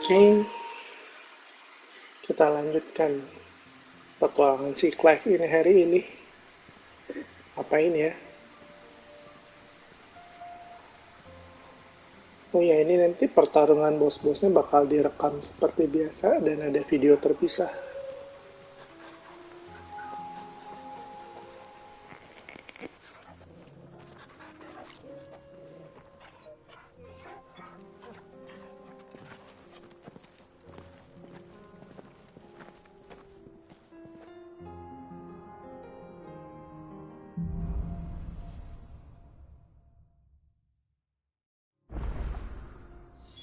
watching. Kita lanjutkan petualangan si Clive ini hari ini. Apa ini ya? Oh ya, ini nanti pertarungan bos-bosnya bakal direkam seperti biasa dan ada video terpisah.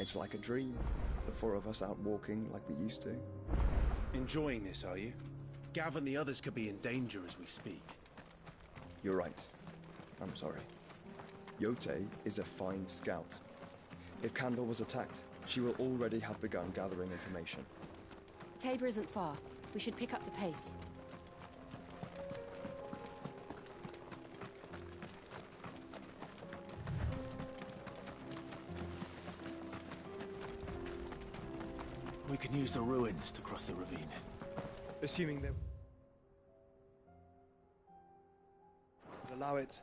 It's like a dream, the four of us out walking like we used to. Enjoying this, are you? Gav and the others could be in danger as we speak. You're right. I'm sorry. Yote is a fine scout. If Kandor was attacked, she will already have begun gathering information. Tabor isn't far. We should pick up the pace. We can use the ruins to cross the ravine. Assuming they would allow it,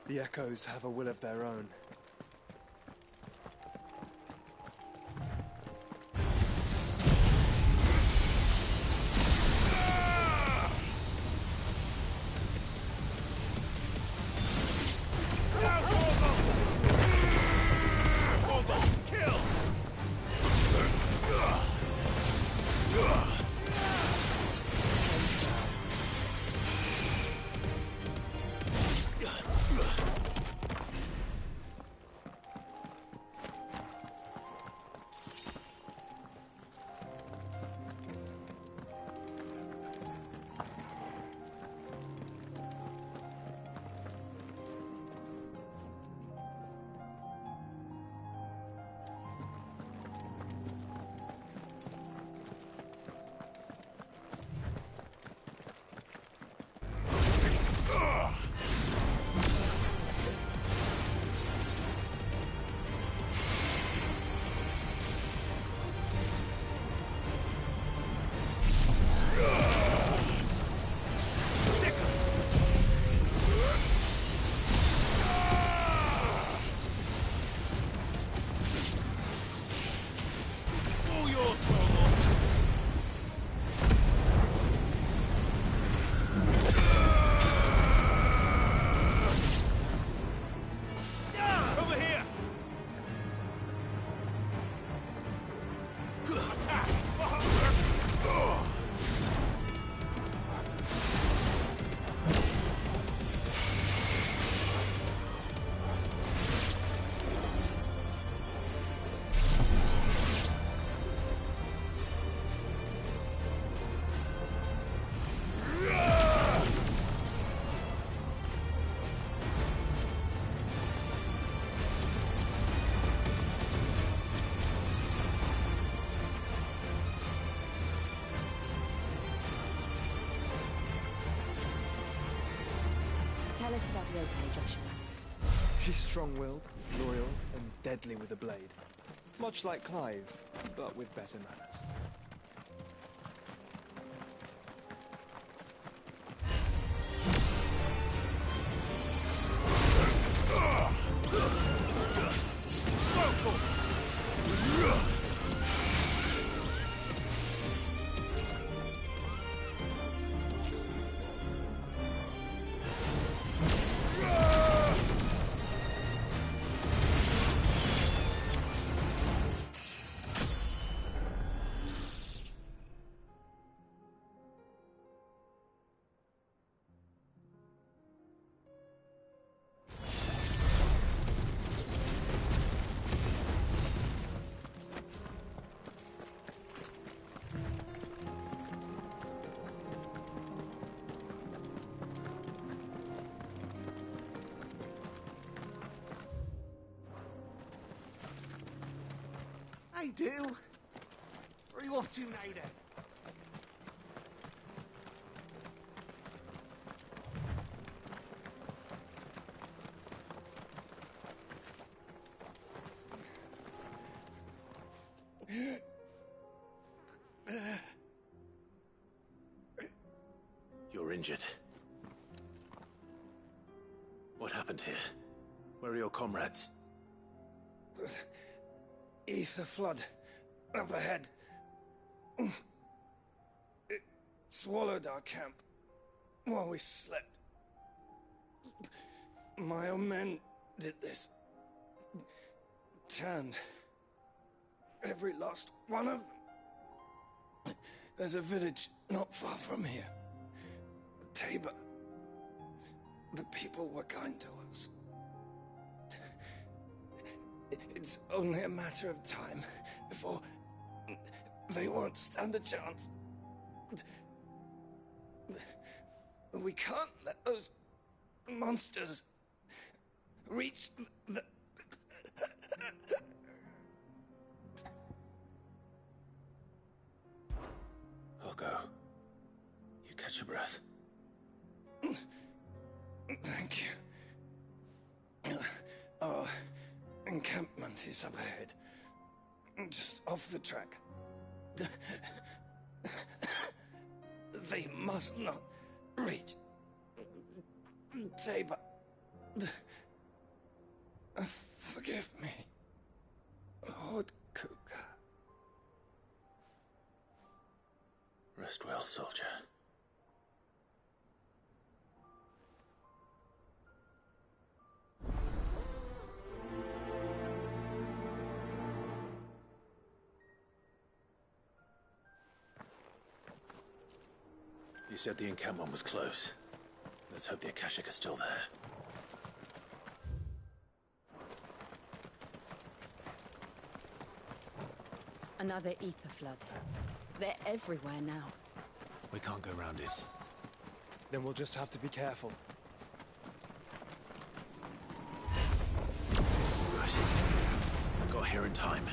the echoes have a will of their own. Tell us about Yote, Joshua. She's strong-willed, loyal, and deadly with a blade. Much like Clive, but with better manners. Hey, Dill. Where are you off to now, then? injured. What happened here? Where are your comrades? Ether flood. Up ahead. It swallowed our camp while we slept. My own men did this. Turned. Every last one of them. There's a village not far from here. Tabor. The people were kind to us. It's only a matter of time before they won't stand a chance. We can't let those monsters reach the... I'll go. You catch your breath. Thank you. Our encampment is up ahead. Just off the track. They must not reach Tabor. Forgive me, Lord Kuka. Rest well, soldier. You said the encampment was close. Let's hope the Akashic are still there. Another ether flood. They're everywhere now. We can't go round it. Then we'll just have to be careful. Right. I got here in time.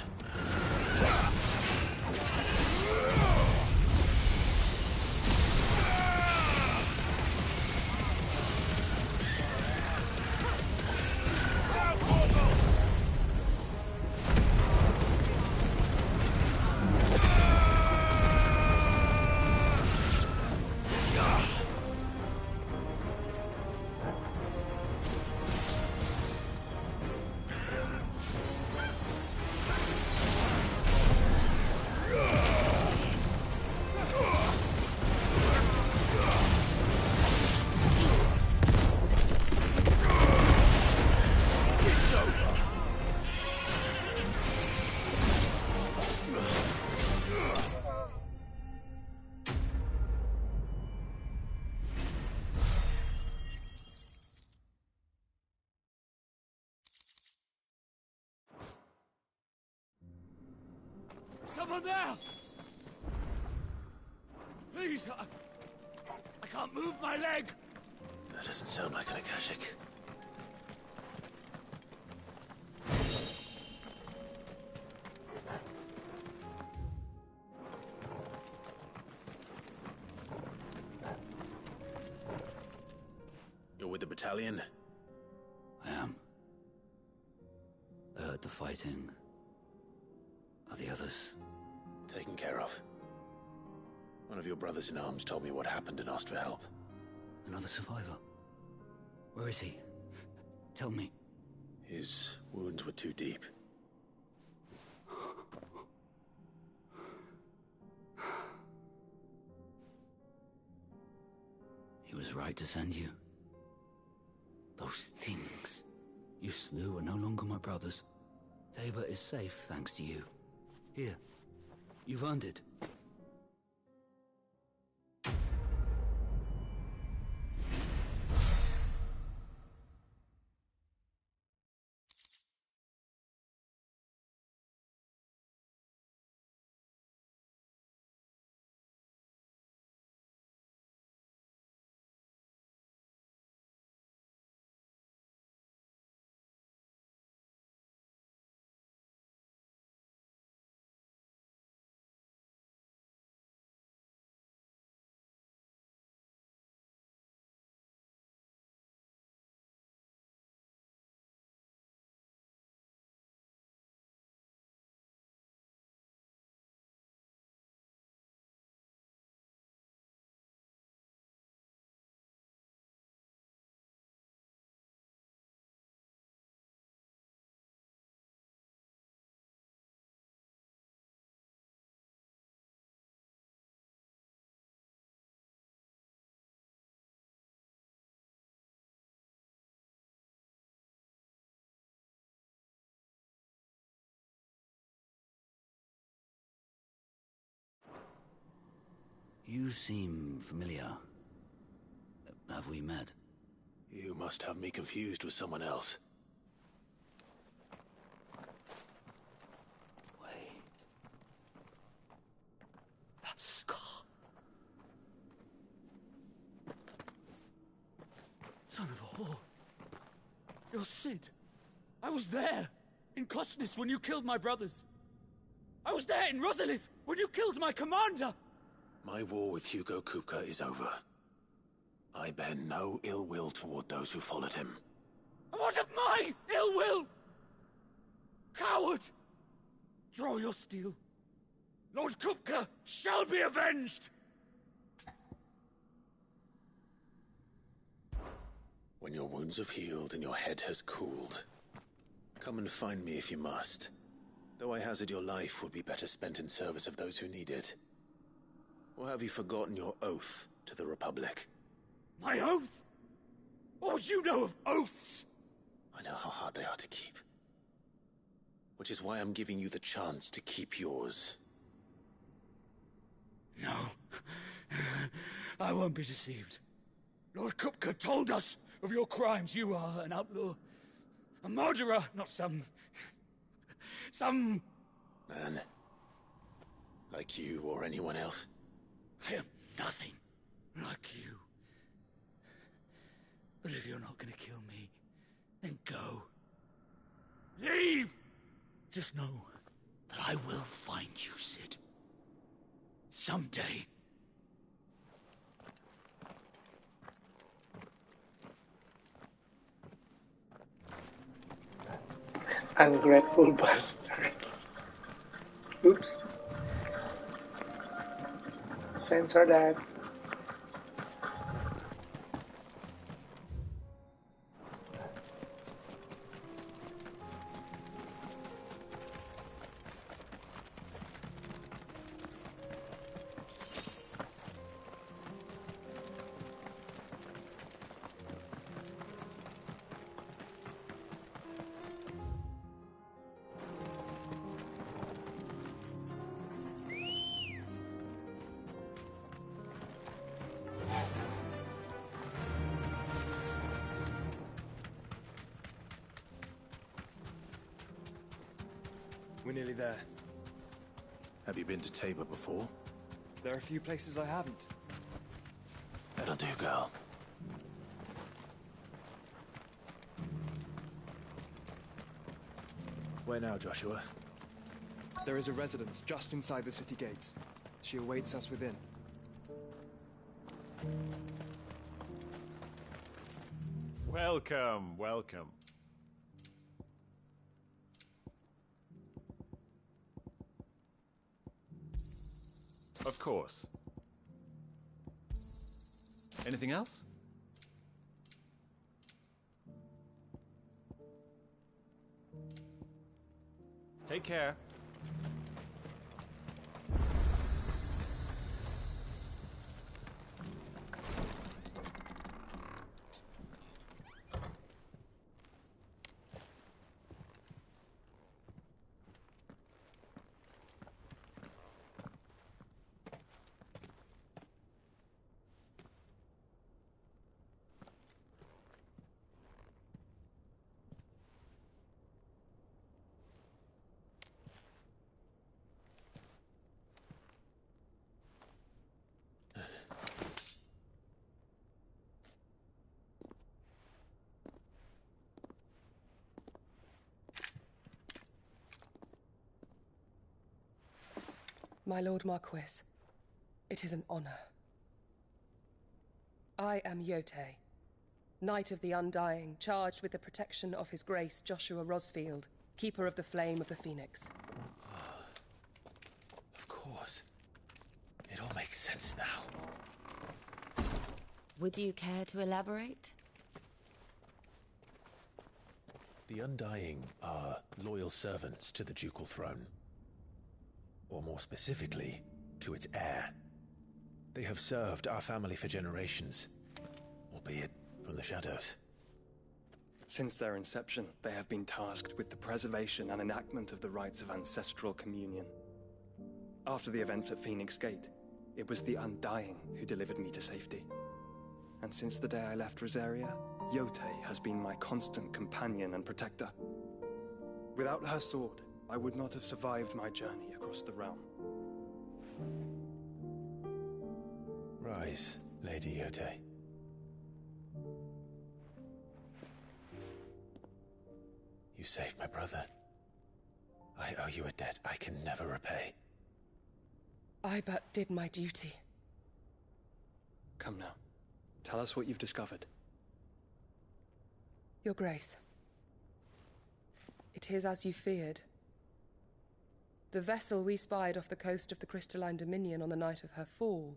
Someone there! Please, I can't move my leg! That doesn't sound like an Akashic. You're with the battalion? I am. I heard the fighting. Are the others? Taken care of. One of your brothers in arms told me what happened and asked for help. Another survivor? Where is he? Tell me. His wounds were too deep. He was right to send you. Those things you slew are no longer my brothers. Tabor is safe thanks to you. Here, you've earned it. You seem familiar. Have we met? You must have me confused with someone else. Wait. That scar. Son of a whore. You're Sid. I was there, in Cosnes, when you killed my brothers. I was there in Rosalith, when you killed my commander. My war with Hugo Kupka is over. I bear no ill will toward those who followed him. And what of my ill will? Coward! Draw your steel. Lord Kupka shall be avenged! When your wounds have healed and your head has cooled, come and find me if you must. Though I hazard your life would be better spent in service of those who need it. Or have you forgotten your oath to the Republic? My oath? What would you know of oaths? I know how hard they are to keep. Which is why I'm giving you the chance to keep yours. No. I won't be deceived. Lord Kupka told us of your crimes. You are an outlaw. A murderer, not some... Man. Like you or anyone else. I am nothing like you. But if you're not gonna kill me, then go. Leave! Just know that I will find you, Sid. Someday. Ungrateful bastard. Oops. Censor that. We're nearly there. Have you been to Tabor before? There are a few places I haven't. That'll do, girl. Where now, Joshua? There is a residence just inside the city gates. She awaits us within. Welcome, welcome. Of course. Anything else? Take care. My Lord Marquis, it is an honor. I am Yote, Knight of the Undying, charged with the protection of His Grace Joshua Rosfield, Keeper of the Flame of the Phoenix. Of course. It all makes sense now. Would you care to elaborate? The Undying are loyal servants to the ducal throne. Or more specifically, to its heir. They have served our family for generations, albeit from the shadows. Since their inception, they have been tasked with the preservation and enactment of the rites of ancestral communion. After the events at Phoenix Gate, It was the Undying who delivered me to safety. And since the day I left Rosaria, Yotei has been my constant companion and protector. Without her sword, I would not have survived my journey across the realm. Rise, Lady Yotei. You saved my brother. I owe you a debt I can never repay. I but did my duty. Come now. Tell us what you've discovered. Your Grace. It is as you feared. The vessel we spied off the coast of the Crystalline Dominion on the night of her fall.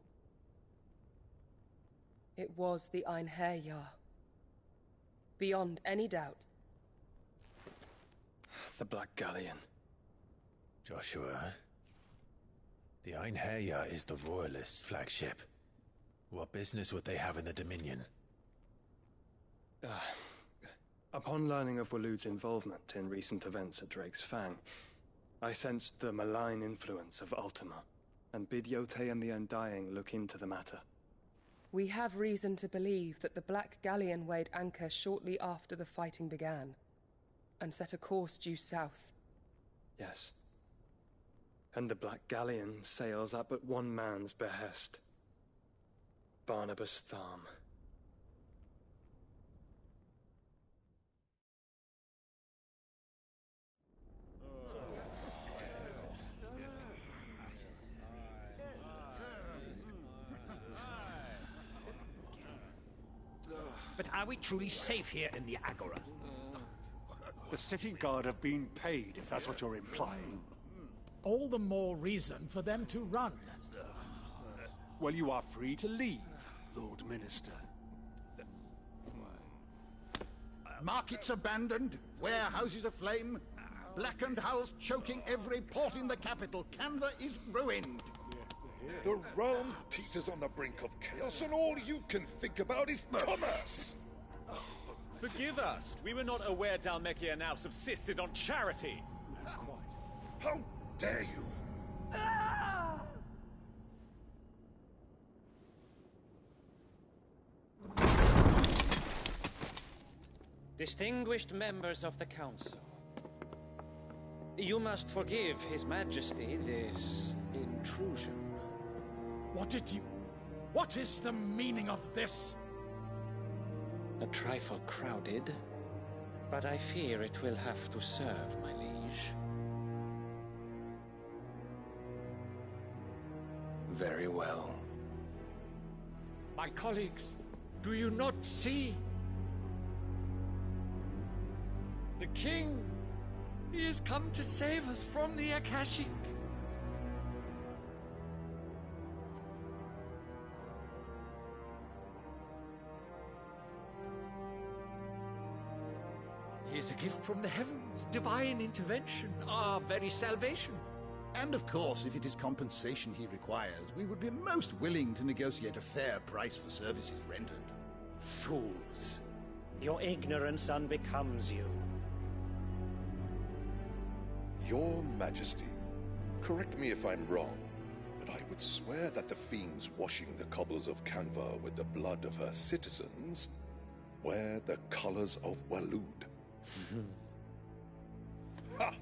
It was the Einherjar. Beyond any doubt. The Black Galleon. Joshua, the Einherjar is the Royalists' flagship. What business would they have in the Dominion? Upon learning of Waloed's involvement in recent events at Drake's Fang, I sensed the malign influence of Ultima, and bid Yotei and the Undying look into the matter. We have reason to believe that the Black Galleon weighed anchor shortly after the fighting began, and set a course due south. Yes. And the Black Galleon sails up at one man's behest. Barnabas Tharm. But are we truly safe here in the Agora? The city guard have been paid, if that's what you're implying. All the more reason for them to run. Well, you are free to leave, Lord Minister. Markets abandoned, warehouses aflame, blackened hulls choking every port in the capital. Canva is ruined. The realm teeters on the brink of chaos, and all you can think about is commerce! Forgive us. We were not aware Dhalmekia now subsisted on charity. How dare you? Distinguished members of the Council, you must forgive His Majesty this intrusion. What is the meaning of this? A trifle crowded, but I fear it will have to serve, my liege. Very well. My colleagues, do you not see? The King, he has come to save us from the Akashic. He is a gift from the heavens, divine intervention, our very salvation. And of course, if it is compensation he requires, we would be most willing to negotiate a fair price for services rendered. Fools. Your ignorance unbecomes you. Your Majesty, correct me if I'm wrong, but I would swear that the fiends washing the cobbles of Canva with the blood of her citizens wear the colors of Waloed. Ha!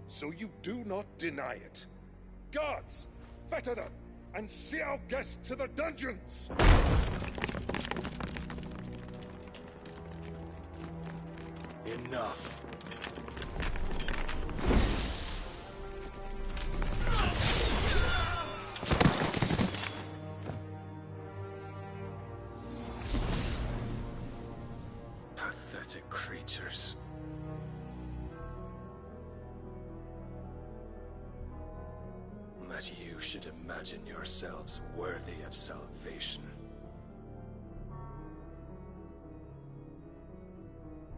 So you do not deny it. Guards, fetter them, and see our guests to the dungeons! Enough. Pathetic creatures. That you should imagine yourselves worthy of salvation.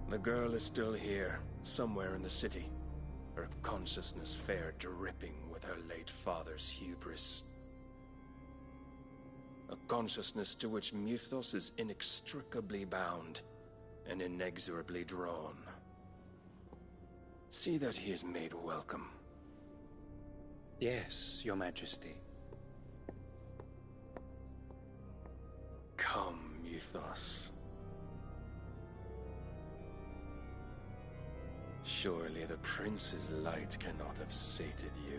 The girl is still here, somewhere in the city. Her consciousness fair dripping with her late father's hubris. A consciousness to which Mythos is inextricably bound and inexorably drawn. See that he is made welcome. Yes, Your Majesty. ethos. Surely the Prince's light cannot have sated you.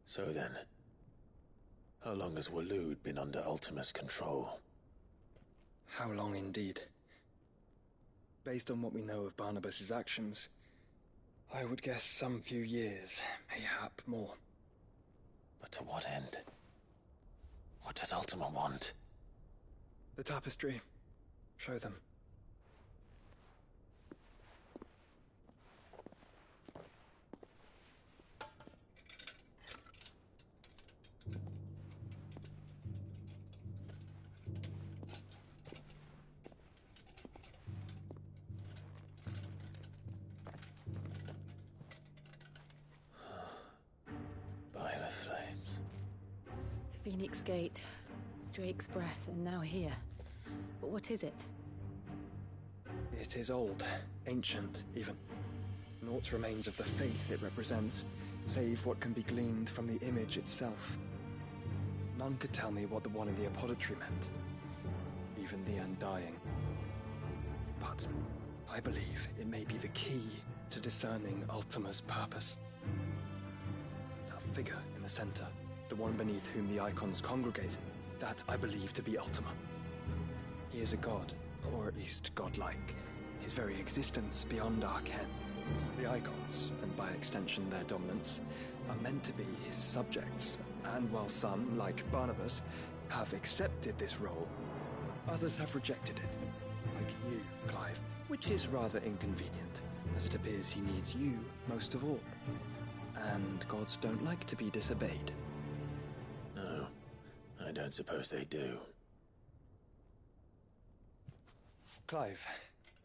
So then, how long has Waloed been under Ultima's control? How long indeed? Based on what we know of Barnabas's actions, I would guess some few years, mayhap more. But to what end? What does Ultima want? The tapestry. Show them. By the flames. Phoenix Gate, Drake's Breath, and now here. But what is it? It is old, ancient, even. Naught remains of the faith it represents, save what can be gleaned from the image itself. None could tell me what the one in the apothecary meant, even the Undying. But I believe it may be the key to discerning Ultima's purpose. That figure in the center, the one beneath whom the Eikons congregate, that I believe to be Ultima. He is a god, or at least godlike, his very existence beyond our ken. The Eikons, and by extension their dominants, are meant to be his subjects, and while some, like Barnabas, have accepted this role, others have rejected it, like you, Clive, which is rather inconvenient, as it appears he needs you most of all. And gods don't like to be disobeyed. No, I don't suppose they do. Clive,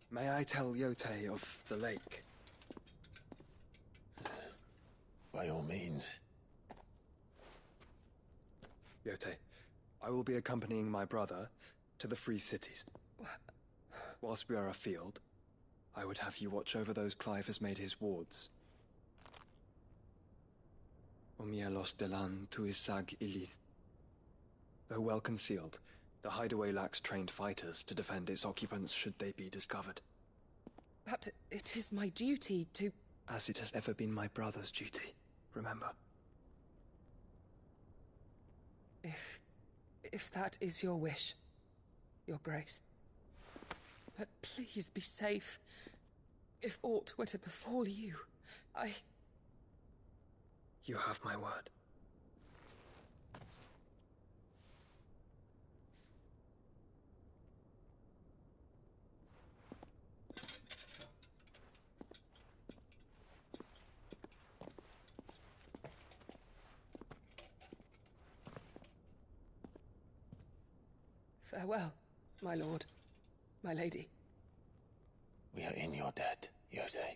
may I tell Yote of the lake? By all means. Yote, I will be accompanying my brother to the Free Cities. Whilst we are afield, I would have you watch over those Clive has made his wards. Omielos delan tuisag ilith. Though well concealed, the hideaway lacks trained fighters to defend its occupants should they be discovered. But it is my duty to... As it has ever been my brother's duty, remember. If that is your wish, Your Grace. But please be safe. If aught were to befall you, You have my word. Farewell, my lord, my lady. We are in your debt, Yote.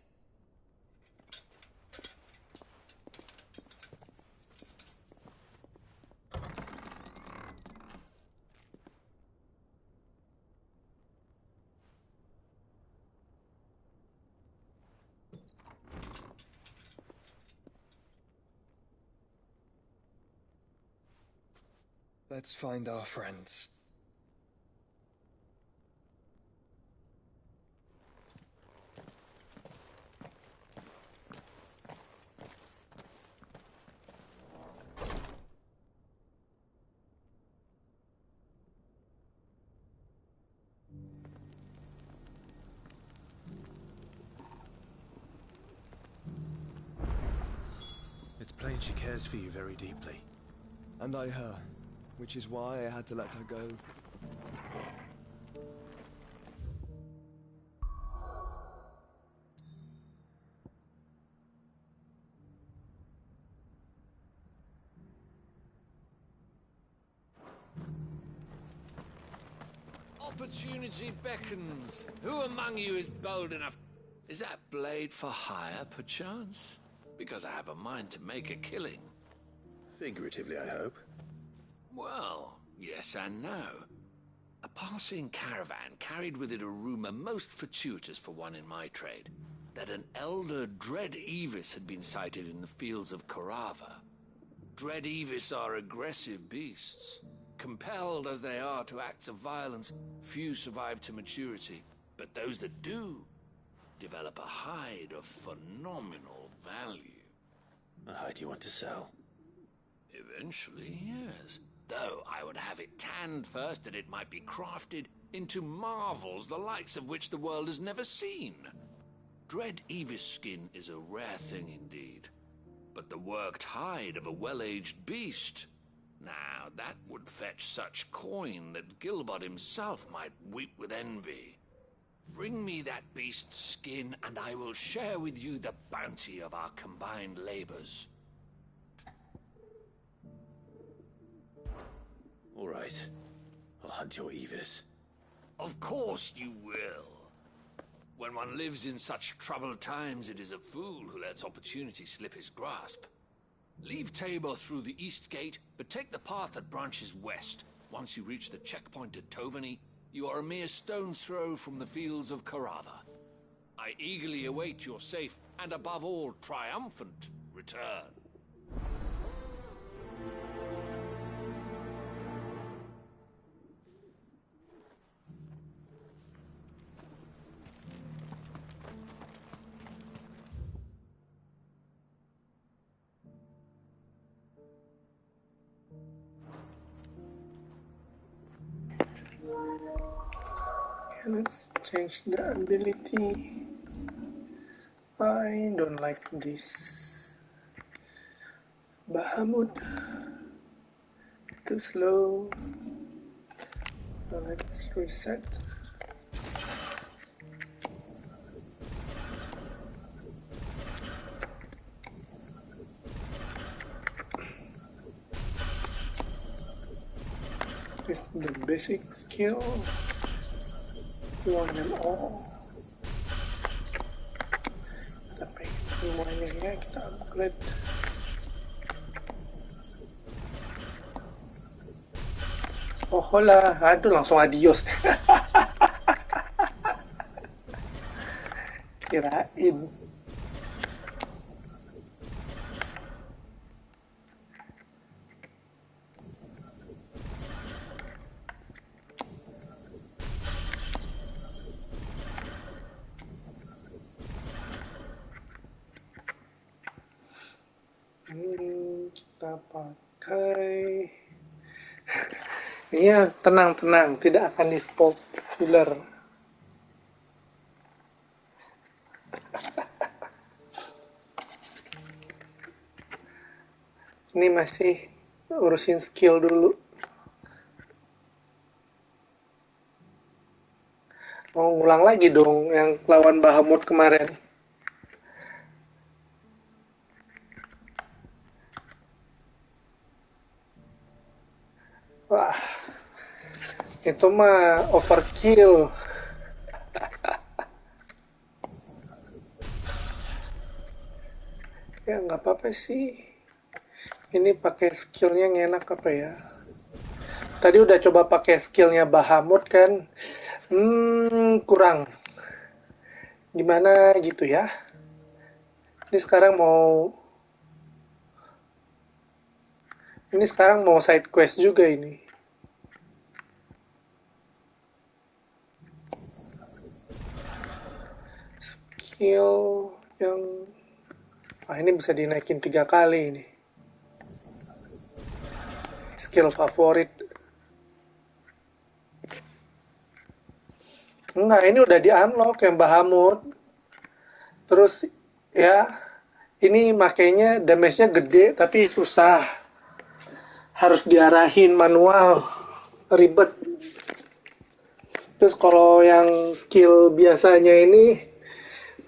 Let's find our friends. It's plain she cares for you very deeply. And I her, which is why I had to let her go. Opportunity beckons. Who among you is bold enough? Is that blade for hire, perchance? because I have a mind to make a killing. Figuratively, I hope. Well, yes and no. A passing caravan carried with it a rumor most fortuitous for one in my trade, that an elder Dread Evis had been sighted in the fields of Korava. Dread Evis are aggressive beasts. Compelled as they are to acts of violence, few survive to maturity, but those that do develop a hide of phenomenal value. A hide you want to sell? Eventually, yes. Though I would have it tanned first that it might be crafted into marvels the likes of which the world has never seen. Dread Evis skin is a rare thing indeed. But the worked hide of a well-aged beast, now that would fetch such coin that Gilbert himself might weep with envy. Bring me that beast's skin, and I will share with you the bounty of our combined labors. All right. I'll hunt your Evis. Of course you will. When one lives in such troubled times, it is a fool who lets opportunity slip his grasp. Leave Tabor through the east gate, but take the path that branches west. Once you reach the checkpoint at Tovani, you are a mere stone's throw from the fields of Korava. I eagerly await your safe, and above all, triumphant return. Let's change the ability. I don't like this. Bahamut. Too slow. So let's reset. This is the basic skill. One and all. Kita pengen semuanya ya, kita upgrade. Oh hola, aduh langsung adios. Kirain. Kita pakai. Iya, tenang, tidak akan di-spoiler. Ini masih urusin skill dulu. Mau ngulang lagi dong yang lawan Bahamut kemarin. Wah, itu mah overkill. Ya nggak apa-apa sih. Ini pakai skillnya yang enak apa ya? Tadi udah coba pakai skillnya Bahamut kan, kurang. Gimana gitu ya? Ini sekarang mau side quest juga ini. Skill yang ini bisa dinaikin 3 kali ini. Skill favorit. Enggak, ini udah di-unlock yang Bahamut. Terus ya, ini makanya damage-nya gede tapi susah. Harus diarahin manual, ribet. Terus kalau yang skill biasanya ini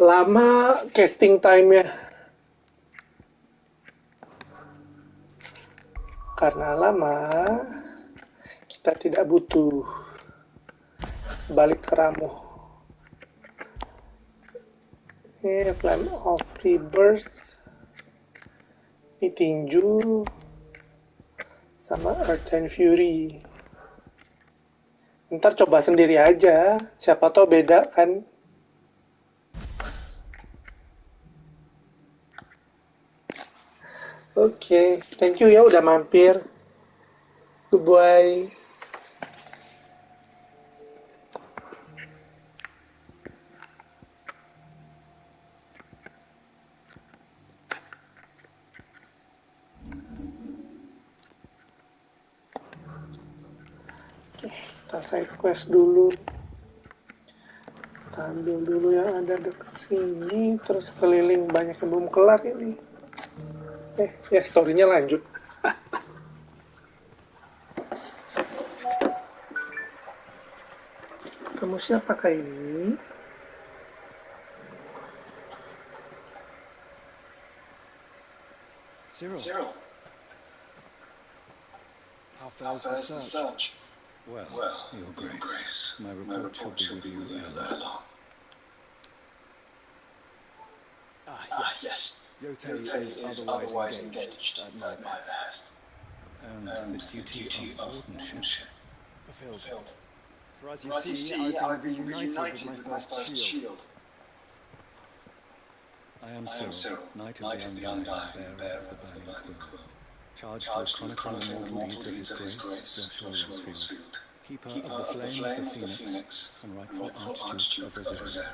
lama casting time-nya. Karena lama, kita tidak butuh balik ke Ramuh. Ini Flame of Rebirth. Ini tinju sama Earth and Fury. Ntar coba sendiri aja, siapa tahu beda kan. Oke, thank you ya udah mampir. Goodbye. Kita side quest dulu. Kita ambil dulu yang ada dekat sini, terus keliling banyak yang belum kelar ini. Ya story-nya lanjut. Kamu siapakah ini? Cyril. How fares the search? Well, Your Grace, my report shall be with you ere long. Yes. Yote is otherwise engaged at my behest. And the duty of wardenship. Fulfilled. For as you see, I've been reunited with my first shield. I am Cyril, Knight of the Undying, bearer of the Burning Quill, charged with chronicling the mortal deeds of His Grace, Joshua Westfield, keeper of the flame of the Phoenix, and rightful Archduke of Rosaria.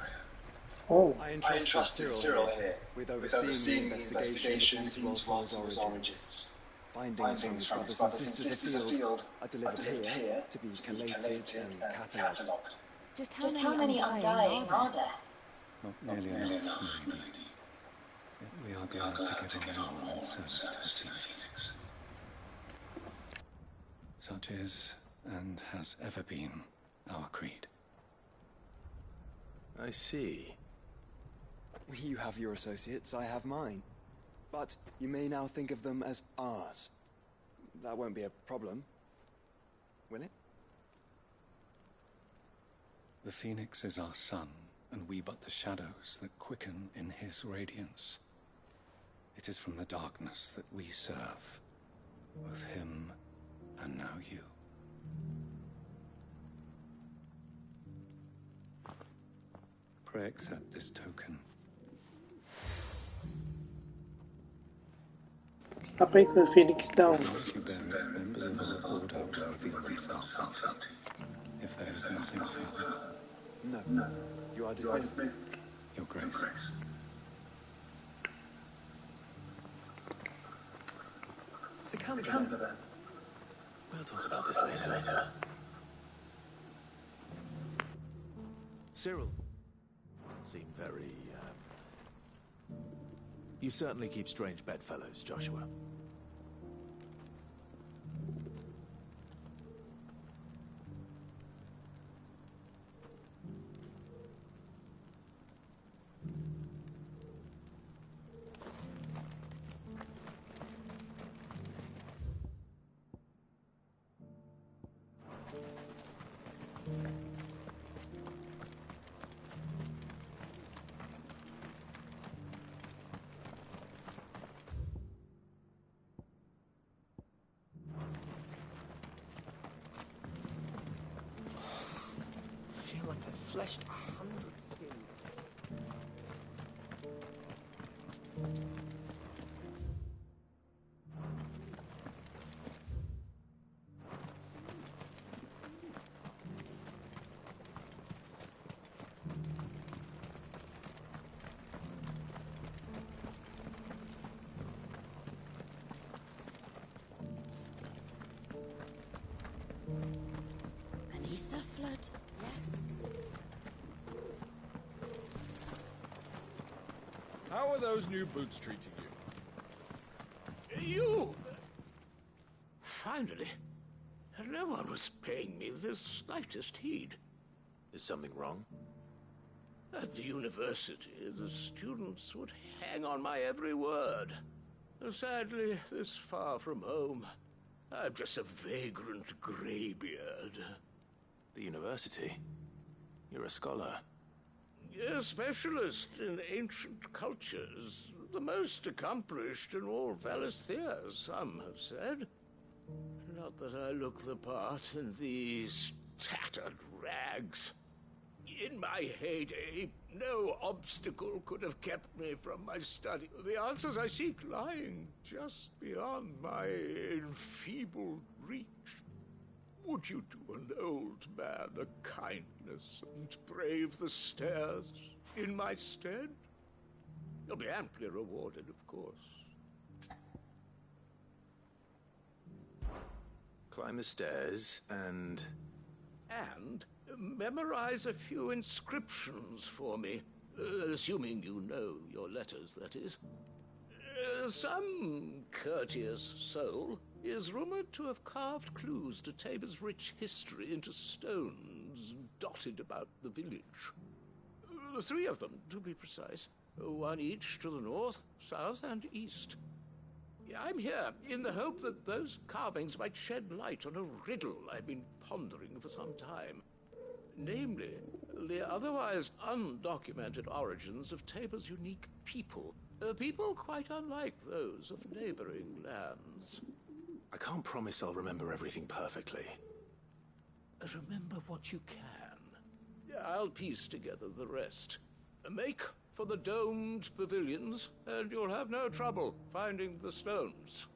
I entrusted Cyril here with overseeing the investigation into Walter's origins. Findings from his brothers and sisters afield are delivered here to be collated and catalogued. Just how many undying are there? Not nearly enough, milady. Yet we are glad to get on more in service to the Phoenix. Such is, and has ever been, our creed. I see. You have your associates, I have mine. But you may now think of them as ours. That won't be a problem, will it? The Phoenix is our sun, and we but the shadows that quicken in his radiance. It is from the darkness that we serve, both him and now you. Pray accept this token. Apa itu Phoenix Down? As you bear it, members of our order will reveal themselves unto it. If there is nothing further. No. You are dismissed. Your Grace. We'll talk about this later. Cyril. Seem very, You certainly keep strange bedfellows, Joshua. Fleshed 100 skins. Beneath the flood, yes. How are those new boots treating you? You! Finally. No one was paying me the slightest heed. Is something wrong? At the university, the students would hang on my every word. Sadly, this far from home, I'm just a vagrant greybeard. The university? You're a scholar. A specialist in ancient cultures, The most accomplished in all Valisthea, some have said. Not that I look the part in these tattered rags. In my heyday, no obstacle could have kept me from my study. The answers I seek lying just beyond my enfeebled reach. Would you do an old man a kindness and brave the stairs in my stead? You'll be amply rewarded, of course. Climb the stairs and memorize a few inscriptions for me, assuming you know your letters, that is. Some courteous soul is rumored to have carved clues to Tabor's rich history into stones dotted about the village. 3 of them, to be precise. 1 each to the north, south, and east. I'm here in the hope that those carvings might shed light on a riddle I've been pondering for some time. Namely, the otherwise undocumented origins of Tabor's unique people. People quite unlike those of neighboring lands. I can't promise I'll remember everything perfectly. Remember what you can. I'll piece together the rest. Make for the domed pavilions, and you'll have no trouble finding the stones.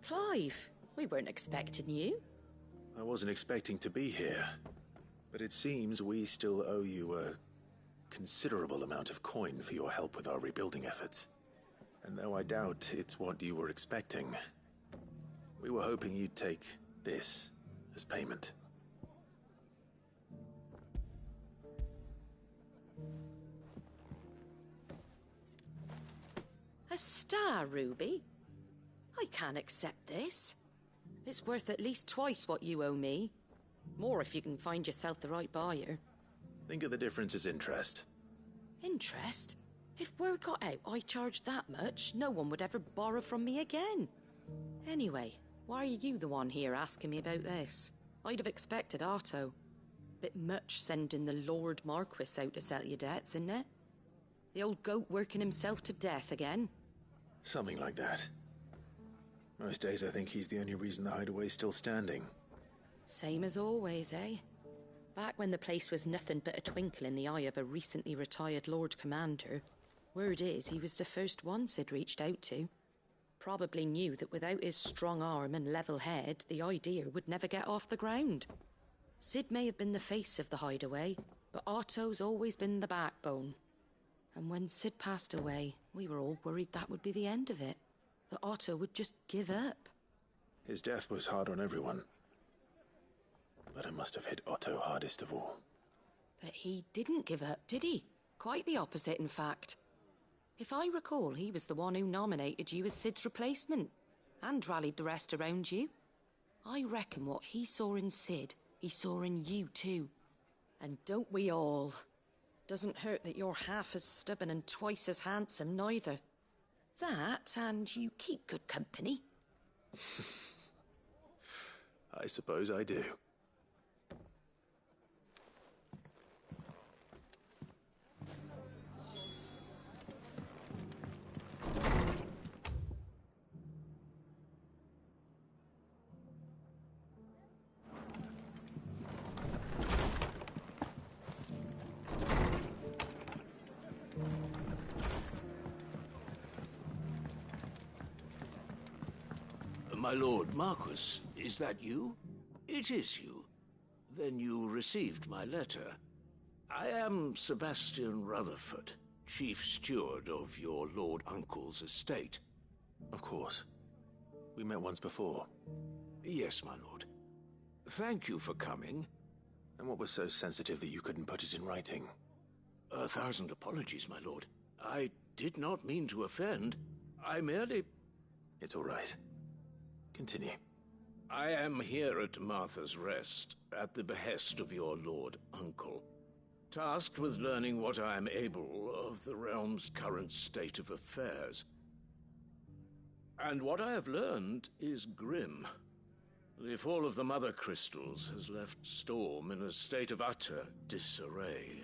Clive, we weren't expecting you. I wasn't expecting to be here, but it seems we still owe you a considerable amount of coin for your help with our rebuilding efforts. And though I doubt it's what you were expecting, we were hoping you'd take this as payment. A star ruby? I can't accept this. It's worth at least twice what you owe me. More if you can find yourself the right buyer. Think of the difference as interest. Interest? If word got out I charged that much, no one would ever borrow from me again. Anyway, why are you the one here asking me about this? I'd have expected Otto. Bit much sending the Lord Marquis out to settle your debts, isn't it? The old goat working himself to death again? Something like that. Most days I think he's the only reason the hideaway's still standing. Same as always, eh? Back when the place was nothing but a twinkle in the eye of a recently retired Lord Commander, word is he was the first one Sid reached out to. Probably knew that without his strong arm and level head, the idea would never get off the ground. Sid may have been the face of the hideaway, but Otto's always been the backbone. And when Sid passed away, we were all worried that would be the end of it. That Otto would just give up. His death was hard on everyone. But it must have hit Otto hardest of all. But he didn't give up, did he? Quite the opposite, in fact. If I recall, he was the one who nominated you as Sid's replacement, and rallied the rest around you. I reckon what he saw in Sid, he saw in you too. And don't we all? Doesn't hurt that you're half as stubborn and twice as handsome, neither. That, and you keep good company. I suppose I do. My Lord Marquis, is that you? It is you. Then you received my letter. I am Sebastian Rutherford, Chief Steward of your Lord Uncle's estate. Of course. We met once before. Yes, my lord. Thank you for coming. And what was so sensitive that you couldn't put it in writing? 1,000 apologies, my lord. I did not mean to offend. I merely... It's all right. Continue. I am here at Martha's Rest, at the behest of your Lord Uncle, tasked with learning what I am able of the realm's current state of affairs. And what I have learned is grim. The fall of the Mother Crystals has left Storm in a state of utter disarray.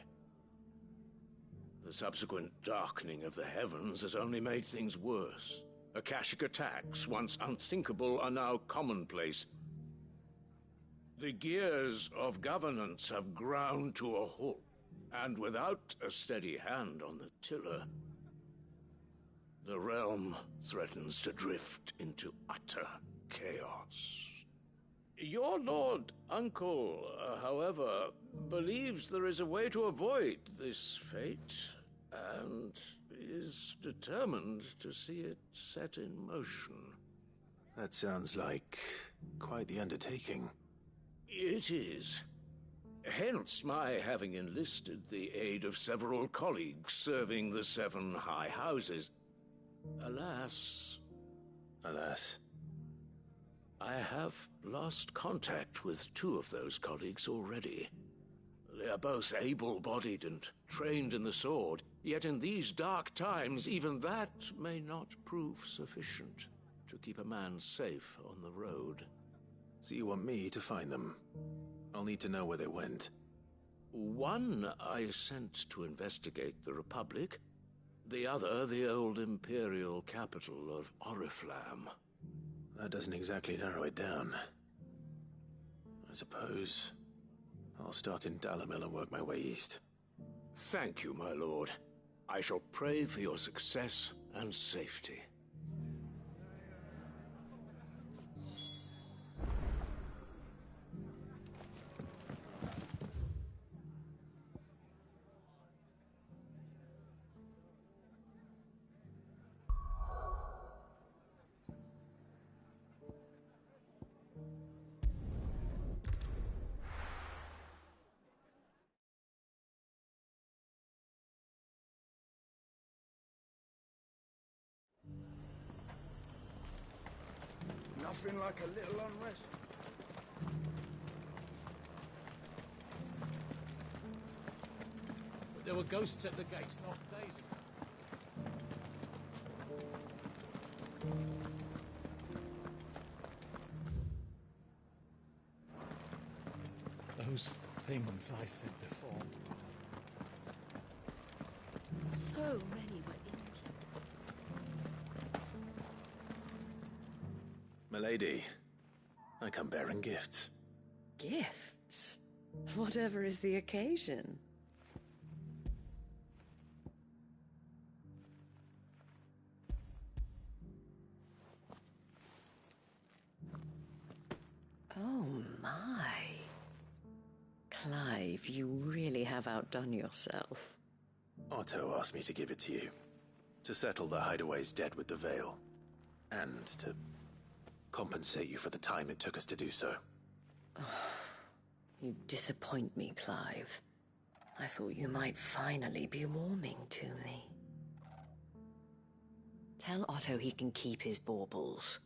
The subsequent darkening of the heavens has only made things worse. Akashic attacks, once unthinkable, are now commonplace. The gears of governance have ground to a halt, and without a steady hand on the tiller, the realm threatens to drift into utter chaos. Your Lord Uncle, however, believes there is a way to avoid this fate, and is determined to see it set in motion. That sounds like quite the undertaking. It is. Hence my having enlisted the aid of several colleagues serving the 7 high houses. Alas, I have lost contact with 2 of those colleagues already. They are both able-bodied and trained in the sword, yet in these dark times, even that may not prove sufficient to keep a man safe on the road. So you want me to find them? I'll need to know where they went. One I sent to investigate the Republic, the other the old Imperial capital of Oriflamme. That doesn't exactly narrow it down. I suppose I'll start in Dalamil and work my way east. Thank you, my lord. I shall pray for your success and safety. Nothing like a little unrest. But there were ghosts at the gates not days ago. Those things I said before. So many were injured. Milady, I come bearing gifts. Gifts? Whatever is the occasion. Oh my. Clive, you really have outdone yourself. Otto asked me to give it to you. To settle the Hideaway's debt with the Veil. And to compensate you for the time it took us to do so. You disappoint me, Clive. I thought you might finally be warming to me. Tell Otto he can keep his baubles.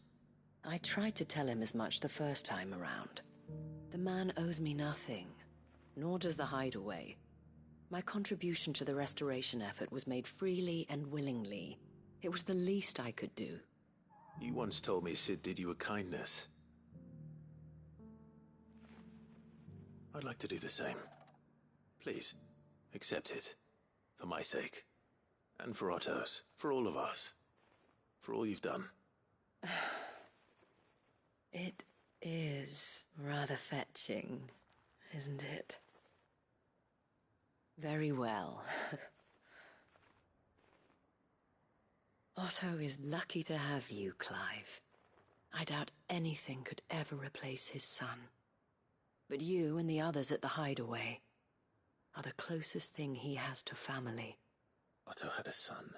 I tried to tell him as much the first time around. The man owes me nothing, nor does the Hideaway. My contribution to the restoration effort was made freely and willingly. It was the least I could do. You once told me Sid did you a kindness. I'd like to do the same. Please, accept it. For my sake. And for Otto's. For all of us. For all you've done. It is rather fetching, isn't it? Very well. Otto is lucky to have you, Clive. I doubt anything could ever replace his son. But you and the others at the Hideaway, are the closest thing he has to family. Otto had a son.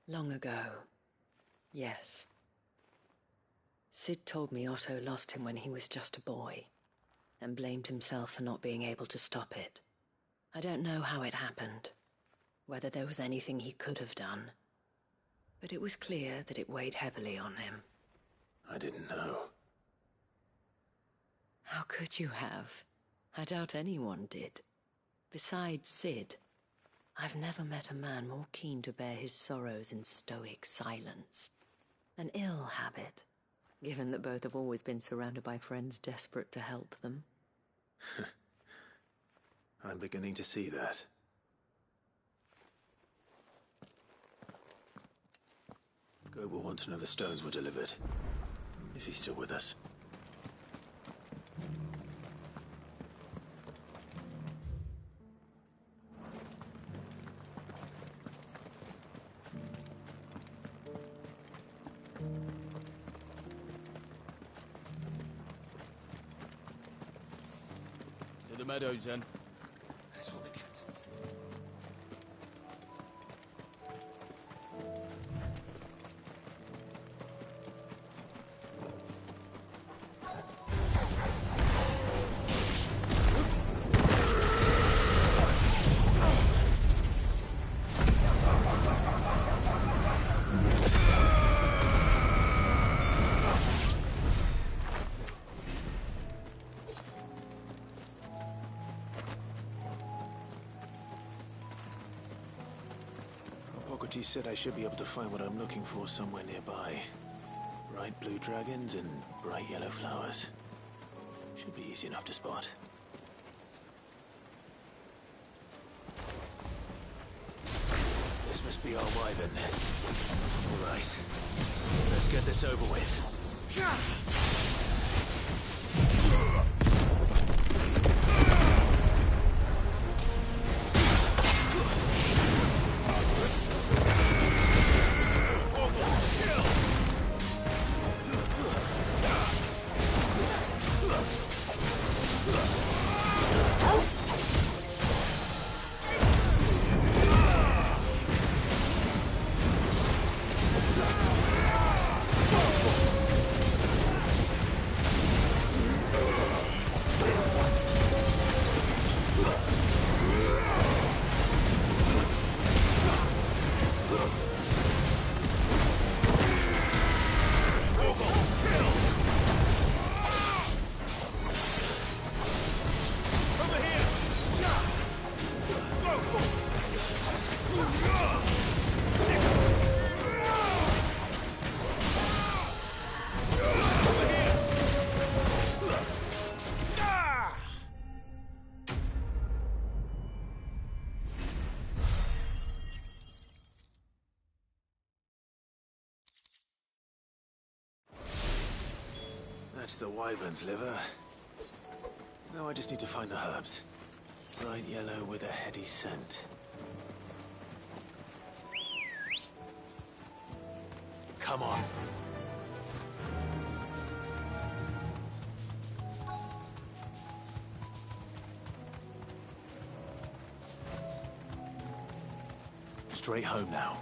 Long ago, yes. Sid told me Otto lost him when he was just a boy, and blamed himself for not being able to stop it. I don't know how it happened, whether there was anything he could have done, but it was clear that it weighed heavily on him. I didn't know. How could you have? I doubt anyone did. Besides Sid, I've never met a man more keen to bear his sorrows in stoic silence. An ill habit, given that both have always been surrounded by friends desperate to help them. I'm beginning to see that. Go will want to know the stones were delivered, if he's still with us. To the meadows, then. That's what the captain said. He said I should be able to find what I'm looking for somewhere nearby. Bright blue dragons and bright yellow flowers. Should be easy enough to spot. This must be our wyvern. All right. Let's get this over with. That's the wyvern's liver. Now I just need to find the herbs. Bright yellow with a heady scent. Come on. Straight home now.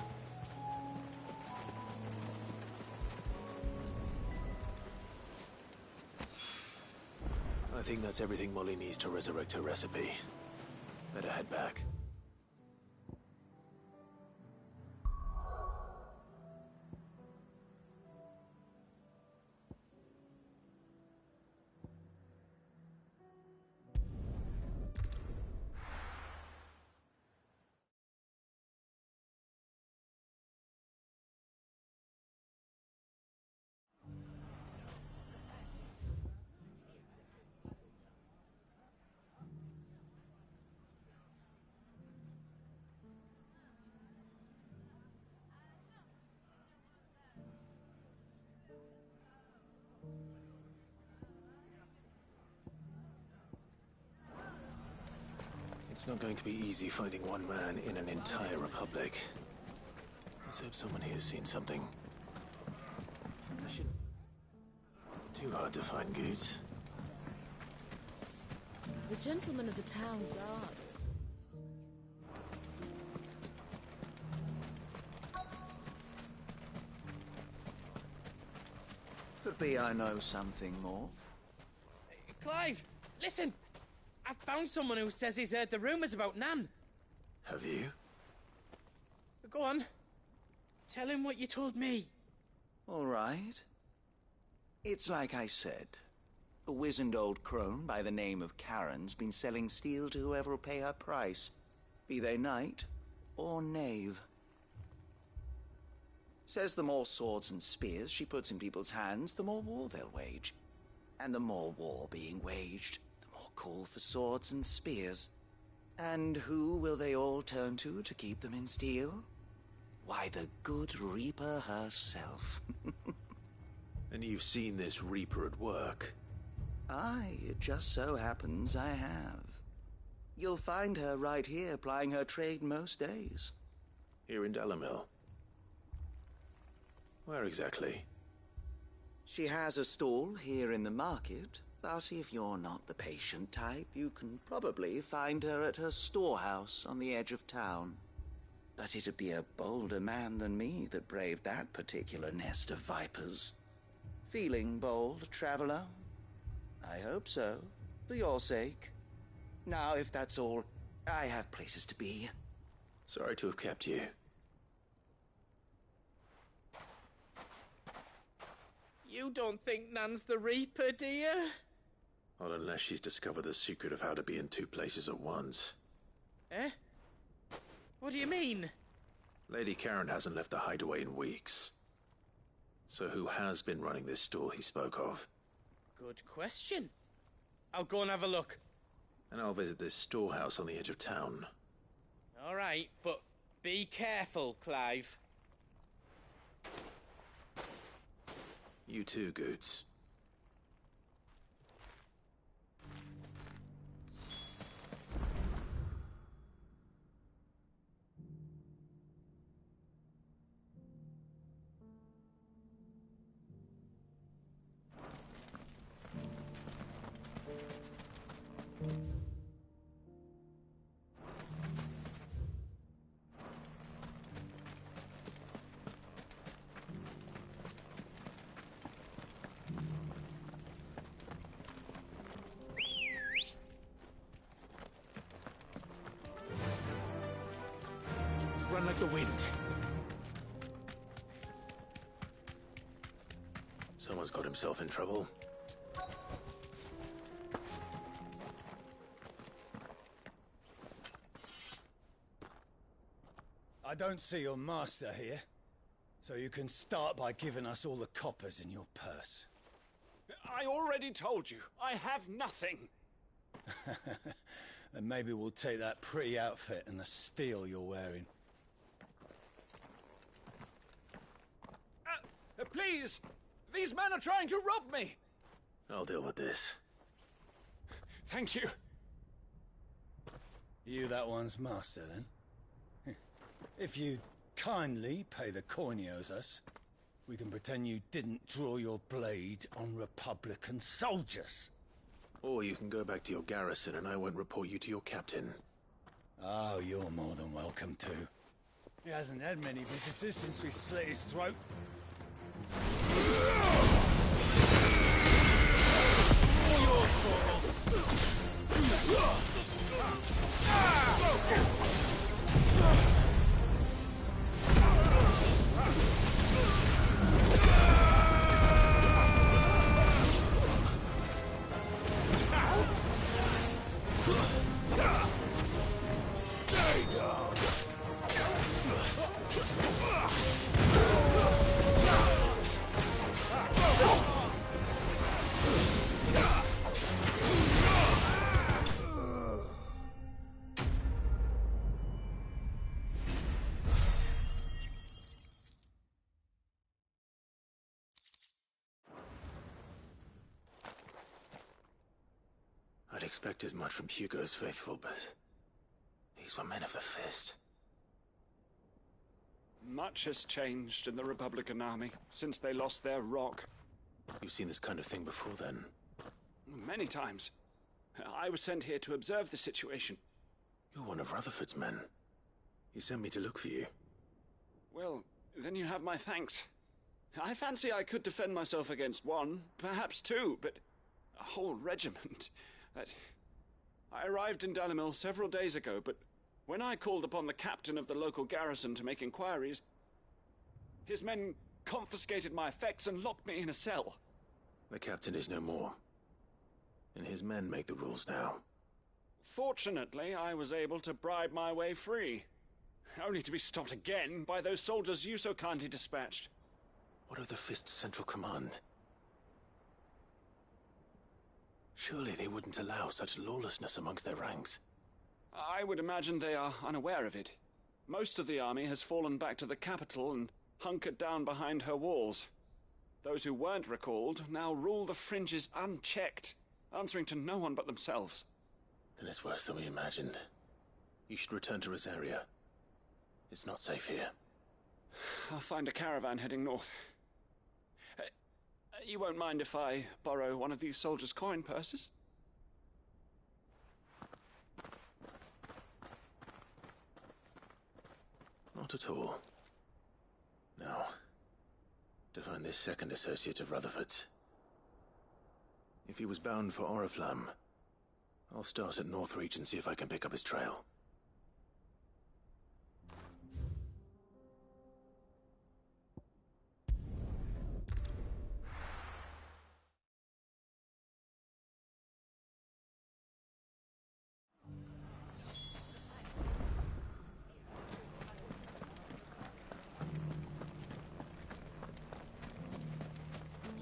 I think that's everything Molly needs to resurrect her recipe. Better head back. It's not going to be easy finding one man in an entire republic. Let's hope someone here has seen something. It shouldn't be too hard to find goods. The gentleman of the town guard. Could be I know something more. Clive, listen! I found someone who says he's heard the rumours about Nan. Have you? Go on. Tell him what you told me. All right. It's like I said. A wizened old crone by the name of Karen's been selling steel to whoever will pay her price, be they knight or knave. Says the more swords and spears she puts in people's hands, the more war they'll wage. And the more war being waged, the more call for swords and spears. And who will they all turn to keep them in steel? Why, the good Reaper herself. And you've seen this Reaper at work? Aye, it just so happens I have. You'll find her right here plying her trade most days. Here in Delamil? Where exactly? She has a stall here in the market, but if you're not the patient type, you can probably find her at her storehouse on the edge of town. But it'd be a bolder man than me that braved that particular nest of vipers. Feeling bold, traveler? I hope so, for your sake. Now, if that's all, I have places to be. Sorry to have kept you. You don't think Nan's the Reaper, do you? Not unless she's discovered the secret of how to be in two places at once. Eh? What do you mean? Lady Karen hasn't left the hideaway in weeks. So who has been running this stall he spoke of? Good question. I'll go and have a look. And I'll visit this storehouse on the edge of town. All right, but be careful, Clive. You too, Goots. Run like the wind. Someone's got himself in trouble. I don't see your master here, so you can start by giving us all the coppers in your purse. I already told you, I have nothing. Then maybe we'll take that pretty outfit and the steel you're wearing. Please! These men are trying to rob me! I'll deal with this. Thank you. You that one's master, then? If you'd kindly pay the coin he owes us, we can pretend you didn't draw your blade on Republican soldiers. Or you can go back to your garrison and I won't report you to your captain. Oh, you're more than welcome to. He hasn't had many visitors since we slit his throat. Stay down! I'd expect as much from Hugo's faithful, but these were men of the fist. Much has changed in the Republican army since they lost their rock. You've seen this kind of thing before, then? Many times. I was sent here to observe the situation. You're one of Rutherford's men. He sent me to look for you. Well, then you have my thanks. I fancy I could defend myself against one, perhaps two, but a whole regiment. I arrived in Dalimil several days ago, but when I called upon the captain of the local garrison to make inquiries, his men confiscated my effects and locked me in a cell. The captain is no more, and his men make the rules now. Fortunately, I was able to bribe my way free, only to be stopped again by those soldiers you so kindly dispatched. What of the Fist's Central Command? Surely they wouldn't allow such lawlessness amongst their ranks. I would imagine they are unaware of it. Most of the army has fallen back to the capital and hunkered down behind her walls. Those who weren't recalled now rule the fringes unchecked, answering to no one but themselves. Then it's worse than we imagined. You should return to Rosaria. It's not safe here. I'll find a caravan heading north. You won't mind if I borrow one of these soldiers' coin purses? Not at all. Now, to find this second associate of Rutherford's. If he was bound for Oriflamme, I'll start at Northreach and see if I can pick up his trail.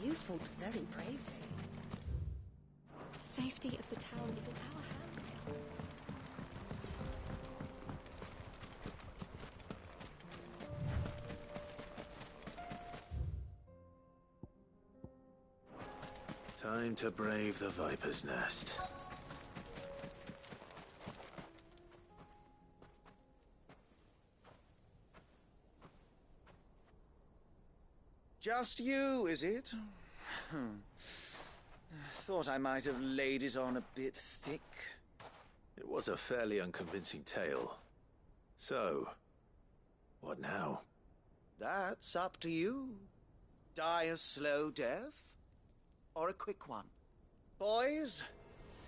You fought very bravely. The safety of the town is in our hands. Time to brave the Viper's Nest. Just you, is it? Thought I might have laid it on a bit thick. It was a fairly unconvincing tale. So, what now? That's up to you. Die a slow death, or a quick one. Boys,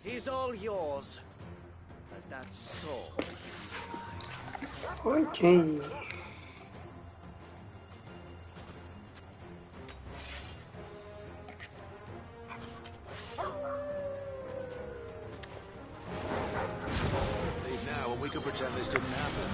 he's all yours. But that sword is mine. Okay. Leave now and we can pretend this didn't happen.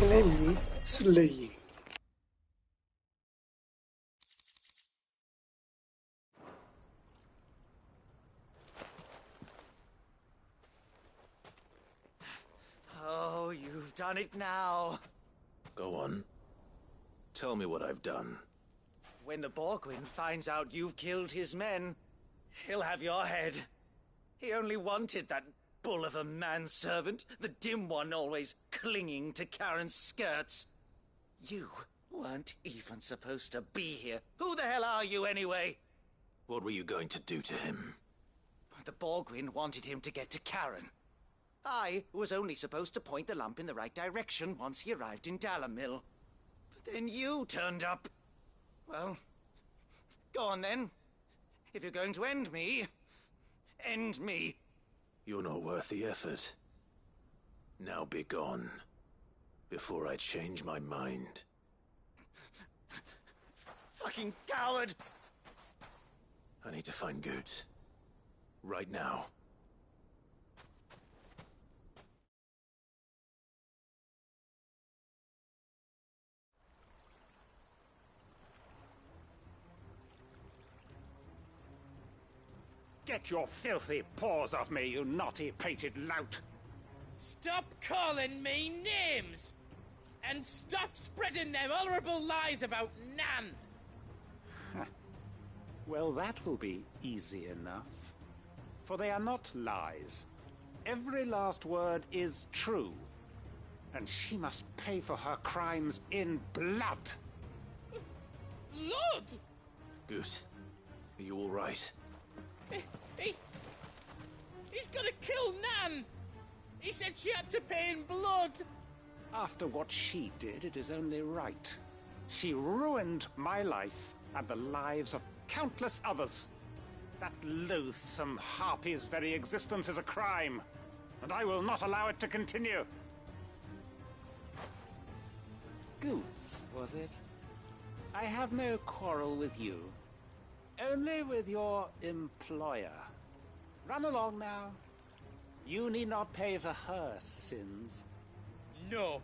Enemy slain. Oh, you've done it now. Go on. Tell me what I've done. When the Borgwyn finds out you've killed his men, he'll have your head. He only wanted that bull of a manservant, the dim one always clinging to Karen's skirts. You weren't even supposed to be here. Who the hell are you, anyway? What were you going to do to him? The Borgwyn wanted him to get to Karen. I was only supposed to point the lamp in the right direction once he arrived in Dalamil. But then you turned up. Well, go on then. If you're going to end me, end me. You're not worth the effort. Now be gone, before I change my mind. Fucking coward! I need to find Goots. Right now. Get your filthy paws off me, you naughty-pated lout! Stop calling me names! And stop spreading them horrible lies about Nan! Well, that will be easy enough. For they are not lies. Every last word is true. And she must pay for her crimes in blood. Blood? Goose, are you all right? He's gonna kill Nan! He said she had to pay in blood! After what she did, it is only right. She ruined my life and the lives of countless others. That loathsome harpy's very existence is a crime, and I will not allow it to continue. Goots, was it? I have no quarrel with you. Only with your employer. Run along now. You need not pay for her sins. No.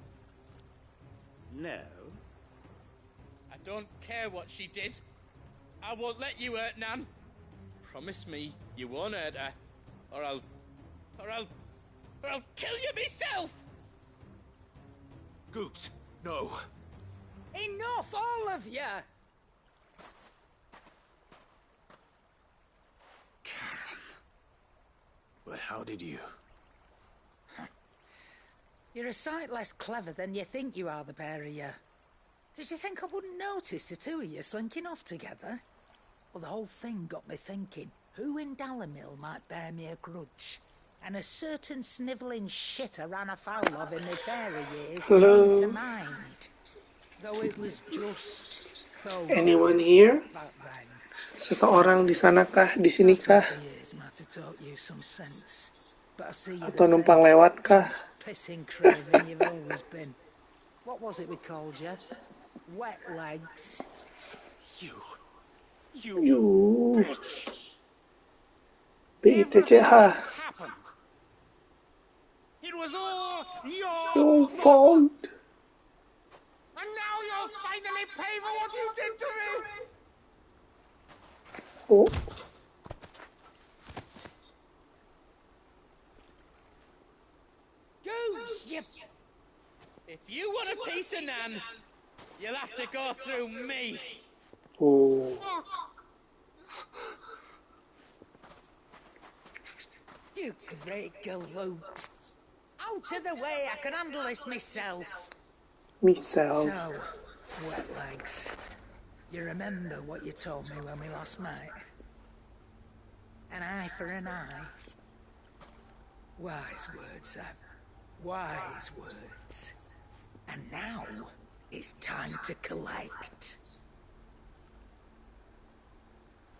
No? I don't care what she did. I won't let you hurt Nan. Promise me you won't hurt her, or I'll kill you myself! Goots, no. Enough, all of you! Karen. But how did you? You're a sight less clever than you think you are, the pair of you. Did you think I wouldn't notice the two of you slinking off together? Well, the whole thing got me thinking, who in Dalamil might bear me a grudge? And a certain snivelling shit I ran afoul of in my fairy years came to mind. Though it was just... Anyone here? Seseorang di sana kah? Di sini kah? Atau numpang lewat kah? Pissing craven you've always been. What was it we called you? Wet legs. You. BITCH. It was all Your fault. And now you'll finally pay for what you did to me! Oh. Goose, you... If you want a piece of Nan, you'll have to go through me. Oh. You great galoot. Out of the way, I can handle this myself. Myself. So, wet legs. You remember what you told me when we last met? An eye for an eye. Wise words, Sam. Wise words. And now, it's time to collect.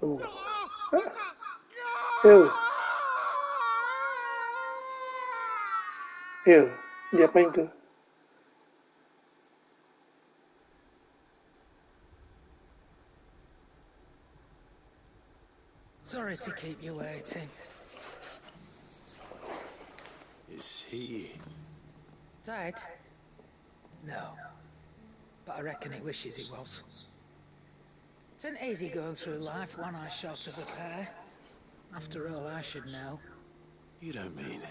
Oh. Ew. Ew. Diapain tuh? Sorry to keep you waiting. Is he... Dead? No. But I reckon he wishes he was. It isn't easy going through life one eye short of a pair. After all, I should know. You don't mean...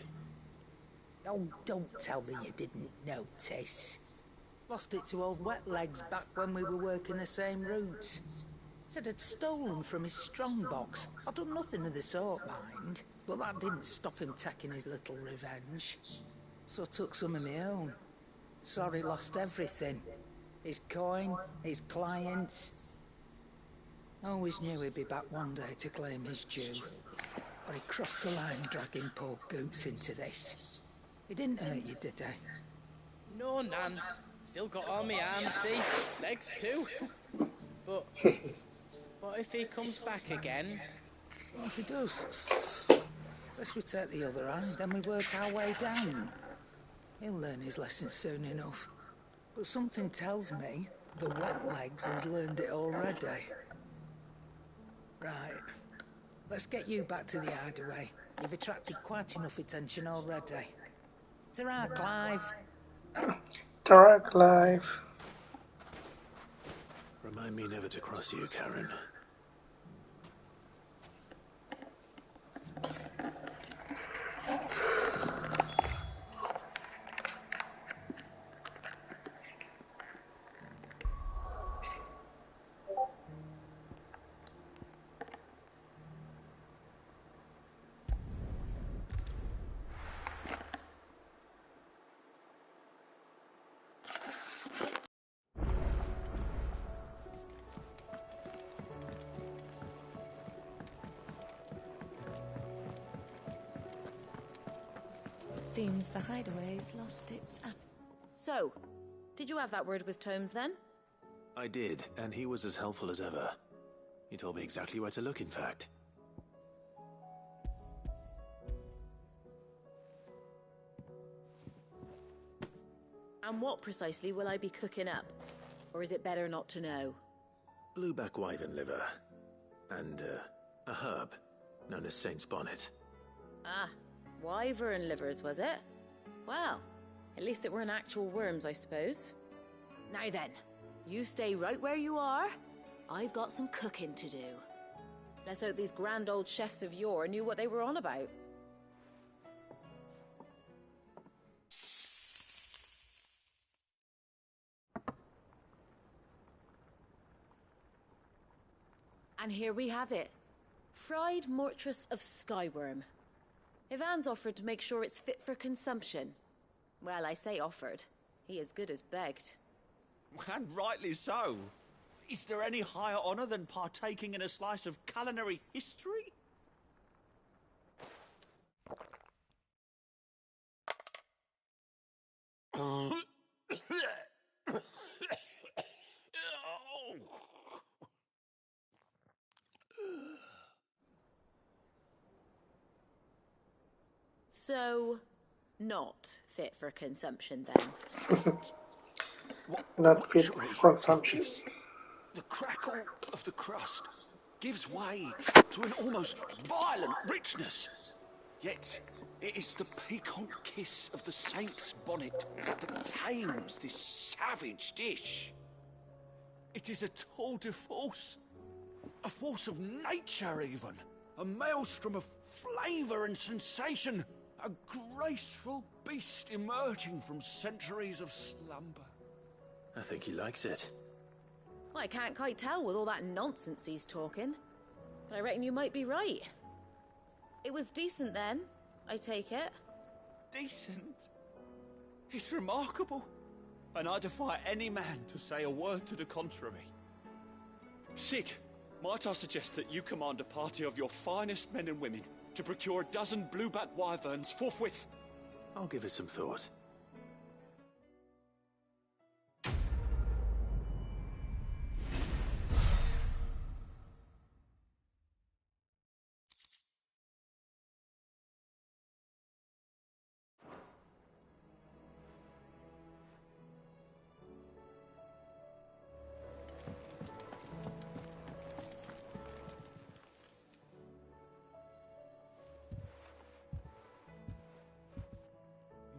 Oh, don't tell me you didn't notice. Lost it to old wet legs back when we were working the same routes. Said I'd stolen from his strongbox. I'd done nothing of the sort, mind. But that didn't stop him taking his little revenge. So I took some of my own. Sorry, lost everything. His coin, his clients. Always knew he'd be back one day to claim his due. But he crossed the line dragging poor Goots into this. He didn't hurt you, did he? No, Nan. Still got all my arms, see? Legs too. But what if he comes back again? What if he does? First we take the other hand, then we work our way down. He'll learn his lesson soon enough. But something tells me the wet legs has learned it already. Right. Let's get you back to the hideaway. You've attracted quite enough attention already. Ta-ra, Clive. Ta-ra, Clive. Remind me never to cross you, Karen. Seems the hideaway's lost its app. So, did you have that word with Tomes then? I did, and he was as helpful as ever. He told me exactly where to look, in fact. And what precisely will I be cooking up? Or is it better not to know? Blueback wyvern liver. And, a herb known as Saint's Bonnet. Ah, wyvern livers, was it? Well, at least it weren't actual worms, I suppose. Now then, you stay right where you are. I've got some cooking to do. Let's hope these grand old chefs of yore knew what they were on about. And here we have it. Fried mortress of skyworm. Ivan's offered to make sure it's fit for consumption. Well, I say offered. He as good as begged. And rightly so. Is there any higher honour than partaking in a slice of culinary history? So, not fit for consumption then? Not fit for consumption. The crackle of the crust gives way to an almost violent richness. Yet, it is the piquant kiss of the saint's bonnet that tames this savage dish. It is a tour de force. A force of nature, even. A maelstrom of flavour and sensation. A graceful beast emerging from centuries of slumber. I think he likes it. Well, I can't quite tell with all that nonsense he's talking. But I reckon you might be right. It was decent then, I take it. Decent? It's remarkable. And I defy any man to say a word to the contrary. Sid, might I suggest that you command a party of your finest men and women to procure a dozen blueback wyverns forthwith? I'll give it some thought.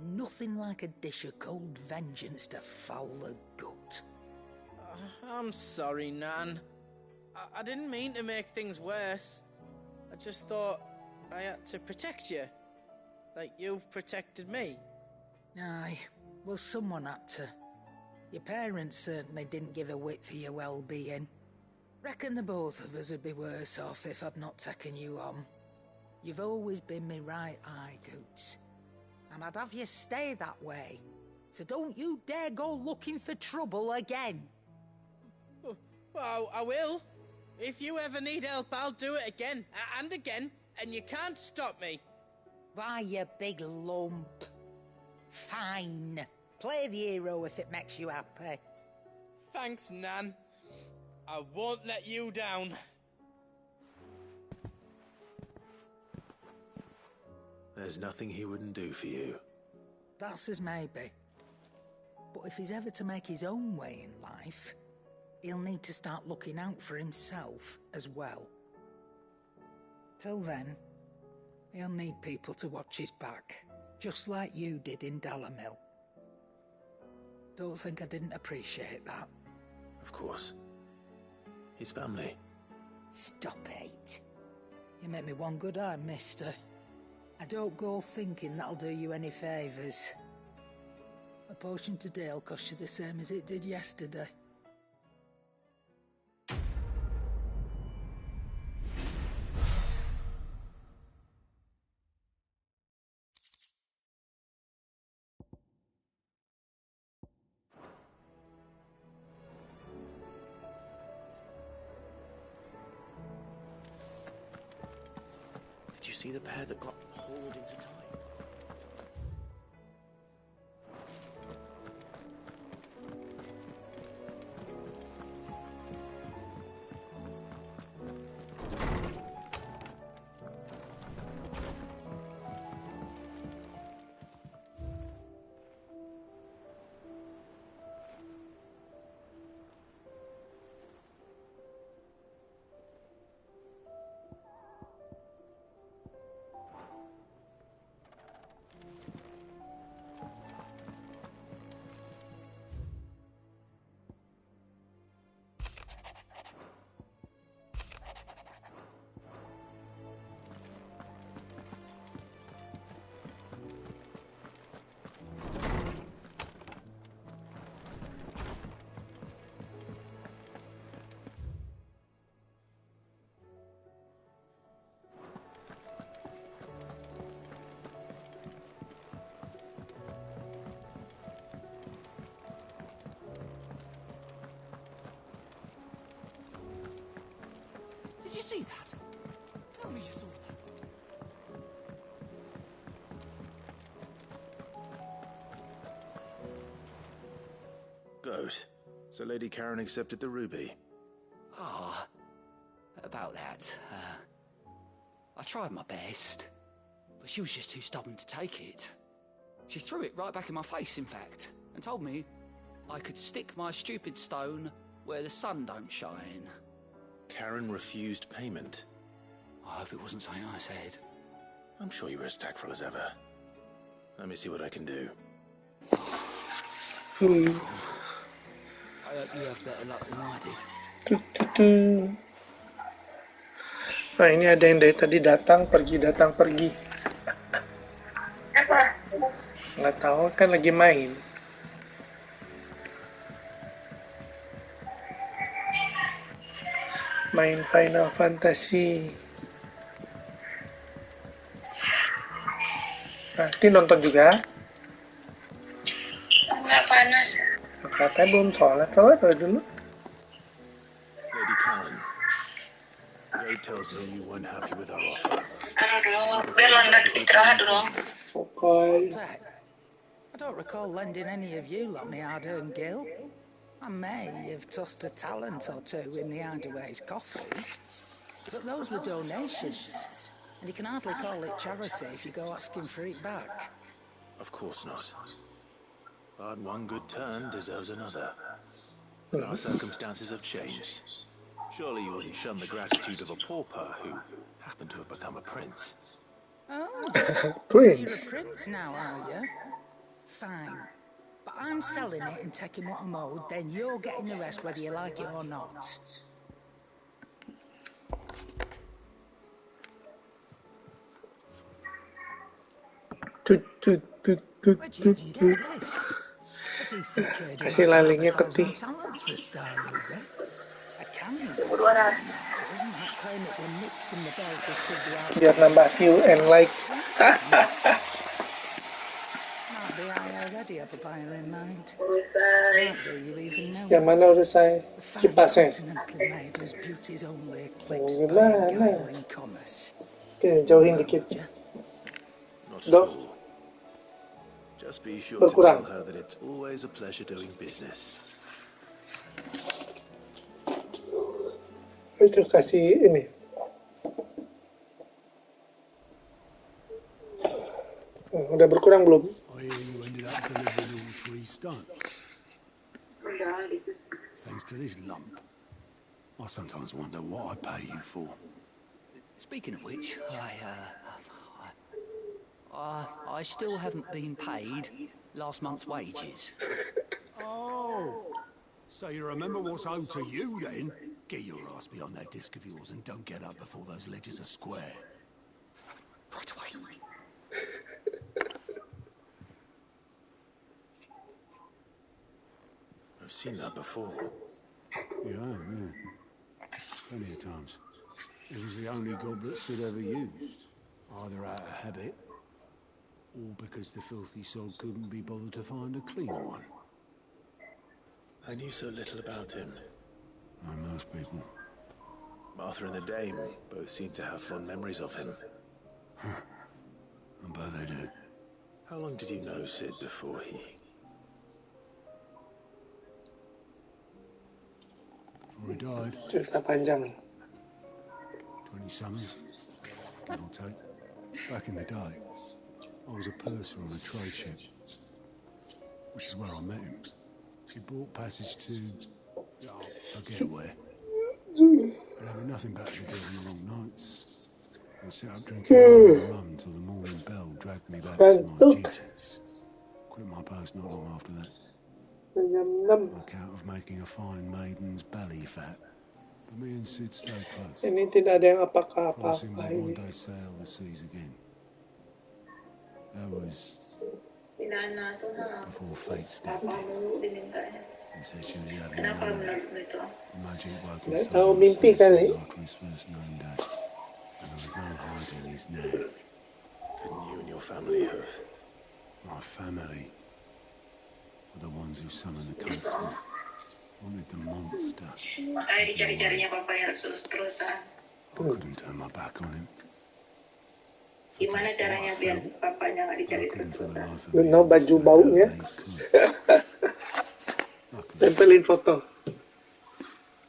Nothing like a dish of cold vengeance to foul the gut. I'm sorry, Nan. I didn't mean to make things worse. I just thought I had to protect you. Like you've protected me. Aye, well, someone had to. Your parents certainly didn't give a whit for your well-being. Reckon the both of us would be worse off if I'd not taken you on. You've always been me right eye, Goots. And I'd have you stay that way. So don't you dare go looking for trouble again. Well, I will. If you ever need help, I'll do it again and again, and you can't stop me. Why, you big lump. Fine. Play the hero if it makes you happy. Thanks, Nan. I won't let you down. There's nothing he wouldn't do for you. That's as maybe. But if he's ever to make his own way in life, he'll need to start looking out for himself as well. Till then, he'll need people to watch his back, just like you did in Dalamil. Don't think I didn't appreciate that. Of course. His family. Stop it. You make me one good eye, mister. I don't go thinking that'll do you any favours. A potion today'll cost you the same as it did yesterday. Did you see the pair that got hauled into time? Did you see that? Tell me you saw that. Goat. So Lady Karen accepted the ruby. Ah, about that. I tried my best, but she was just too stubborn to take it. She threw it right back in my face, in fact, and told me I could stick my stupid stone where the sun don't shine. Karen refused payment. I hope it wasn't something I said. I'm sure you were as tactful as ever. Let me see what I can do. I hope you have better luck than I did. Nah, ini ada yang dari tadi datang pergi. Nggak tahu, kan lagi main. Main Final Fantasy. Nah, ini nonton juga. Nggak panas. Katanya belum sholat dulu. Lady Karen, Goat tells me you weren't happy with our offer. Aduh dulu, biar landak istirahat dulu. Okay. I don't recall lending any of you like me hard-earned gil. I may have tossed a talent or two in the hideaway's coffers, but those were donations, and you can hardly call it charity if you go asking for it back. Of course not. But one good turn deserves another. And our circumstances have changed. Surely you wouldn't shun the gratitude of a pauper who happened to have become a prince. Oh, Prince. so you're a prince now, are you? Fine. But I'm selling it and taking what I'm owed, then you're getting the rest whether you like it or not. Where'd you even get this? A decent trader Kasih lalingnya ke T. talents for a star, Ruby. A can. Buruan. They might claim it were nicked from the belt of Sid the Biar nambah Outlaws. view and like. Might be I already have a buyer in mind. Urusai. Might be you even know Yang her. mana udah saya A fine kipasnya? continental maid whose beauty's only eclipsed by a Gimana? guiling commerce. Oke, jauhin dikit. Not at Dok. all. Just be sure to Berkurang. tell her that it's always a pleasure doing business. Itu kasih ini. Udah berkurang belum? I hear you ended up delivering all 3 stone. Thanks to this lump. I sometimes wonder what I pay you for. Speaking of which, I still haven't been paid last month's wages. Oh, so you remember what's owed to you then? Get your ass behind that disc of yours and don't get up before those ledgers are square. Right away. I've seen that before. Yeah. Plenty of times. It was the only goblet Sid ever used. Either out of habit, or because the filthy sod couldn't be bothered to find a clean one. I knew so little about him. Like most people. Martha and the Dame both seem to have fond memories of him. I bet they do. How long did you know Sid before he... Before he died? Cerita panjang. 20 summers, give or take. Back in the day, I was a purser on a trade ship, which is where I met him. He bought passage to... forget where. But having nothing better to do on the long nights, I sat up drinking rum till the morning bell dragged me back to my duties. Quit my post not long after that. On account of making a fine maiden's belly fat. But me and Sid stayed close. Ini tidak ada yang apakah Promising apa-apa they'd one ini. day sail the seas again. That was before fate stepped in and said she was having none of it. The magic woke inside Tahu him mimpi so kali. soon after his first known day, and there was no hiding his name. Couldn't you and your family have... My family were the ones who summoned the constable. Wanted the monster. Makanya dicari-carinya papanya terus-terusan. I couldn't turn my back on him. Gimana caranya biar papanya nggak dicari terus-terusan? Benar baju baunya. Tempelin foto.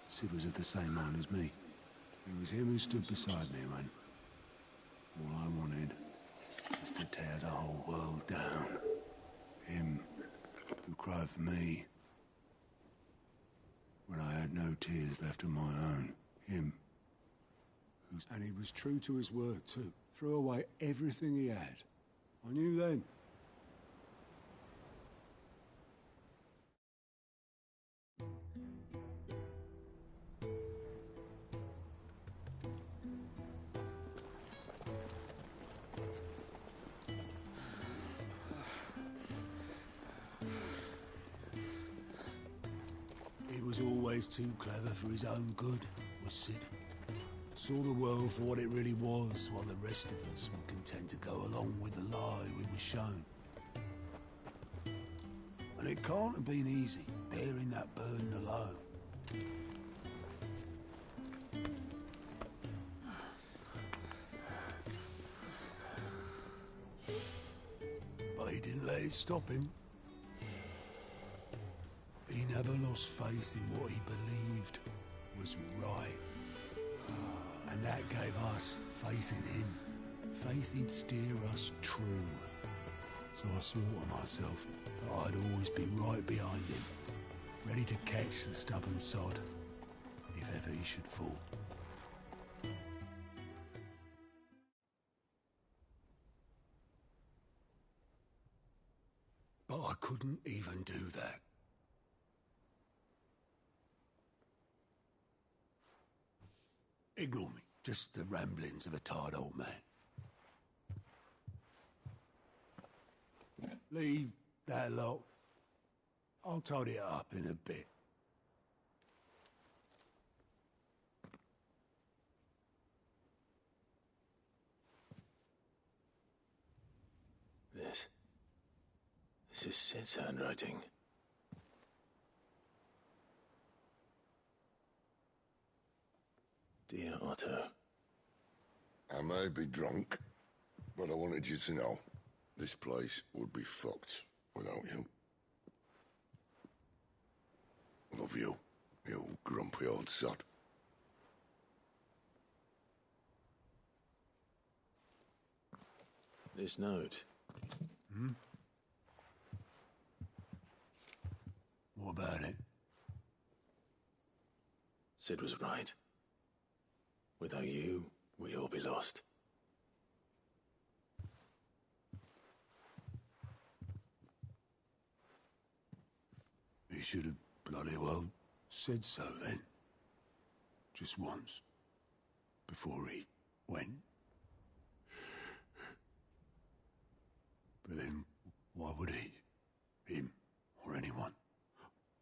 Sid was of the same mind as me. It was him who stood beside me when all I wanted was to tear the whole world down. Him who cried for me when I had no tears left of my own. Him. And he was true to his word, too. Threw away everything he had. I knew then. He was always too clever for his own good, was Sid. Saw the world for what it really was, while the rest of us were content to go along with the lie we were shown. And it can't have been easy, bearing that burden alone. But he didn't let it stop him. He never lost faith in what he believed was right. And that gave us faith in him. Faith he'd steer us true. So I swore to myself that I'd always be right behind him, ready to catch the stubborn sod, if ever he should fall. But I couldn't even do that. Ignore me. Just the ramblings of a tired old man. Leave that lot. I'll tidy it up in a bit. This is Sid's handwriting. Dear Otto. I may be drunk, but I wanted you to know this place would be fucked without you. Love you, you grumpy old sod. This note. Hmm? What about it? Sid was right. Without you, we'd all be lost. He should have bloody well said so then. Just once. Before he went. But then, why would he? Him, or anyone?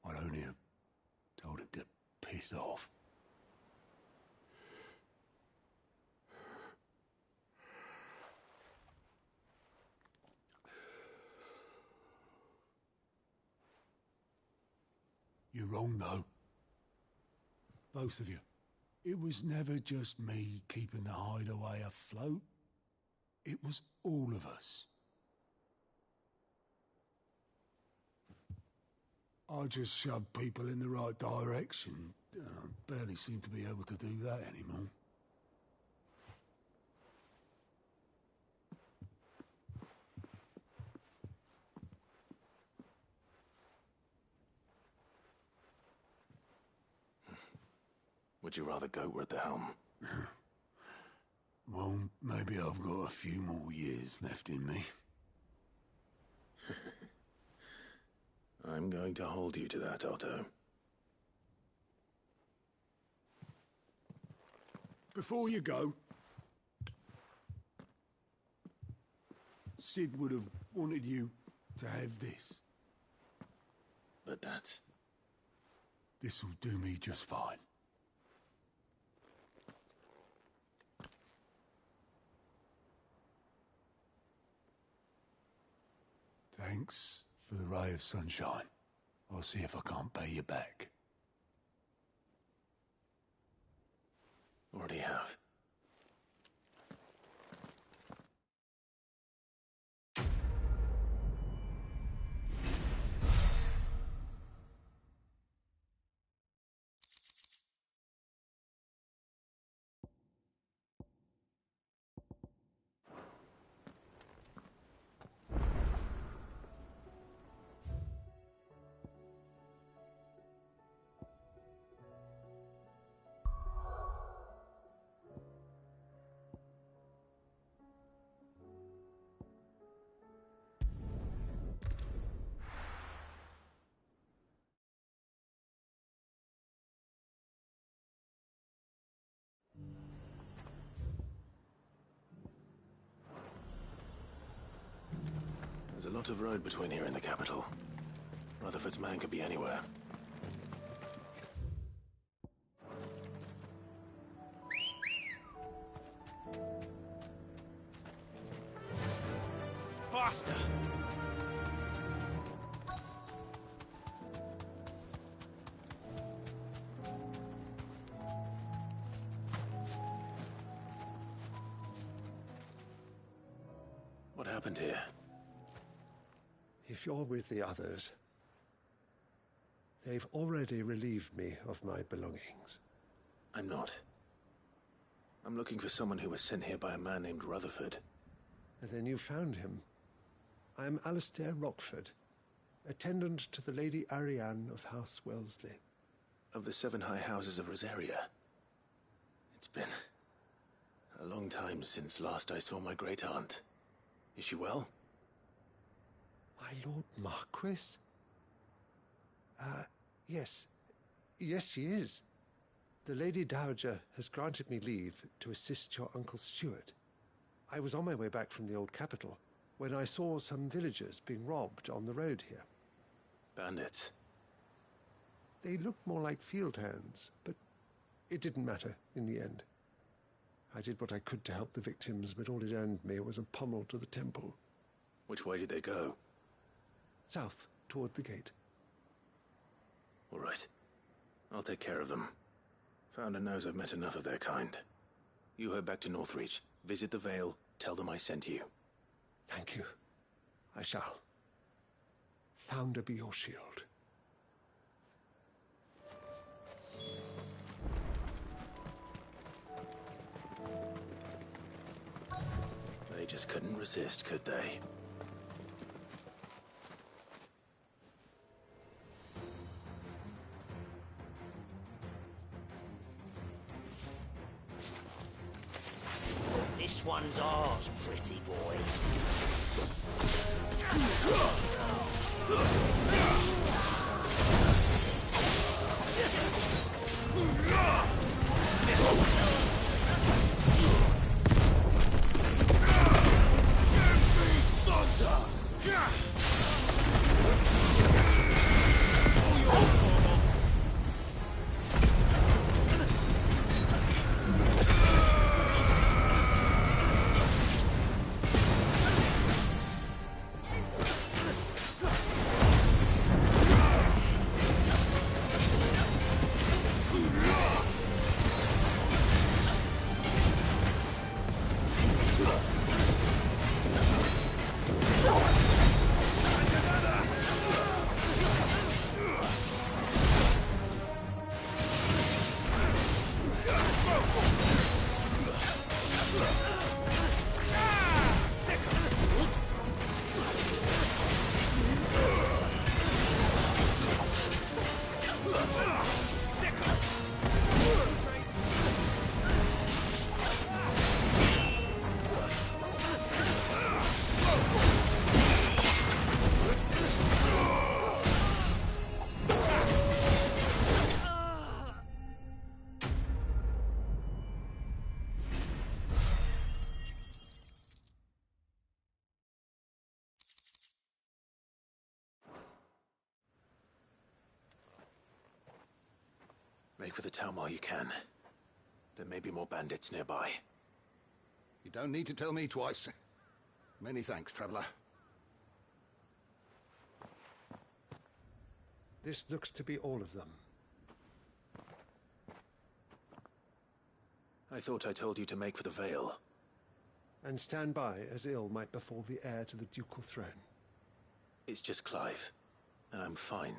I'd only have told him to piss off. You're wrong, though. Both of you. It was never just me keeping the hideaway afloat. It was all of us. I just shoved people in the right direction. I barely seem to be able to do that anymore. Would you rather goat were at the helm? Well, maybe I've got a few more years left in me. I'm going to hold you to that, Otto. Before you go, Sid would have wanted you to have this. But that's... This'll do me just fine. Thanks for the ray of sunshine. I'll see if I can't pay you back. Already have. There's a lot of road between here and the capital. Rutherford's man could be anywhere. Faster! What happened here? If you're with the others, they've already relieved me of my belongings. I'm not. I'm looking for someone who was sent here by a man named Rutherford. And then you found him. I am Alistair Rockford, attendant to the Lady Ariane of House Wellesley. Of the 7 high houses of Rosaria. It's been a long time since last I saw my great-aunt. Is she well? My Lord Marquis? Yes. Yes, she is. The Lady Dowager has granted me leave to assist your Uncle Stuart. I was on my way back from the old capital when I saw some villagers being robbed on the road here. Bandits? They looked more like field hands, but it didn't matter in the end. I did what I could to help the victims, but all it earned me was a pommel to the temple. Which way did they go? South, toward the gate. All right. I'll take care of them. Founder knows I've met enough of their kind. You head back to Northreach, visit the Vale, tell them I sent you. Thank you. I shall. Founder be your shield. They just couldn't resist, could they? This one's ours, pretty boy. Make for the town while you can. There may be more bandits nearby. You don't need to tell me twice. Many thanks, traveler. This looks to be all of them. I thought I told you to make for the Vale. And stand by as ill might befall the heir to the ducal throne. It's just Clive, and I'm fine.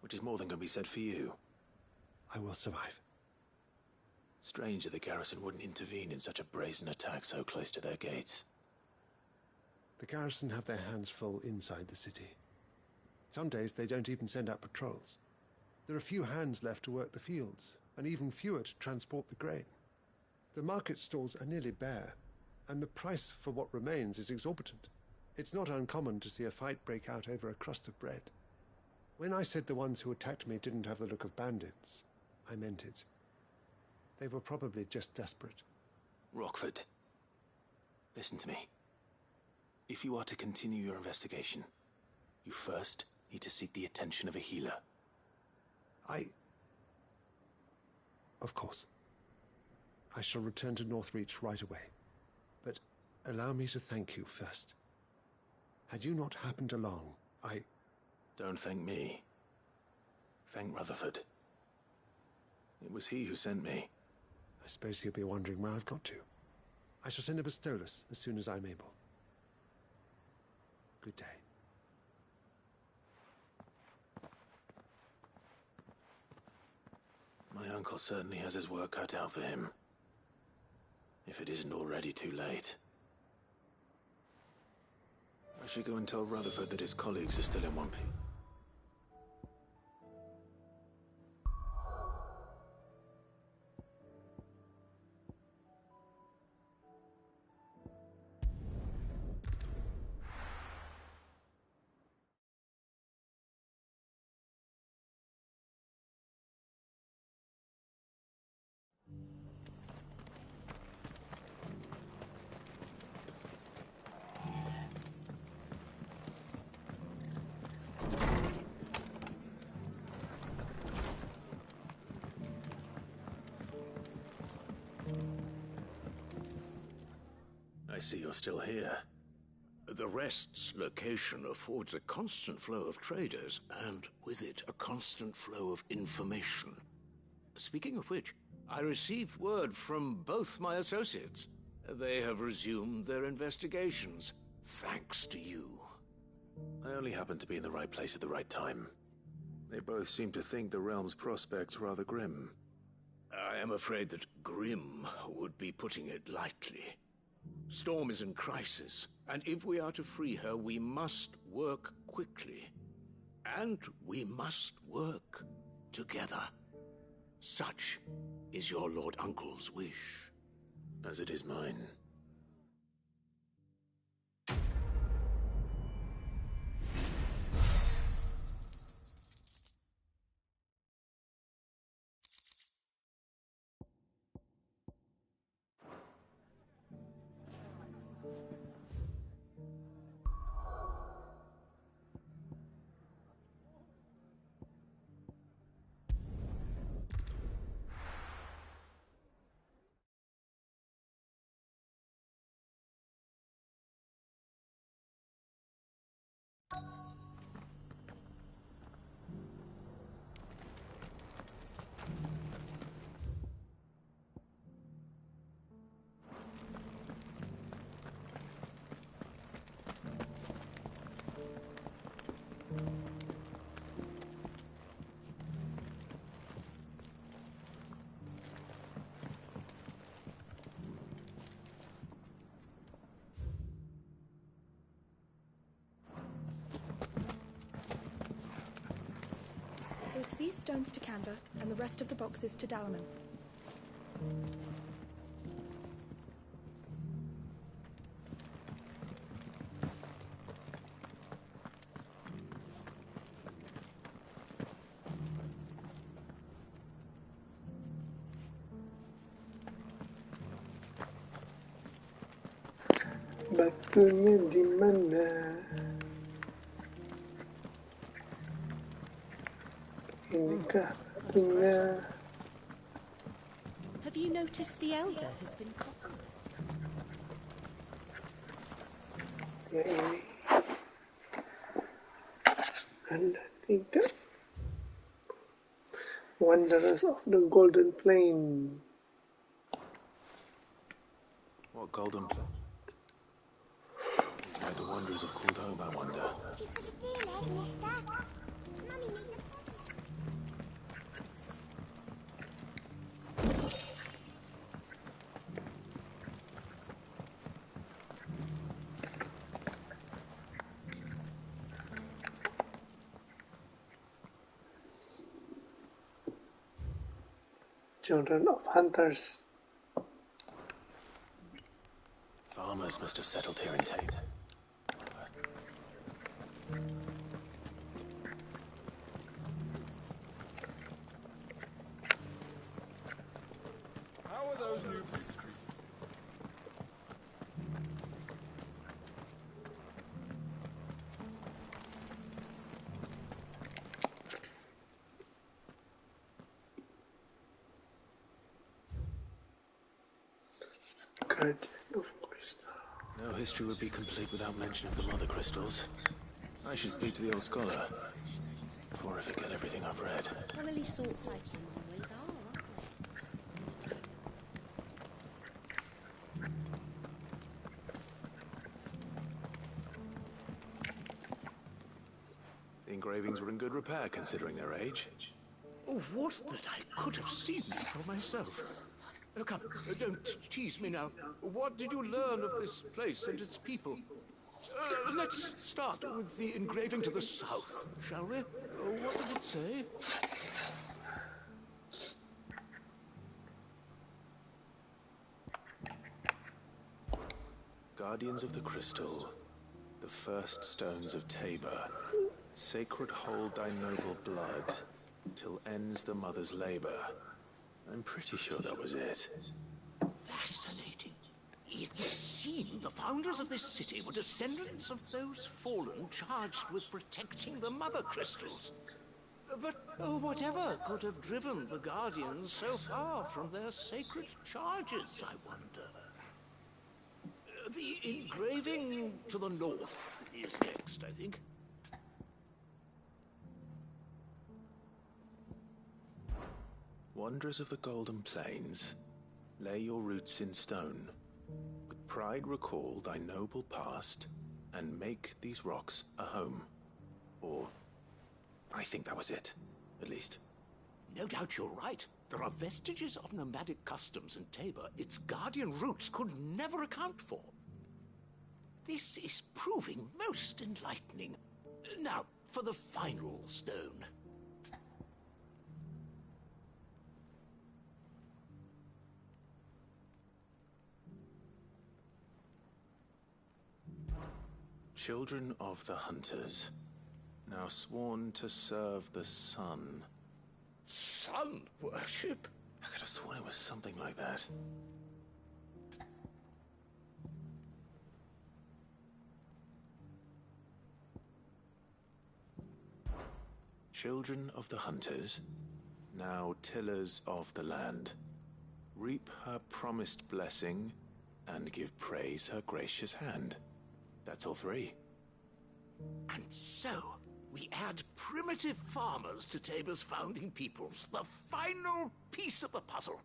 Which is more than can be said for you. I will survive. Strange that the garrison wouldn't intervene in such a brazen attack so close to their gates. The garrison have their hands full inside the city. Some days they don't even send out patrols. There are few hands left to work the fields, and even fewer to transport the grain. The market stalls are nearly bare, and the price for what remains is exorbitant. It's not uncommon to see a fight break out over a crust of bread. When I said the ones who attacked me didn't have the look of bandits, I meant it. They were probably just desperate. Rockford, listen to me. If you are to continue your investigation, you first need to seek the attention of a healer. Of course. I shall return to Northreach right away. But allow me to thank you first. Had you not happened along, Don't thank me. Thank Rutherford. It was he who sent me. I suppose he'll be wondering where I've got to. I shall send a Bastolus as soon as I'm able. Good day. My uncle certainly has his work cut out for him. If it isn't already too late. I should go and tell Rutherford that his colleagues are still in one piece. I see you're still here. The Rest's location affords a constant flow of traders, and with it, a constant flow of information. Speaking of which, I received word from both my associates. They have resumed their investigations, thanks to you. I only happened to be in the right place at the right time. They both seem to think the realm's prospects rather grim. I am afraid that grim would be putting it lightly. Storm is in crisis, and if we are to free her, we must work quickly. And we must work together. Such is your Lord Uncle's wish. As it is mine. So it's these stones to Canva, and the rest of the boxes to Dalamil. Batunya di mana? Inikah batunya? Have you noticed the elder has been coughing? Ya ini. Anda tiga. Wanderers of the Golden Plain. What golden plain? These might the wonders have called home, I wonder. Children of hunters. Farmers must have settled here in Tate. How are those new pigs treated? Guardian of Crystal. No history would be complete without mention of the mother crystals. I should speak to the old scholar before I forget everything I've read. Scholarly sorts like him always are, aren't they? The engravings were in good repair considering their age. Oh, what that I could have seen for myself. Come, don't tease me now. What did you learn of this place and its people? Let's start with the engraving to the south, shall we? What did it say? Guardians of the Crystal, the first stones of Tabor. Sacred hold thy noble blood, till ends the mother's labor. I'm pretty sure that was it. Fascinating. It would seem the founders of this city were descendants of those fallen charged with protecting the mother crystals. But whatever could have driven the Guardians so far from their sacred charges, I wonder? The engraving to the north is next, I think. Wanderers of the Golden Plains, lay your roots in stone. With pride recall thy noble past, and make these rocks a home. Or, I think that was it, at least. No doubt you're right. There are vestiges of nomadic customs in Tabor its guardian roots could never account for. This is proving most enlightening. Now, for the final stone. Children of the Hunters, now sworn to serve the sun. Sun worship? I could have sworn it was something like that. Children of the Hunters, now tillers of the land, reap her promised blessing and give praise her gracious hand. That's all three. And so, we add primitive farmers to Tabor's founding peoples, the final piece of the puzzle.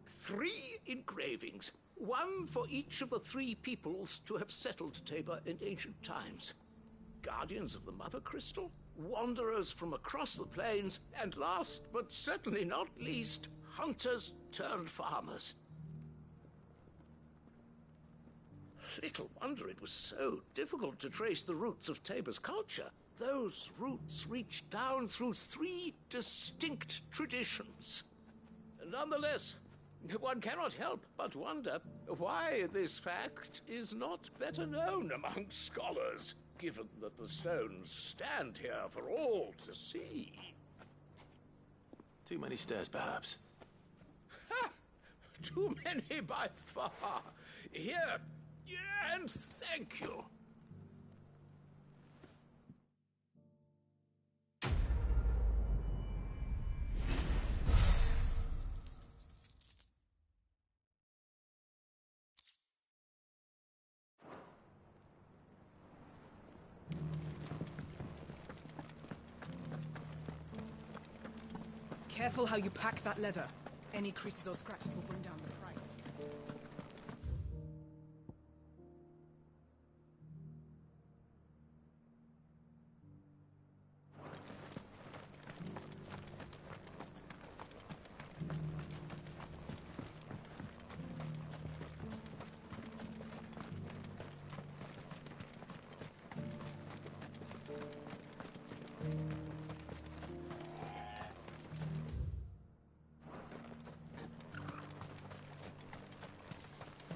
3 engravings, one for each of the 3 peoples to have settled Tabor in ancient times. Guardians of the Mother Crystal, wanderers from across the plains, and last but certainly not least, hunters turned farmers. Little wonder it was so difficult to trace the roots of Tabor's culture. Those roots reach down through 3 distinct traditions. Nonetheless, one cannot help but wonder why this fact is not better known among scholars, given that the stones stand here for all to see. Too many stairs, perhaps. Ha! Too many by far. Here, and thank you. Careful how you pack that leather. Any creases or scratches will bring down the price.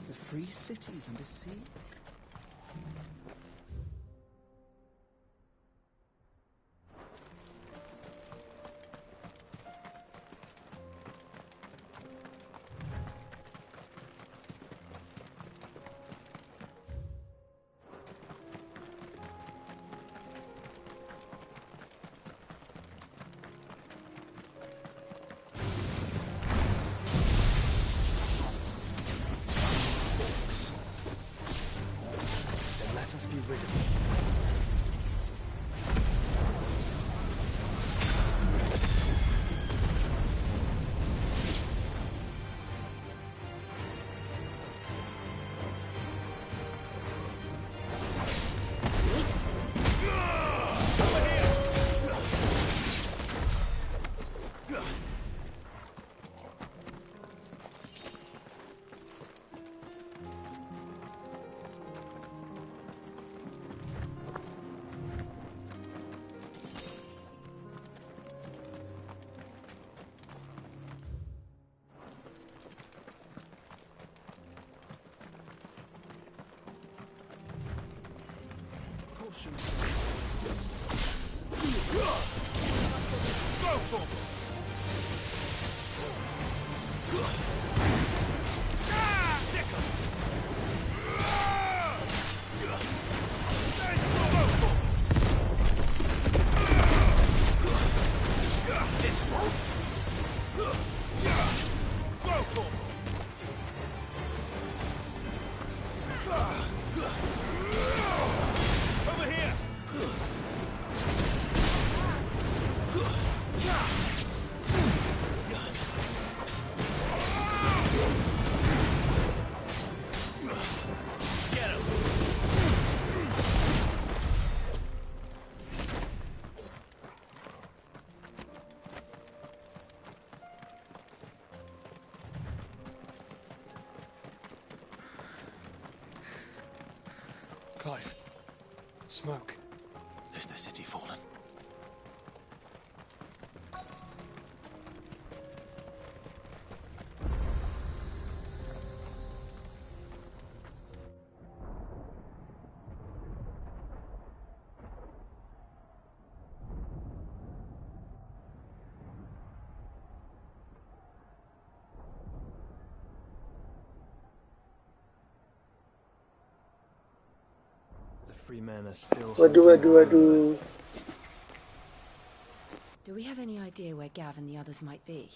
The free cities under sea? Clive. Smoke. Is the city fallen? Free men are still. Waduh. Do we have any idea where Gav and the others might be?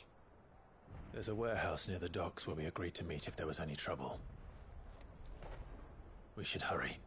There's a warehouse near the docks where we agreed to meet if there was any trouble. We should hurry.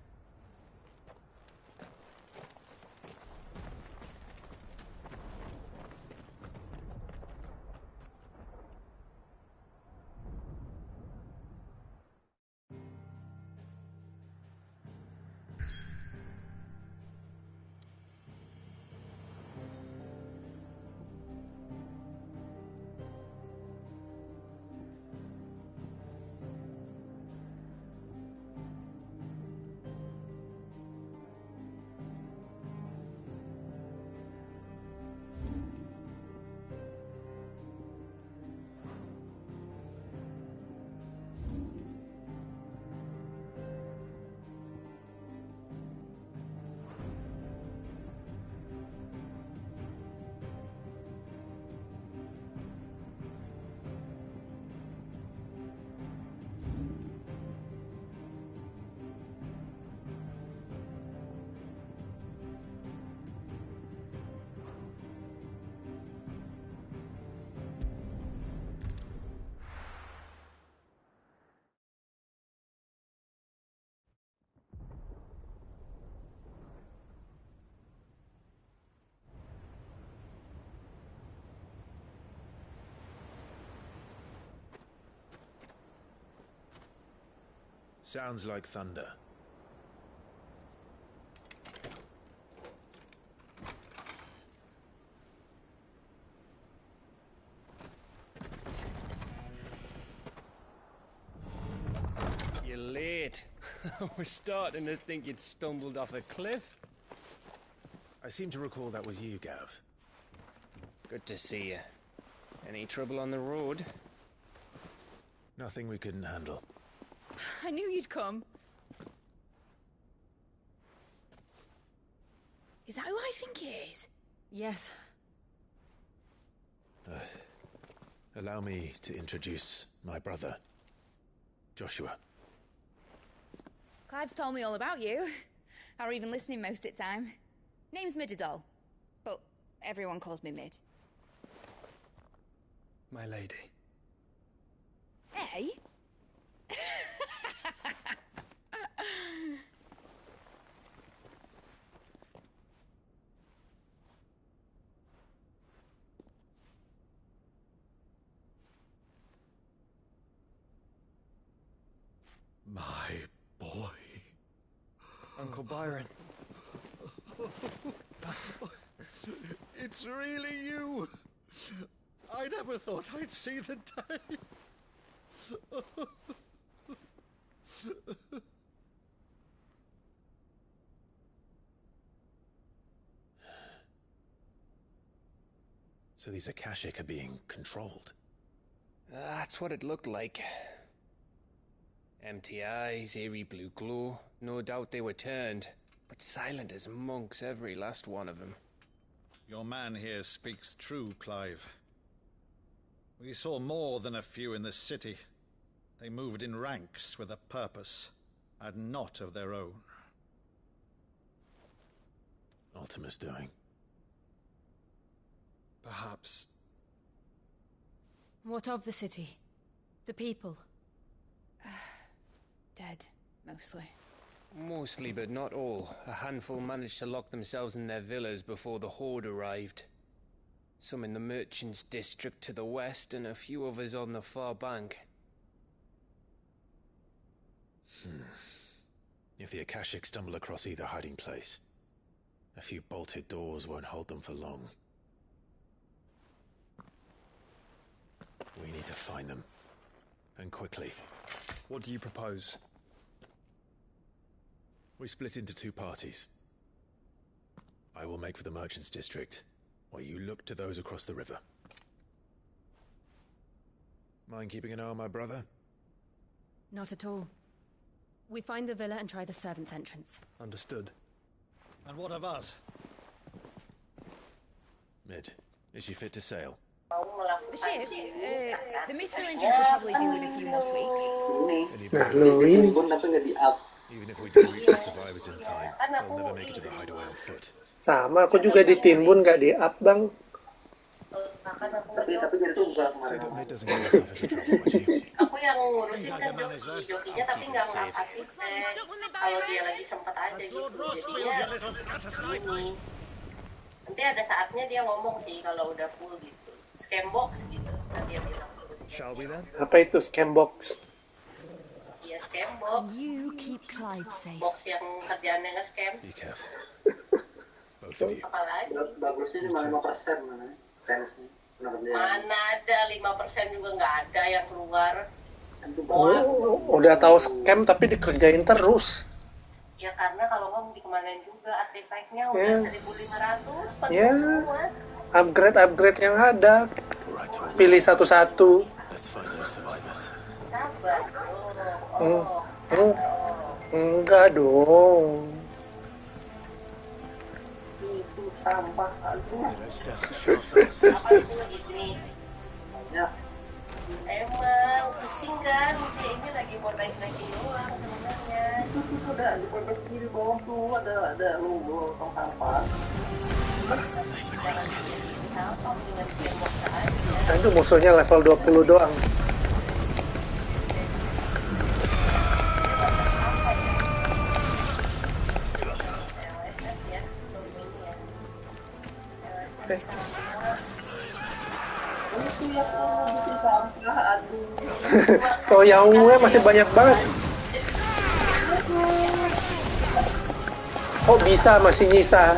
Sounds like thunder. You're late. We're starting to think you'd stumbled off a cliff. I seem to recall that was you, Gav. Good to see you. Any trouble on the road? Nothing we couldn't handle. I knew you'd come. Is that who I think it is? Yes. Allow me to introduce my brother, Joshua. Clive's told me all about you. Or even listening most of the time. Name's Midadol, but everyone calls me Mid. My lady. Hey? My boy. Uncle Byron. It's really you. I never thought I'd see the day. So these Akashic are being controlled? That's what it looked like. Empty eyes, eerie blue glow. No doubt they were turned, but silent as monks, every last one of them. Your man here speaks true, Clive. We saw more than a few in this city. They moved in ranks with a purpose, and not of their own. Ultima's doing. Perhaps. What of the city? The people? Dead, mostly. Mostly, but not all. A handful managed to lock themselves in their villas before the Horde arrived. Some in the merchants' district to the west, and a few others on the far bank. If the Akashic stumble across either hiding place, a few bolted doors won't hold them for long. We need to find them. And quickly. What do you propose? We split into two parties. I will make for the merchants' district, while you look to those across the river. Mind keeping an eye on my brother? Not at all. We find the villa and try the servants' entrance. Understood. And what of us? Mid, is she fit to sail? The ship? The mithril engine could probably do with a few more tweaks. Even if we do reach the survivors in time, they'll never make it to the hideaway on foot. Sama, aku juga ditimbun nggak di up, Bang. Tapi jadi tuh bukan kemana-mana. Aku yang ngurusin kan jokinya tapi nggak ngerasain kalau dia lagi sempet aja gitu. Jadinya ini. Nanti ada saatnya dia ngomong sih kalau udah full gitu. Scam box gitu. Kan dia bilang solusinya. Apa itu scam box? Iya scam box. You keep Clive safe. Box yang kerjaannya nge-scam. Be careful. Both of you. Apalagi? Bagusnya cuma 5% mana? Fansnya. Mana ada 5% juga nggak ada yang keluar. Udah tahu scam tapi dikerjain terus. Ya karena kalau nggak mau dikemanain juga artefaknya udah 1.500 Ya. semua. Upgrade yang ada. Pilih satu-satu. Sabar dong. Enggak dong. Itu sampah aduh. Apa itu ini? Ya. Emang pusing kan? Ini lagi mau naik-naik doang sebenarnya. Itu udah di pojok kiri bawah tuh ada logo tong sampah. Nah, itu musuhnya level 20 doang. Kalau yang ungunya masih banyak banget. Kok bisa masih nyisa?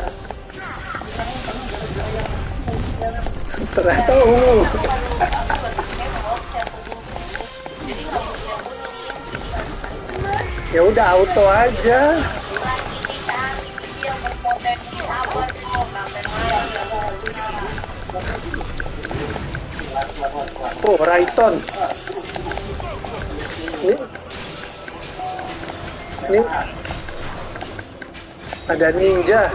Ternyata ungu. Ya udah auto aja. Oh, Raiton. Ini ada ninja.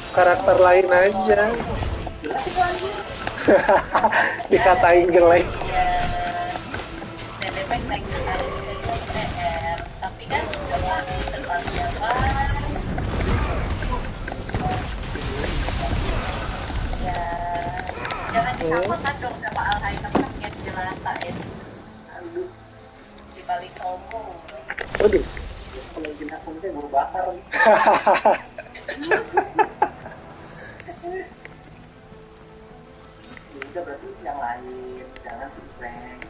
Karakter lain aja. Dikatain jelek. Tapi kan setelah ya jangan disamakan dong sama Alzheimer yang jelata ya. Si balik sombong. Waduh. Kalau gini aku tuh buru bakar. Juga berarti yang lain, jangan si prank.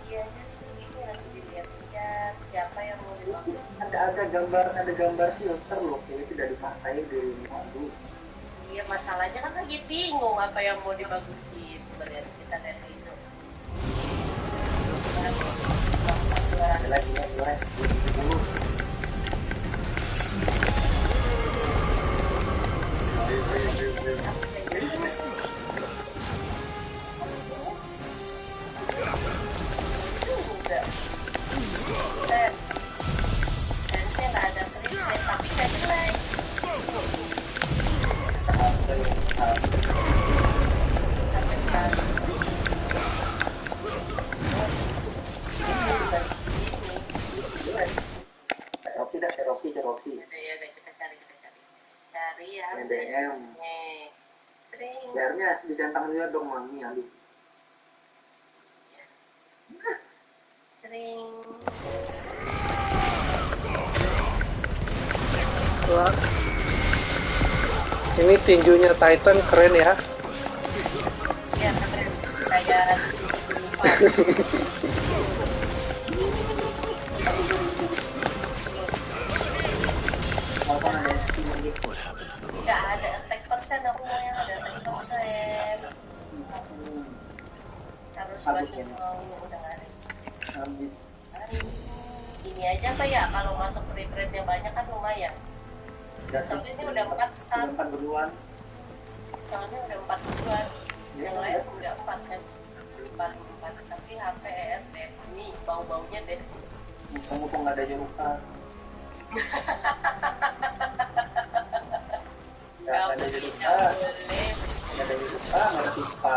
Iya justru ini lagi dilihat-lihat siapa yang mau dibagus. Ada gambar filter loh, ini tidak dipakai dari minggu. Iya masalahnya kan lagi bingung apa yang mau dibagusin. Berarti kita dari itu. Ada lagi ya, dulu. Sense nggak ada kritik, tapi saya jelek. Ceroksi. Ya udah kita cari ya. NDM. Sering. Biarnya disentang juga dong mami, aduh. Tring. Wah. Ini tinjunya Titan keren ya. Iya, keren. Kayak nggak ada attack persen, aku mau yang ada attack persen. Harus masuk mau udah nggak ada. Habis. Ini aja apa ya, kalau masuk free trade yang banyak kan lumayan. Soalnya ini udah 4 start. 4 duluan. Soalnya udah 4 duluan. Yang lain udah 4 kan. Paling 4, tapi HP ERD ini bau-baunya deh sih. Mumpung nggak ada jurukan. Nggak ada jurukan. Nggak ada jurukan, nggak ada pipa.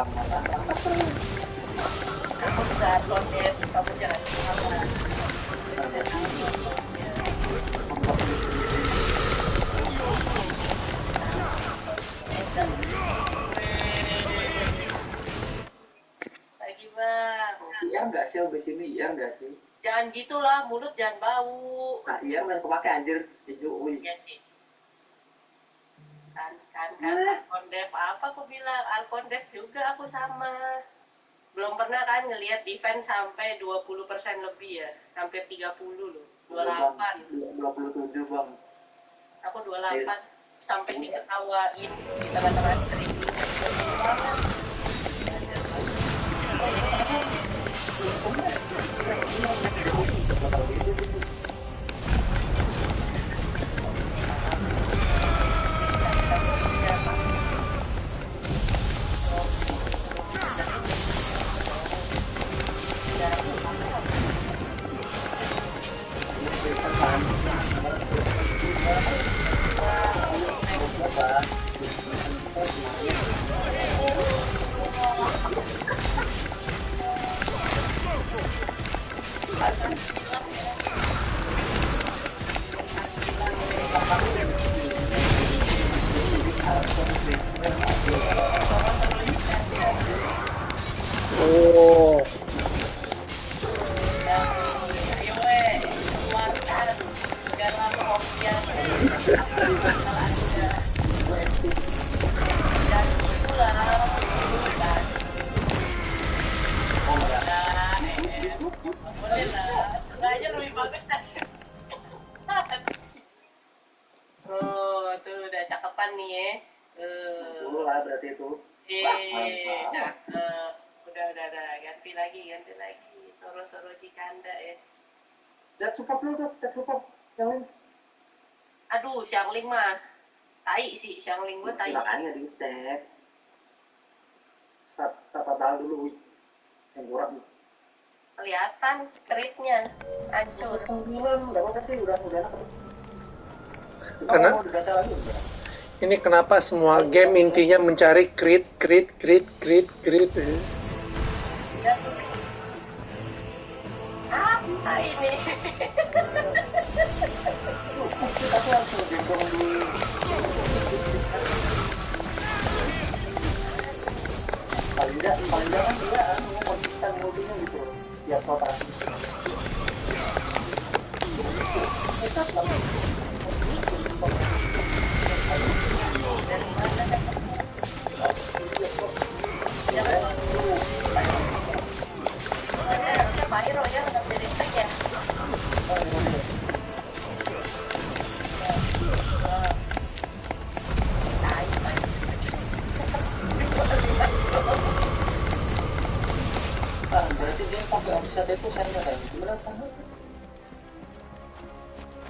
Kamu juga harus deh, kamu jangan salah. Lagi bang. Iya nggak sih obes ini, iya nggak sih? Jangan gitulah, mulut jangan bau. Nah iya nggak kepake anjir, hijau. Iya sih. Kan Arkondev apa aku bilang, Arkondev juga aku sama. Belum pernah kan ngelihat defense sampai 20% lebih ya, hampir 30 loh, 28. 27 bang. Aku 28 sampai diketawain di tengah-tengah streaming. Oh. Oh, tuh udah cakepan nih ya. Lah berarti itu. Cakep. Udah, ganti lagi. Soro-soro Cikanda ya. Cek support dulu, cek support. Yang Aduh, Xiangling mah. Tai sih, Xiangling gue tai sih. makanya dicek. Start dulu, yang kurang. Kelihatan crit-nya hancur. 9, nggak apa-apa sih, udah enak. Karena ini kenapa semua game intinya mencari crit. Apa ini? paling tidak kan dia konsisten multinya gitu ya rotasi. Harusnya Pyro ya, nggak jadi tag ya. Berarti dia pakai offset itu saya kayak gimana kan?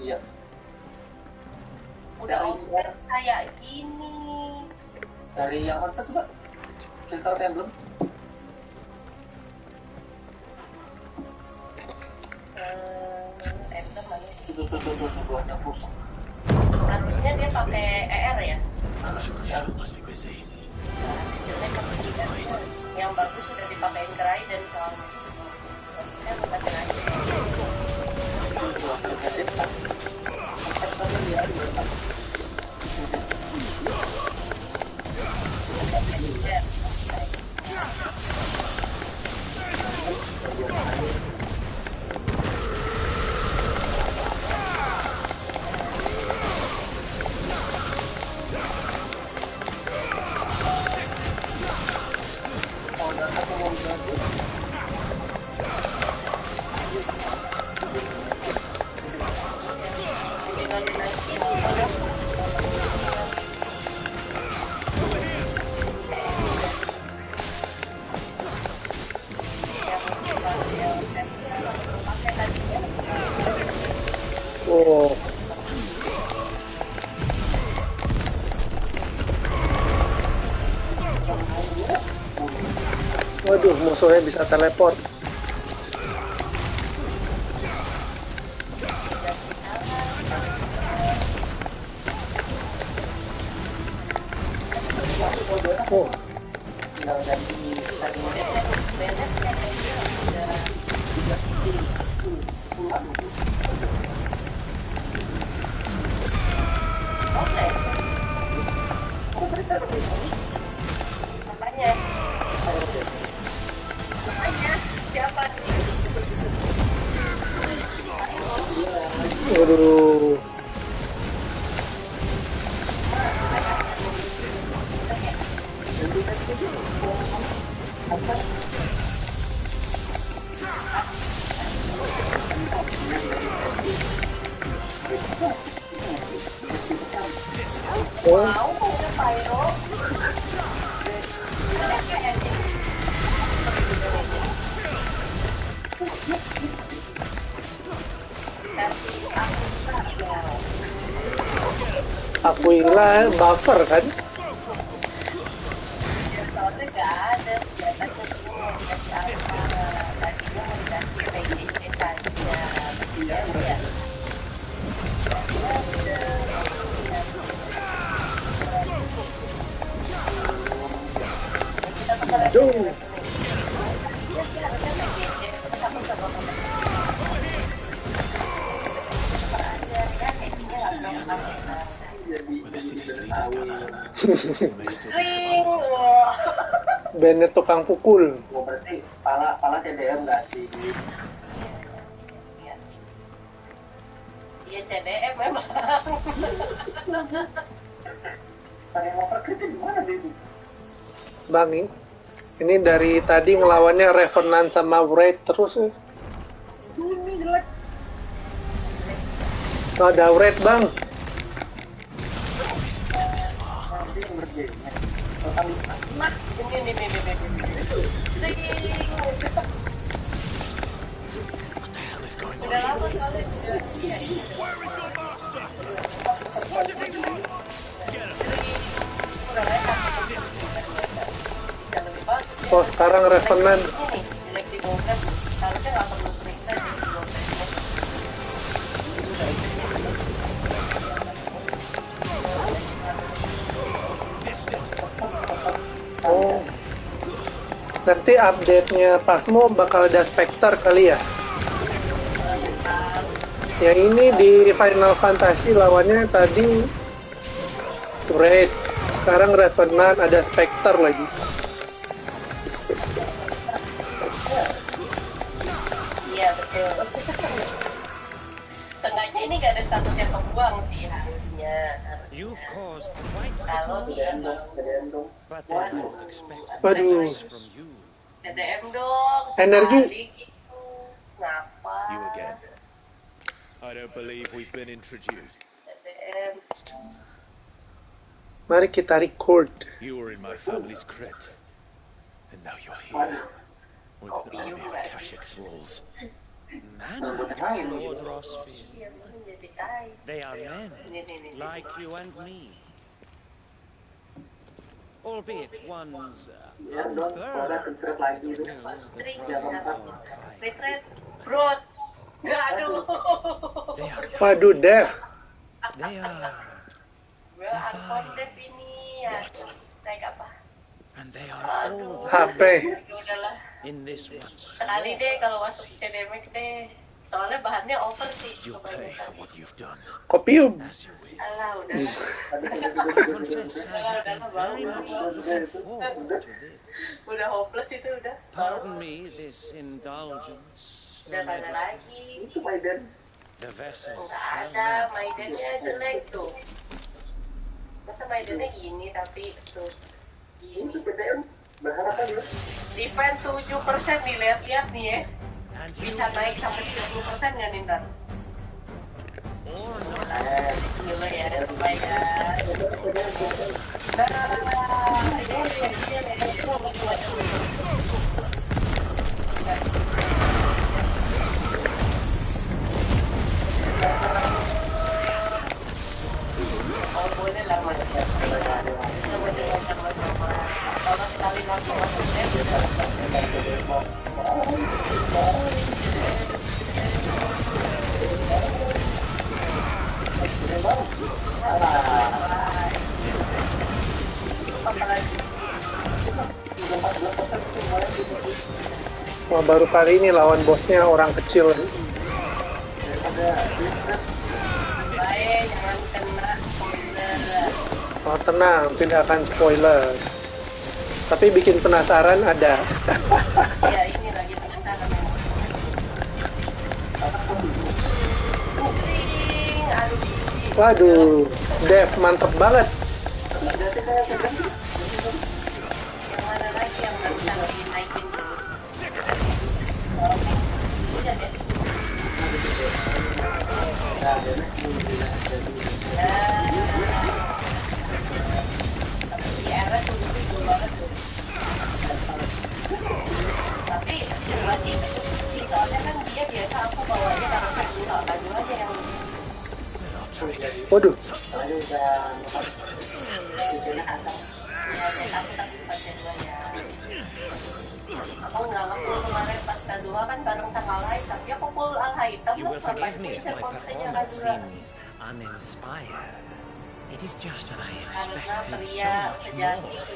Iya. Udah offset kayak gini. Dari yang offset coba filter emblem. Emblem mana? Tuh banyak rusak. Harusnya dia pakai ER ya. Yang bagus sudah dipakein kerai dan soalnya saya mau pakai lagi. Oh. Waduh, musuhnya bisa teleport. Oh. Waduh. Akuila buffer kan? Aduh. Bennett tukang pukul. Berarti pala CDM nggak sih? Iya CDM memang. Bang, ini dari tadi ngelawannya Revenant sama Wraith terus ya. Ini jelek. Oh, ada Wraith bang. Oh, sekarang Revenant. Oh, nanti update-nya Pasmo bakal ada Spectre kali ya? Yang ini di Final Fantasy lawannya tadi Wraith, sekarang Revenant, ada Spectre lagi. Iya betul. Seenggaknya ini gak ada status yang kebuang sih harusnya. Kalau dia waduh. CDM dong. Energi. Gitu. Ngapa? You again. I don't believe we've been introduced. CDM. Mari kita record. You were in my family's crypt, and now you're here with an army of Akashic thralls. Man, Lord Rossfield. They are men, like you and me. Albeit one's unburdened with the wills that drive our pride. Bro, aduh. Waduh, Dev. They are divine. Naik apa? And they are all HP. in this one. Sekali deh kalau masuk CDM deh. Soalnya bahannya over sih. You'll pay for what you've done. Kopium. Alah, udah. Very much looking forward to this. Udah hopeless itu udah. Pardon me this indulgence, Your Udah mana Majesty. lagi? Itu Maiden. The vessel Nggak shall ada, not Maidennya jelek tuh. Masa Maidennya gini tapi tuh. Gini. Defense 7% nih, lihat-lihat nih ya. Bisa naik sampai 30% nggak nih ntar? Gila ya, lumayan. Oh, boleh lah mas. Kalau sekali nonton Wah, baru kali ini lawan bosnya orang kecil. baik, jangan kena spoiler. Oh, tenang, tidak akan spoiler. Tapi bikin penasaran ada. Iya, ini lagi penasaran. Waduh, Dev mantep banget. Yang mana lagi yang nggak bisa dinaikin dulu? Udah deh. Di era dulu banget tuh. Tapi masih sih, soalnya kan dia biasa aku bawanya karena kasual aja yang Waduh. Aku nggak ngepul kemarin pas Kazuha kan bareng sama Light, tapi aku pul Al-Hitam You will forgive me if my performance seems uninspired. It is just that I expected so much more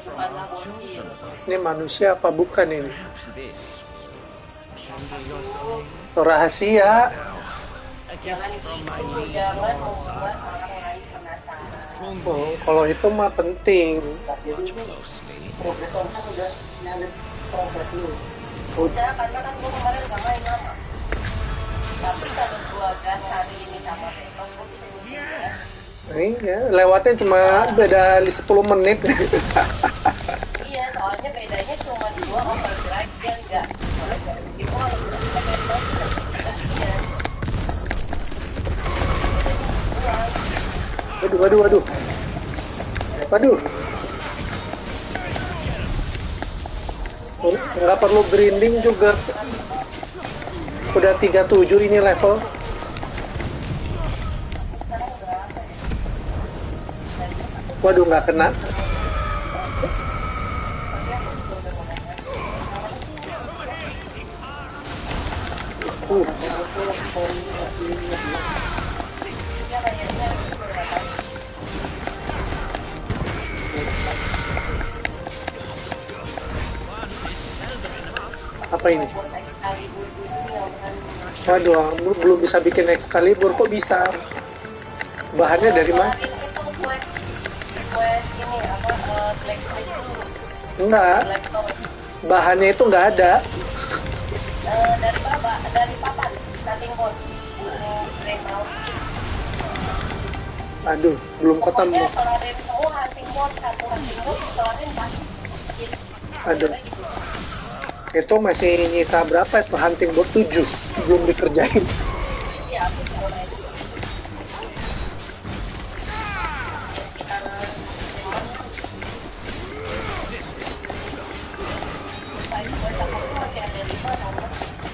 from our chosen one. Ini manusia apa bukan ini? Perhaps this will kindle your flame. Rahasia. jangan membuat orang lain penasaran. Oh, kalau itu mah penting. Progres orang kan udah nyalip progres lu. Udah, karena kan gue kemarin gak main lama. Tapi kalau gue gas hari ini sama besok, gue bisa nyusul. Iya, lewatnya cuma beda 10 menit. Iya, soalnya bedanya cuma 2 overdrive dia enggak. Itu kalau udah pakai besok, Waduh. Nggak perlu grinding juga. Udah 37 ini level. Waduh, nggak kena. Apa ini? Waduh, belum bisa bikin Excalibur, kok bisa? Bahannya dari mana? Enggak. Bahannya itu nggak ada. Dari papan, cutting board. Aduh, belum ketemu. Pokoknya kelarin semua hunting board, satu hunting board kelarin pasti. Aduh. Itu masih nyisa berapa itu hunting board 7 belum dikerjain. Iya, aku juga main. Masih ada 5 nomor,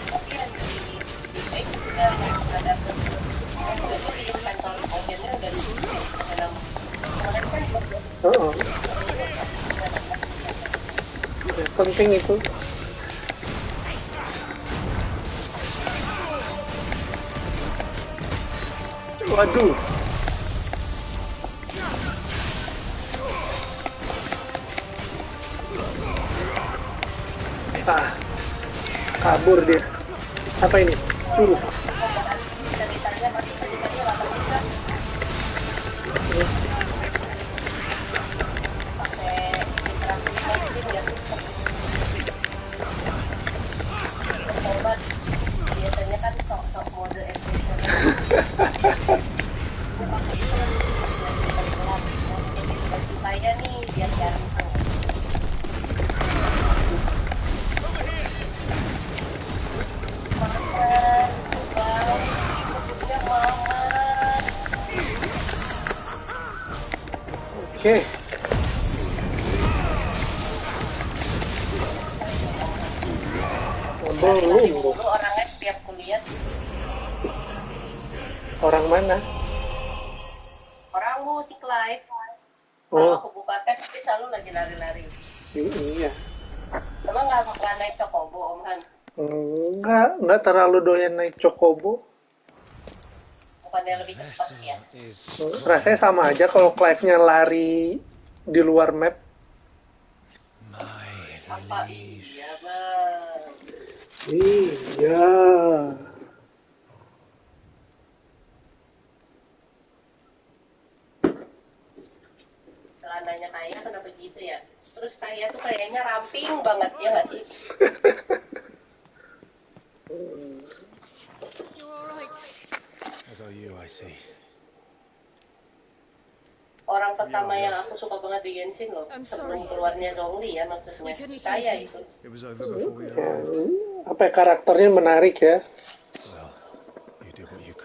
tapi yang di back juga ada di inventory poinnya udah di kemarin kan penting itu. Waduh. Kabur dia. Apa ini? Biasanya kan sok-sok mode efisien. Supaya nih biar ganteng. Oke. Tadi dulu orangnya setiap kuliah. Orang mana? Ramuh si Clive. Oh. Kalau aku buka tab, dia selalu lagi lari-lari. Iya. Emang nggak bakalan naik Chocobo, Om Han? Enggak terlalu doyan naik Chocobo. Bukannya lebih cepat ya? Rasanya sama aja kalau Clive-nya lari di luar map. Apa iya, Bang? Iya. Celananya Kaya kenapa gitu ya? Terus Kaya tuh kayaknya ramping banget, ya nggak sih? As are you, I see. Orang pertama yang aku suka banget di Genshin loh, sebelum keluarnya Zhongli ya maksudnya. Kaya itu. It was over before we Apa ya, karakternya menarik ya?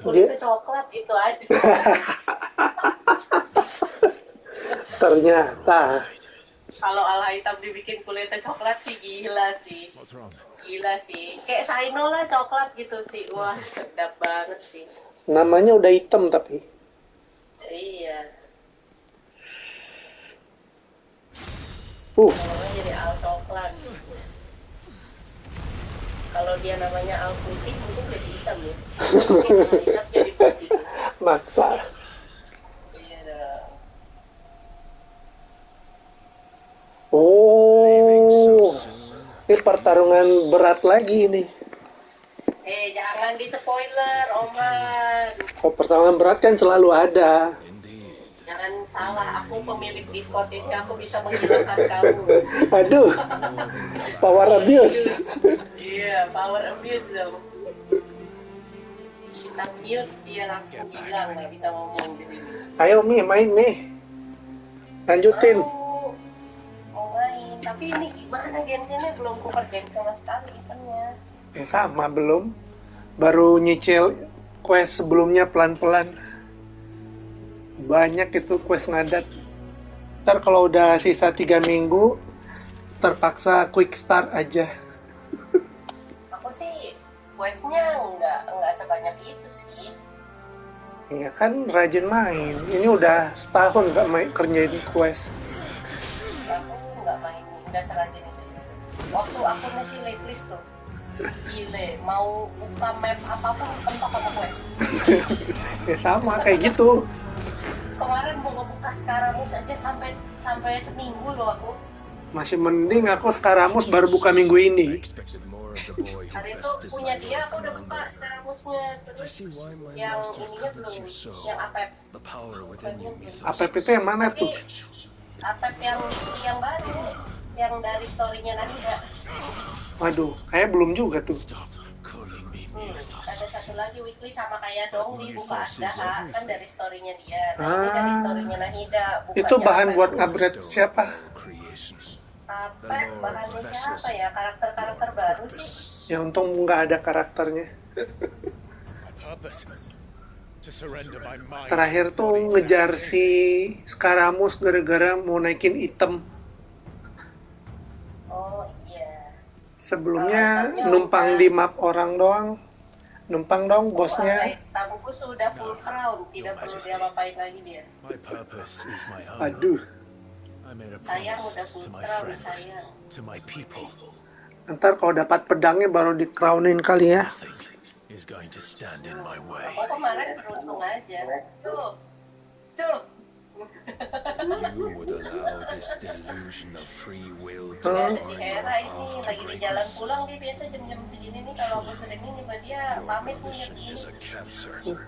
Kulitnya coklat itu aja. Ternyata. Kalau Al Hitam dibikin kulitnya coklat sih gila sih. Gila sih. Kayak Saino lah coklat gitu sih. Wah, sedap banget sih. Namanya udah hitam tapi. Iya. Namanya jadi Al coklat. Kalau dia namanya Al putih mungkin jadi hitam ya. Hitam jadi putih. Maksa. Iya dong. Oh, ini pertarungan berat lagi nih. Jangan di spoiler, Oman. Oh, pertarungan berat kan selalu ada. Jangan salah, aku pemilik Discord ini, aku bisa menghilangkan kamu. Aduh, power abuse. Iya, power abuse dong. Kita mute, dia langsung hilang, nggak bisa ngomong di sini. Ayo Mi, main Mi. Lanjutin. Mau main, tapi ini gimana Genshin-nya belum ku kerjain sama sekali itemnya. Sama belum. Baru nyicil quest sebelumnya pelan-pelan. Banyak itu quest ngadat. Ntar kalau udah sisa 3 minggu, terpaksa quick start aja. Aku sih questnya nggak sebanyak itu sih. Iya kan rajin main. Ini udah setahun nggak main kerjain quest. Aku nggak main, nggak serajin itu. Waktu aku masih levelist tuh, gile, mau buka map apapun mentok sama quest. Ya sama kayak gitu. Kemarin mau ngebuka Skaramus aja sampai seminggu loh aku. Masih mending aku Skaramus baru buka minggu ini. Hari itu punya dia aku udah buka Skaramusnya. Terus yang ininya belum, yang APEP. APEP itu yang mana tuh? APEP yang baru, yang dari story-nya Nahida. Waduh, kayak belum juga tuh. Ada satu lagi weekly sama kayak Zhongli buka Daha kan dari story-nya dia. Nah, ini dari story-nya Nahida. Itu bahan buat upgrade siapa? Apa bahannya siapa ya? Karakter-karakter baru sih. Ya untung nggak ada karakternya. Terakhir tuh ngejar si Skaramus gara-gara mau naikin item. Oh iya. Sebelumnya numpang di map orang doang. Numpang dong bosnya. Tamuku sudah full crown, tidak perlu diapa-apain lagi dia. Aduh. Sayang udah full crown, sayang. Ntar kalau dapat pedangnya baru di crownin kali ya. Aku kemarin beruntung aja. Tuh. You would allow this delusion of free will to Ada si Hera ini lagi di jalan pulang, dia biasa jam-jam segini nih kalau aku sering ini sama dia pamit nih.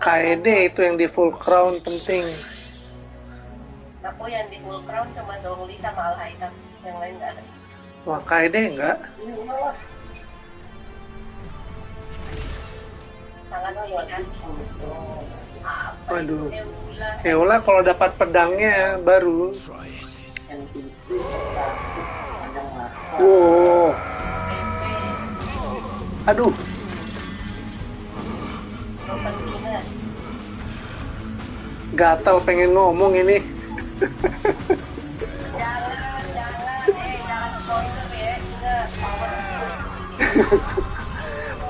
KED itu yang di full crown penting. Aku yang di full crown cuma Zhongli sama Al Hitam, yang lain nggak ada. Wah KED enggak? Sangat dikasih. Waduh. Eula kalau dapat pedangnya baru. Wow. Aduh. Gatal pengen ngomong ini. jangan spoiler ya. Ingat, power force di sini.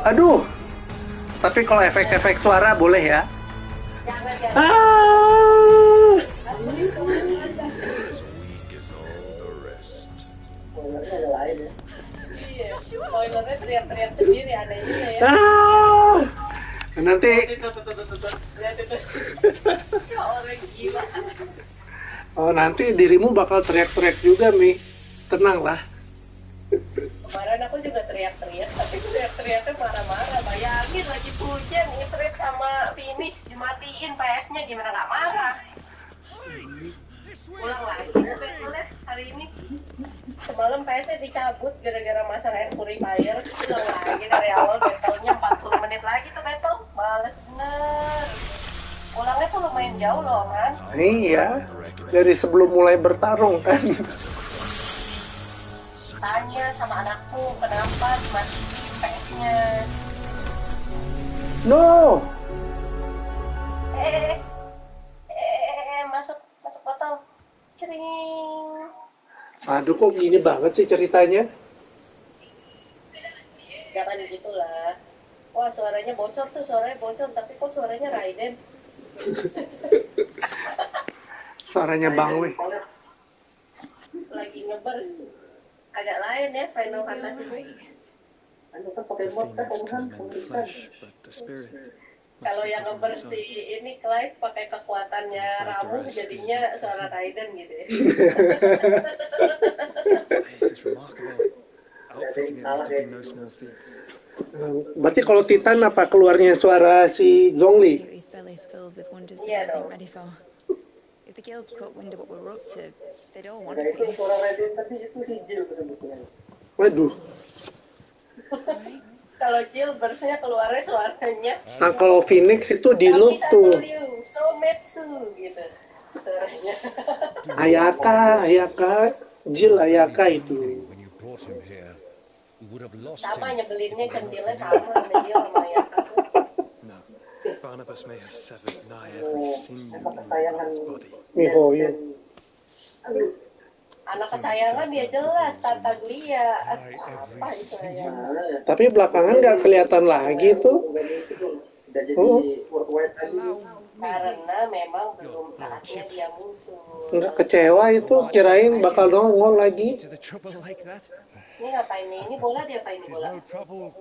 Aduh. Tapi kalau efek-efek suara boleh ya. Jangan. Aku spoilernya ada lain ya. Iya, spoilernya teriak-teriak sendiri, aneh juga ya. Nanti Lihat itu. Orang gila. Oh, nanti dirimu bakal teriak-teriak juga, Mi. Tenanglah. Kemarin aku juga teriak-teriak, tapi teriak-teriaknya marah-marah. Bayangin lagi fusion, Ifrit sama Phoenix dimatiin PS-nya, gimana nggak marah? Ulang lagi lihat hari ini. Semalam PS-nya dicabut gara-gara masang air purifier. Ulang lagi dari awal, battle-nya 40 menit lagi tuh battle. Males bener. Ulangnya tuh lumayan jauh loh, man. Iya, dari sebelum mulai bertarung kan. Tanya sama anakku kenapa dimatiin PS-nya. No. Masuk botol. Cering. Aduh, kok gini banget sih ceritanya? Jangan gitulah. Wah, suaranya bocor, tapi kok suaranya Raiden? Suaranya Bang Wei. Lagi ngebers. Agak lain ya Final Fantasy. Anu kan pakai mod kan kalau yang ngebersih ini Clive pakai kekuatannya Ramuh jadinya suara Raiden gitu ya. Berarti kalau Titan apa keluarnya suara si Zhongli? Iya dong. If the guilds caught wind of what we're up to, they'd all want Nah, a itu piece. suara Raiden tapi itu si Jill sebetulnya. Waduh. Kalau Jill bersnya keluarnya suaranya. Nah, kalau Phoenix itu di loop tuh. Sometsu gitu suaranya. Ayaka, Jill Ayaka itu. Sama nyebelinnya centilnya sama sama Jill sama Ayaka. Barnabas may have severed nigh every sinew in my brother's body. Mihoyo. Anak kesayangan dia jelas Tartaglia. Apa itu ya? Tapi belakangan nggak kelihatan lagi tuh. Karena memang belum saatnya dia muncul. Nggak kecewa itu, kirain bakal nongol lagi. Ini ngapain nih? Ini bola dia apain nih bola? Ikutin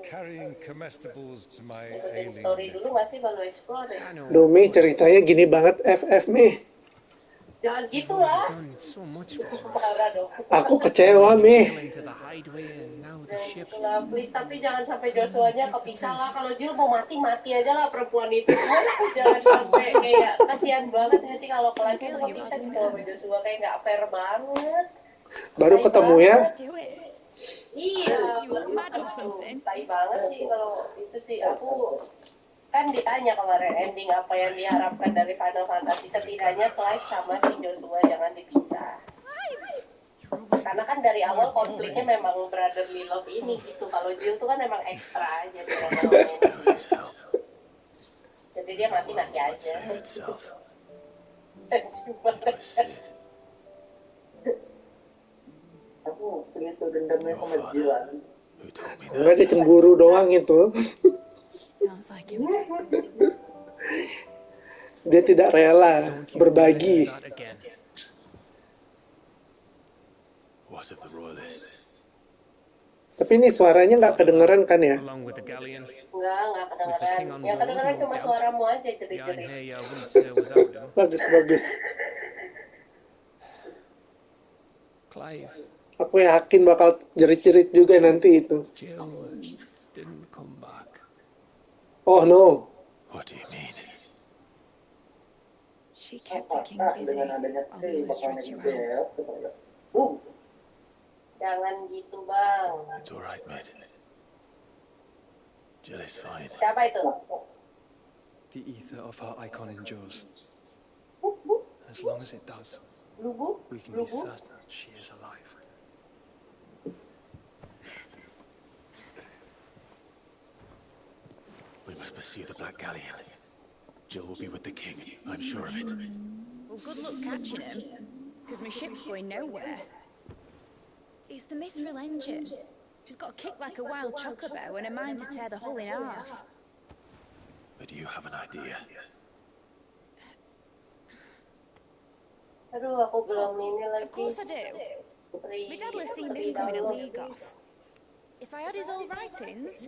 story dulu nggak sih kalau explore deh? Domi ceritanya gini banget FF Mi. Jangan gitu lah. Parah dong. Aku kecewa Mi. Itulah, please, tapi jangan sampai Joshua-nya kepisah lah. Kalau Jill mau mati aja lah perempuan itu. Jangan sampai kayak kasihan banget nggak sih kalau laki itu kepisah gitu sama Joshua, kayak nggak fair banget. Baru ketemu ya. Iya, tai banget sih kalau itu sih. Aku kan ditanya kemarin ending apa yang diharapkan dari Final Fantasy, setidaknya Clive sama si Joshua jangan dipisah. Karena kan dari awal konfliknya memang brotherly love ini gitu. Kalau Jill tuh kan memang ekstra aja dia jadi dia mati aja. Sensitif banget. Aku segitu dendamnya sama Jill. Enggak, dia cemburu doang itu. Dia tidak rela berbagi. Tapi ini suaranya nggak kedengeran kan ya? Nggak kedengeran. Yang kedengeran cuma suaramu aja jerit-jerit. Bagus. Clive. Aku yakin bakal jerit-jerit juga nanti itu. Jill didn't come back. Oh no. What do you mean? She kept the king busy while the others stretched you out. Jangan gitu, Bang. It's all right, mate. Jill is fine. Siapa itu? The ether of her Eikon endures. As long as it does, we can be certain she is alive. We must pursue the Black Galleon. Jill will be with the king, I'm sure of it. Well, good luck catching him. because my ship's going nowhere. It's the mithril engine. She's got a kick like a wild chocobo and a mind to tear the hull in half. But you have an idea. Aduh, aku belum ini lagi. Of course I do. My dad was seen this coming a league off. If I had his old writings...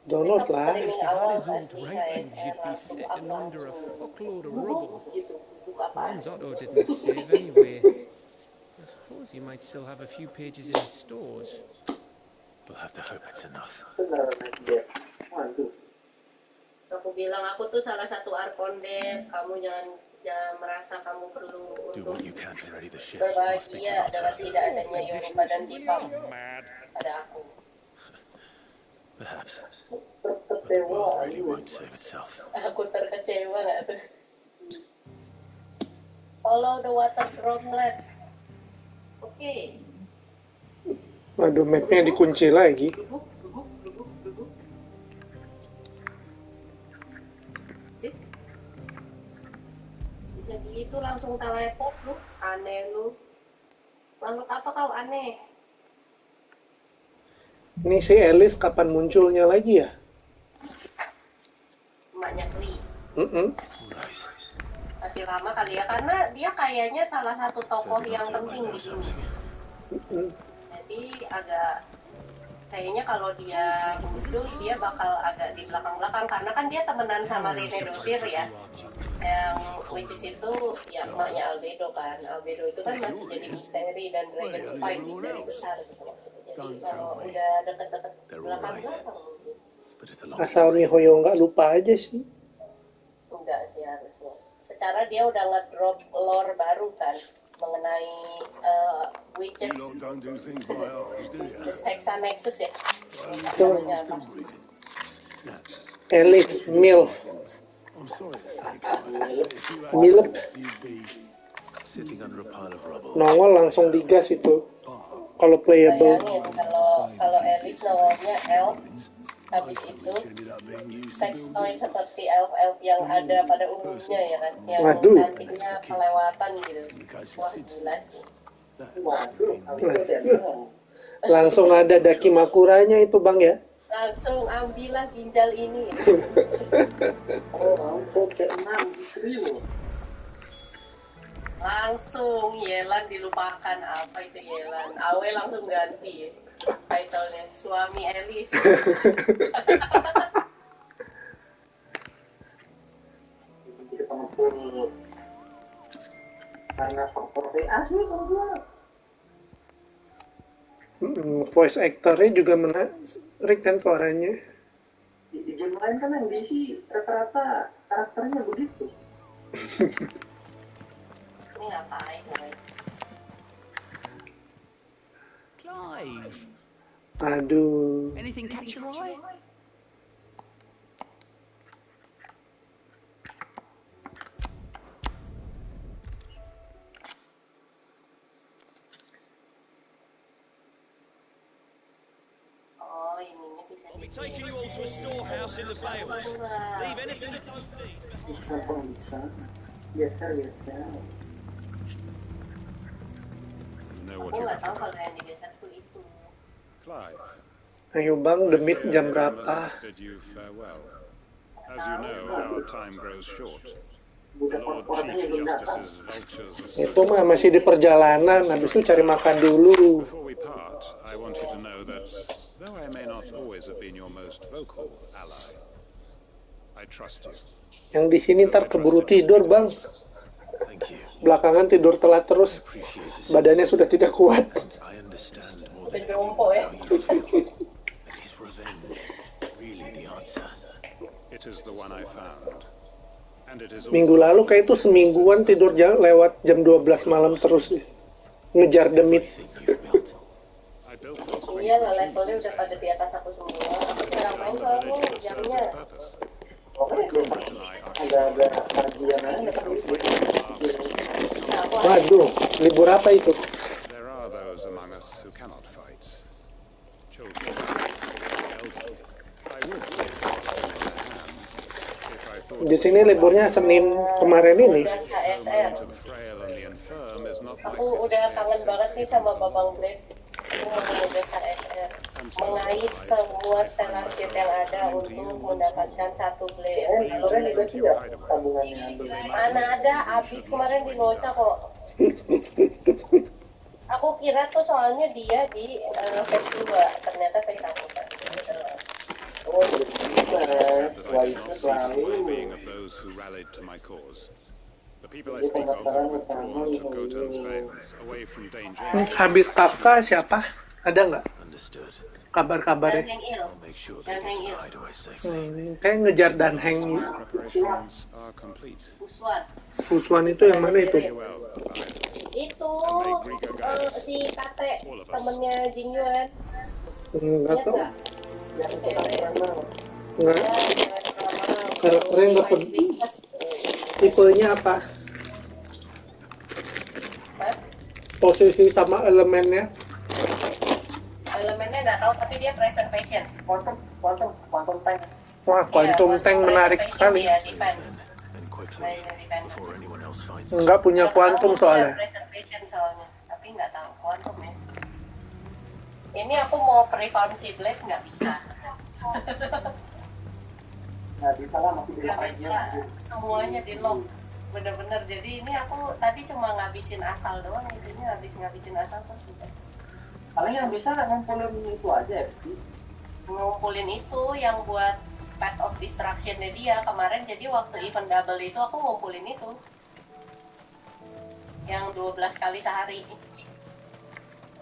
Download lah. If you had his old writings, you'd be sitting under a fuckload of rubble. One's Otto didn't save anyway. I suppose you might still have a few pages in his stores. We'll have to hope it's enough. Aku bilang aku tuh salah satu arkonde. Kamu jangan merasa kamu perlu berbahagia dengan tidak adanya Yoruba dan Jepang pada aku. Perhaps. But the world really won't save itself. Aku terkecewa nggak tuh? Follow the water droplets. Oke. Waduh, mapnya dikunci lagi. Bisa gitu langsung teleport lu, aneh lu. Makhluk apa kau aneh? Ini si Alice kapan munculnya lagi ya? Emaknya Clive. Masih lama kali ya, karena dia kayaknya salah satu tokoh yang penting di sini. Jadi agak kayaknya kalau dia muncul dia bakal agak di belakang-belakang karena kan dia temenan sama Rene Dosir ya. Yang which is itu ya emaknya Albedo kan. Albedo itu kan masih jadi misteri dan Dragon Fight misteri besar gitu maksudnya. Jadi kalau udah deket-deket belakang-belakang mungkin. Asal Mihoyo nggak lupa aja sih. Enggak sih harusnya. Secara dia udah ngedrop lore baru kan mengenai witches, Hexa Nexus ya. Elif, Milf. Milf. Nongol langsung digas itu. Kalau playable. Bayangin kalau Alice nongolnya elf, habis itu sex toy seperti elf-elf yang ada pada umumnya ya kan, yang cantiknya kelewatan gitu. Wah gila sih. Langsung ada Dakimakuranya itu bang ya. Langsung ambillah ginjal ini. Oh, C6 istri loh. Langsung Yelan dilupakan. Apa itu Yelan? Awe langsung ganti title-nya suami Alice. Jadi pengepul karena faktor TA sih kalau gue. Voice actornya juga menarik kan suaranya. Di game lain kan yang diisi rata-rata karakternya begitu. Ini ngapain gue? Clive. Aduh. Anything catch your eye? I'll be taking you all to a storehouse in the Vales. Leave anything you don't need. Bisa. Biasa. Aku nggak tahu kalau yang digeser tuh itu. Ayo bang, demit jam berapa? As you know, our time grows short. The Lord Chief Justice's vultures are Itu mah masih di perjalanan, habis itu cari makan dulu. Before we part, I want you to know that though I may not always have been your most vocal ally, I trust you. Yang di sini ntar keburu tidur bang. Belakangan tidur telat terus, badannya sudah tidak kuat. Udah jompo ya. Minggu lalu kayak itu semingguan tidur lewat jam 12 malam terus ngejar demit. Iya lah, levelnya udah pada di atas aku semua. Aku jarang main soalnya jamnya. Agak kajian aja. Waduh, libur apa itu? There are those among us who cannot fight. Children, elderly. I would place this in their hands Di sini liburnya Senin kemarin ini. Tugas HSR. Aku udah kangen banget nih sama Babang Greg. Aku mau tugas HSR. Mengais semua stellar jet yang ada untuk mendapatkan satu blade. Mana ada, habis kemarin di Noca kok. Aku kira tuh soalnya dia di phase 2, ternyata phase 1. Oh, being of those who rallied to my cause. The people I speak of have withdrawn to Gotan's Vales, away from danger. Habis kakak siapa? Ada nggak kabar-kabarnya? Dan Heng Il. Dan Heng Il. Kayak ngejar dan Heng. Puswan itu yang mana itu? Itu si Kate, temennya Jing Yuan. Nggak tahu. Nggak. Karakternya nggak peduli. Tipenya apa? Posisi sama elemennya? Elemennya nggak tahu, tapi dia preservation. Quantum tank. Wah, quantum tank menarik sekali. Dia defense. Nggak punya quantum soalnya. Preservation soalnya, tapi nggak tahu quantum ya. Ini aku mau pre-farm si Blade nggak bisa. Nggak bisa lah, masih di lock aja. Semuanya di lock, bener-bener. Jadi ini aku tadi cuma ngabisin asal doang, ini ngabisin asal terus bisa. Paling yang bisa ngumpulin itu aja, XP. Ngumpulin itu yang buat path of destruction-nya dia kemarin. Jadi waktu event double itu aku ngumpulin itu, yang 12 kali sehari.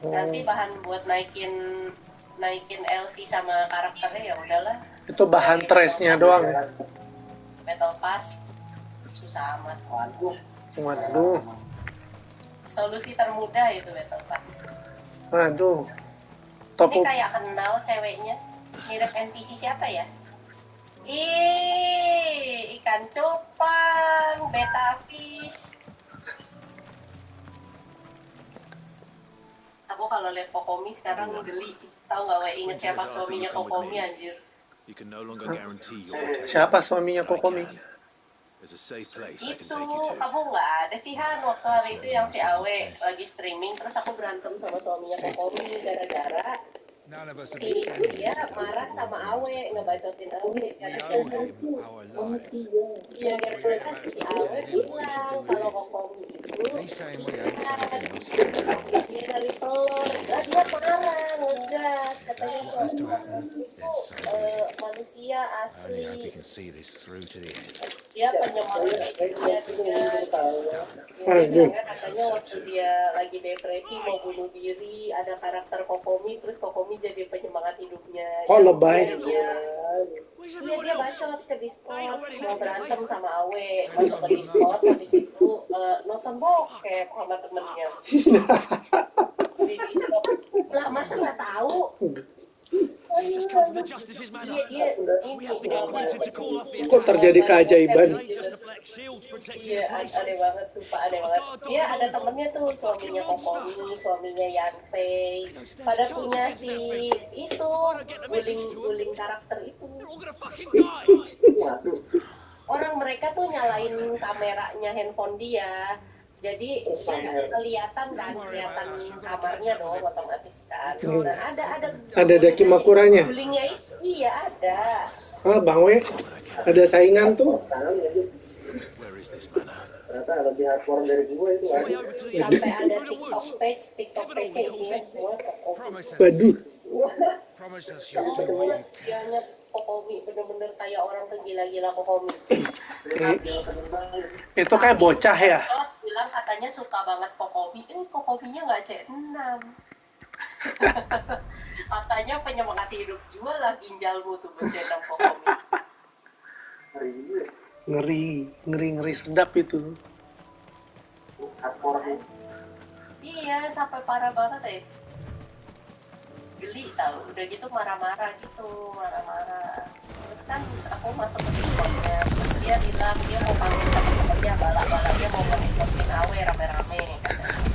Nanti bahan buat naikin LC sama karakternya ya udahlah. Itu bahan trace-nya doang ya? Battle Pass susah amat. Waduh. Solusi termudah itu Battle Pass. Waduh. Ini kayak kenal ceweknya, mirip NPC siapa ya? Ikan cupang, beta fish. Aku kalau lihat Kokomi sekarang geli. Tahu nggak, we inget siapa suaminya Kokomi anjir? Siapa suaminya Kokomi? Itu kamu nggak ada sih Han waktu hari itu yang si Awe lagi streaming, terus aku berantem sama suaminya Kokomi gara-gara si dia marah sama Awe, ngebacotin Awe gara-gara iya gara-gara si Awe bilang kalau Kokomi itu dia dari telur, dia marah ngegas katanya Kokomi itu manusia asli, dia penyemangat dia katanya waktu dia lagi depresi mau bunuh diri ada karakter Kokomi, terus Kokomi jadi penyemangat hidupnya. Kok lebay? Dia bacot ke Discord mau berantem sama Awe, masuk ke Discord habis itu nonton bokep sama temennya di Discord. Lah masa nggak tahu? Kok terjadi keajaiban? Iya, aneh banget, sumpah aneh banget. Dia ada temennya tuh, suaminya Kokomi, suaminya Yanfei, pada punya si itu guling karakter itu. Orang mereka tuh nyalain kameranya handphone dia. Jadi kelihatan kamarnya dong otomatis kan. Nah, ada Dakimakuranya. gulingnya itu, iya ada. Ah, Bang We, ada saingan tuh. Ternyata lebih hardcore dari gue itu. Sampai ada TikTok page-nya isinya semua Kokomi. Waduh. Dianya Kokomi, bener-bener kayak orang gila-gila Kokomi. Tapi itu kayak bocah ya? bilang katanya suka banget Kokomi, Kokominya nggak C6. Katanya penyemangat hidup, jual lah ginjalmu tuh buat C6 Kokomi. Ngeri sedap itu. Iya, sampai parah banget ya. Geli tau, udah gitu marah-marah. Terus kan aku masuk ke Discord-nya, terus dia bilang dia mau panggil temen-temennya, balak-balak dia mau nge-reportin Awe rame-rame.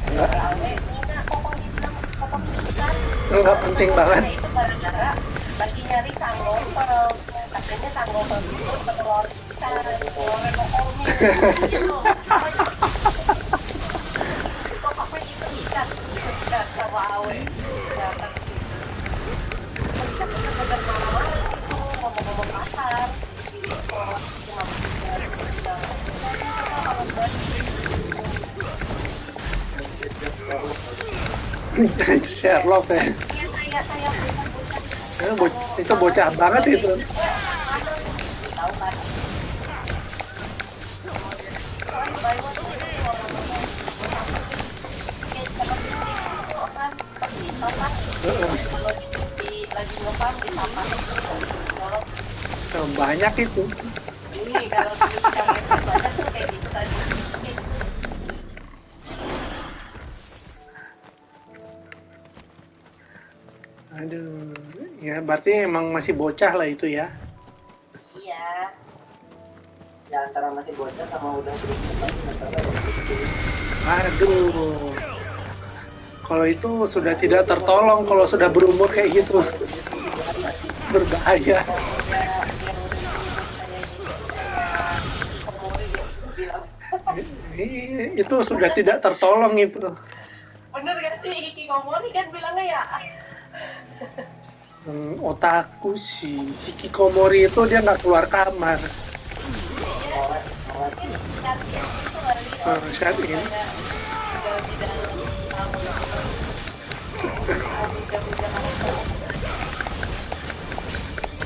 Kata Awe, Nina, Kokomi bilang, Kokomi kan? Enggak penting banget. Itu gara-gara lagi nyari sang novel. Pas Katanya Sanggota itu keluar ikan, keluar kokomi gitu. Pokoknya itu ikan sama Awe. Ikan bener-bener marah-marah gitu, ngomong-ngomong kasar di Discord. Cuma bilang, kalau Sherlock ya. Iya, saya Itu bocah banget itu. tahu kan. Lagi ngepam di sampah Banyak itu. ini kalau di kamar itu banyak tuh kayak gitu tadi. Aduh, ya berarti emang masih bocah lah itu ya. Iya. Ya antara masih bocah sama udah berumur. Aduh. Kalau itu sudah tidak tertolong kalau sudah berumur kayak gitu. Berbahaya. Itu sudah tidak tertolong itu. Bener gak sih Hikikomori kan bilangnya ya? Otaku sih Hikikomori itu dia nggak keluar kamar. Saat ini.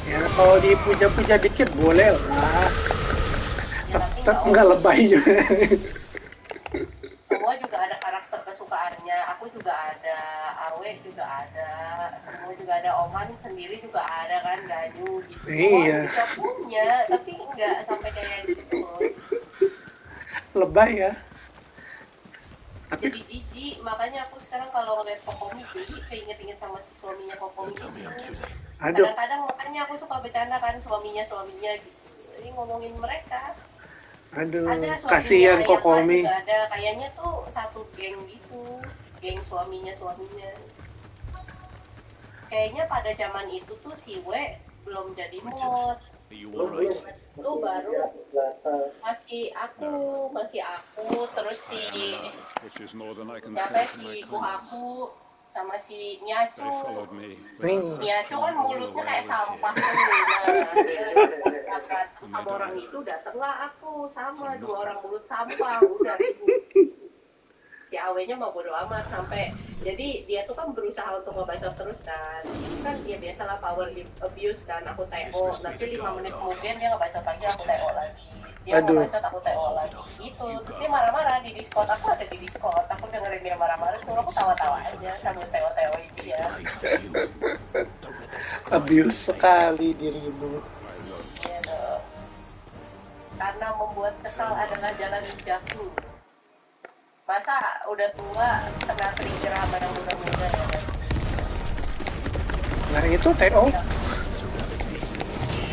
Ya kalau dipuja-puja dikit boleh lah. Tetap nggak lebay juga. Semua juga ada karakter kesukaannya. Aku juga ada, Awe juga ada, semua juga ada. Oman sendiri juga ada kan, Ganyu gitu. Iya. Juga punya, tapi nggak sampai kayak gitu. Lebay ya. Jadi jijik, makanya aku sekarang kalau ngeliat Kokomi jadi keinget-inget sama si suaminya Kokomi. Kadang-kadang makanya aku suka bercanda kan suaminya gitu. Jadi ngomongin mereka. Aduh, Ada kasihan Kokomi. Juga ada, kayaknya tuh satu geng gitu, geng suaminya. Kayaknya pada zaman itu tuh si We belum jadi mod. Itu baru masih aku, terus si siapa si Kuhaku sama si Nyacu. Nyacu kan mulutnya kayak sampah tuh. Nah, sama orang itu datanglah aku sama dua orang mulut sampah udah ribut. Si Awenya mau bodo amat sampai jadi dia tuh kan berusaha untuk ngebacot terus kan. Terus kan ya biasalah power abuse kan, aku TO. Nanti 5 menit kemudian dia ngebacot lagi, aku TO lagi. Dia ngebacot, aku TO lagi gitu. Terus dia marah-marah di Discord, aku ada di Discord. Aku dengerin dia marah-marah, terus aku tawa-tawa aja sambil TO-TO dia. Abuse sekali dirimu. Iya dong. Karena membuat kesal adalah jalan jatuh. Masa udah tua kena trigger sama yang muda-muda ya kan? Nah itu TO.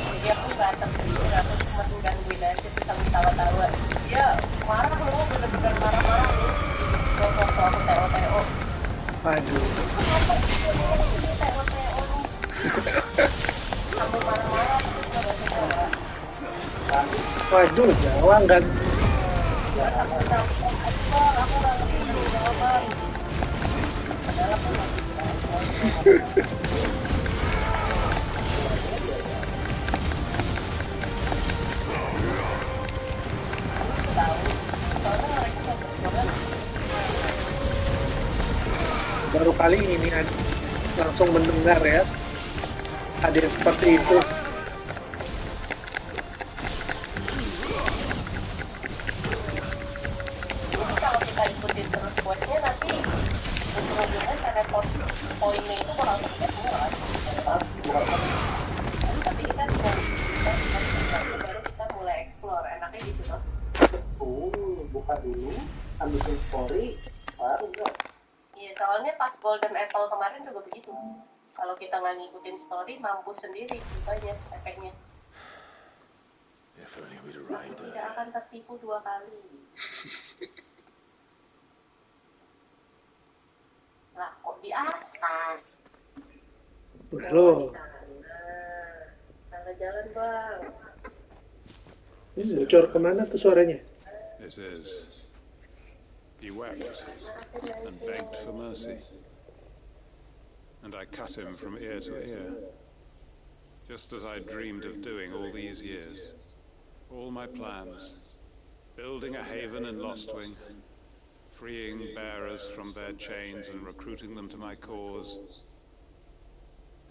Jadi aku gak tertrigger, aku cuma gangguin aja terus sambil tawa-tawa. Dia marah loh, bener-bener marah-marah loh. Waktu aku TO. Waduh. TO nih. Kamu marah-marah, aku gak suka. Waduh, Jawa kan. Aku gak ngerti jawaban. Padahal aku gak Baru kali ini langsung mendengar ya ada yang seperti itu. Kalau kita ikutin terus questnya nanti ujung-ujungnya teleport poinnya itu bakal kecil semua kan. Tapi kita baru kita mulai explore, enaknya gitu loh. Buka dulu, ambilin story, baru dong. Iya, soalnya pas Golden Apple kemarin juga begitu. Kalau kita nggak ngikutin story, mampus sendiri banyak efeknya. Tidak akan tertipu 2 kali. Lah, kok di atas? Loh. Sana. Jalan-jalan bang. Bocor kemana tuh suaranya? This is. He wept and begged for mercy. And I cut him from ear to ear. Just as I dreamed of doing all these years. All my plans. Building a haven in Lostwing. Freeing bearers from their chains and recruiting them to my cause.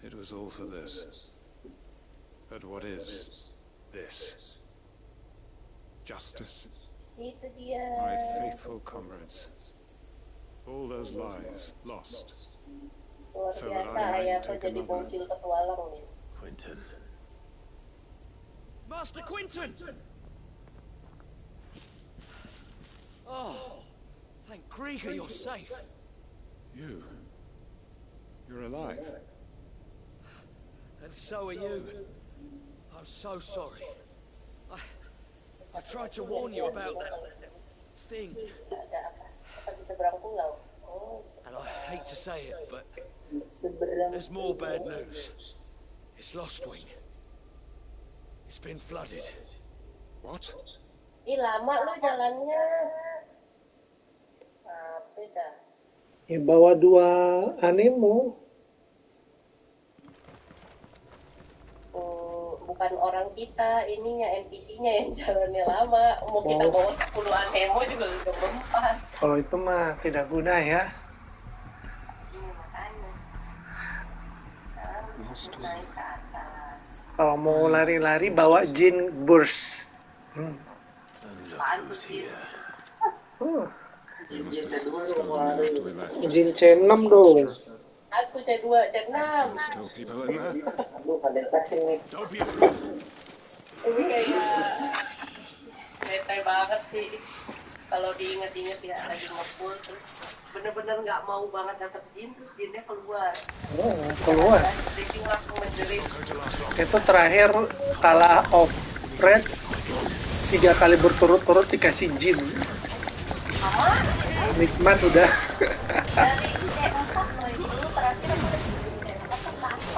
It was all for this. But what is this? Justice? My faithful comrades. All those lives lost. Luar So that biasa I might ayahku take jadi another. bocil petualang nih. Quentin. Master Quentin! Oh, thank Grieger you're safe. You're alive. And so are you. I'm so sorry. I tried to warn you about that thing. Bisa berangkulau. And I hate to say it, but there's more bad news. It's Lostwing. It's been flooded. What? Ih lama lu jalannya. Apa dah? Ya, bawa 2 anemo. Bukan orang kita, ininya NPC-nya yang jalannya lama. Mau kita bawa 10 anemo juga udah mempan. Kalau itu mah tidak guna ya. Naik ke atas. Kalau mau lari-lari bawa Jin Burst. Jin C6 dong. Aku C2, C6. Still people in there? Aduh, ada flashing nih. Don't be afraid. Ini kayak bete banget sih. Kalau diinget-inget ya lagi nge-pull terus bener-bener nggak mau banget dapet Jin, terus Jinnya keluar. Keluar. Jadi langsung menjerit. Itu terakhir kalah off-red 3 kali berturut-turut dikasih Jin. Nikmat udah. Dari C4 loh itu terakhir aku udah C4 ke-8.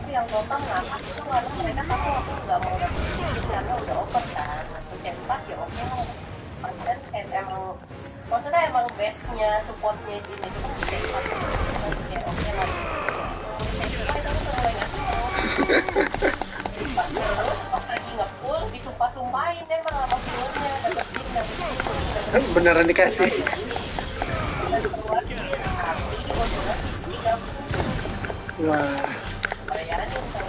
Yang total ngakak itu karena mereka tahu aku nggak mau dapet Jin karena udah over kan. Aku C4 ya oke lah. Dan emang maksudnya emang base-nya supportnya Jin itu kan C4 kayak oke lah. C5 itu aku mulai nggak suka. Terus pas lagi nge-pull disumpah-sumpahin emang sama filmnya dapet Jin. Beneran dikasih. Wah. Bayangin kalau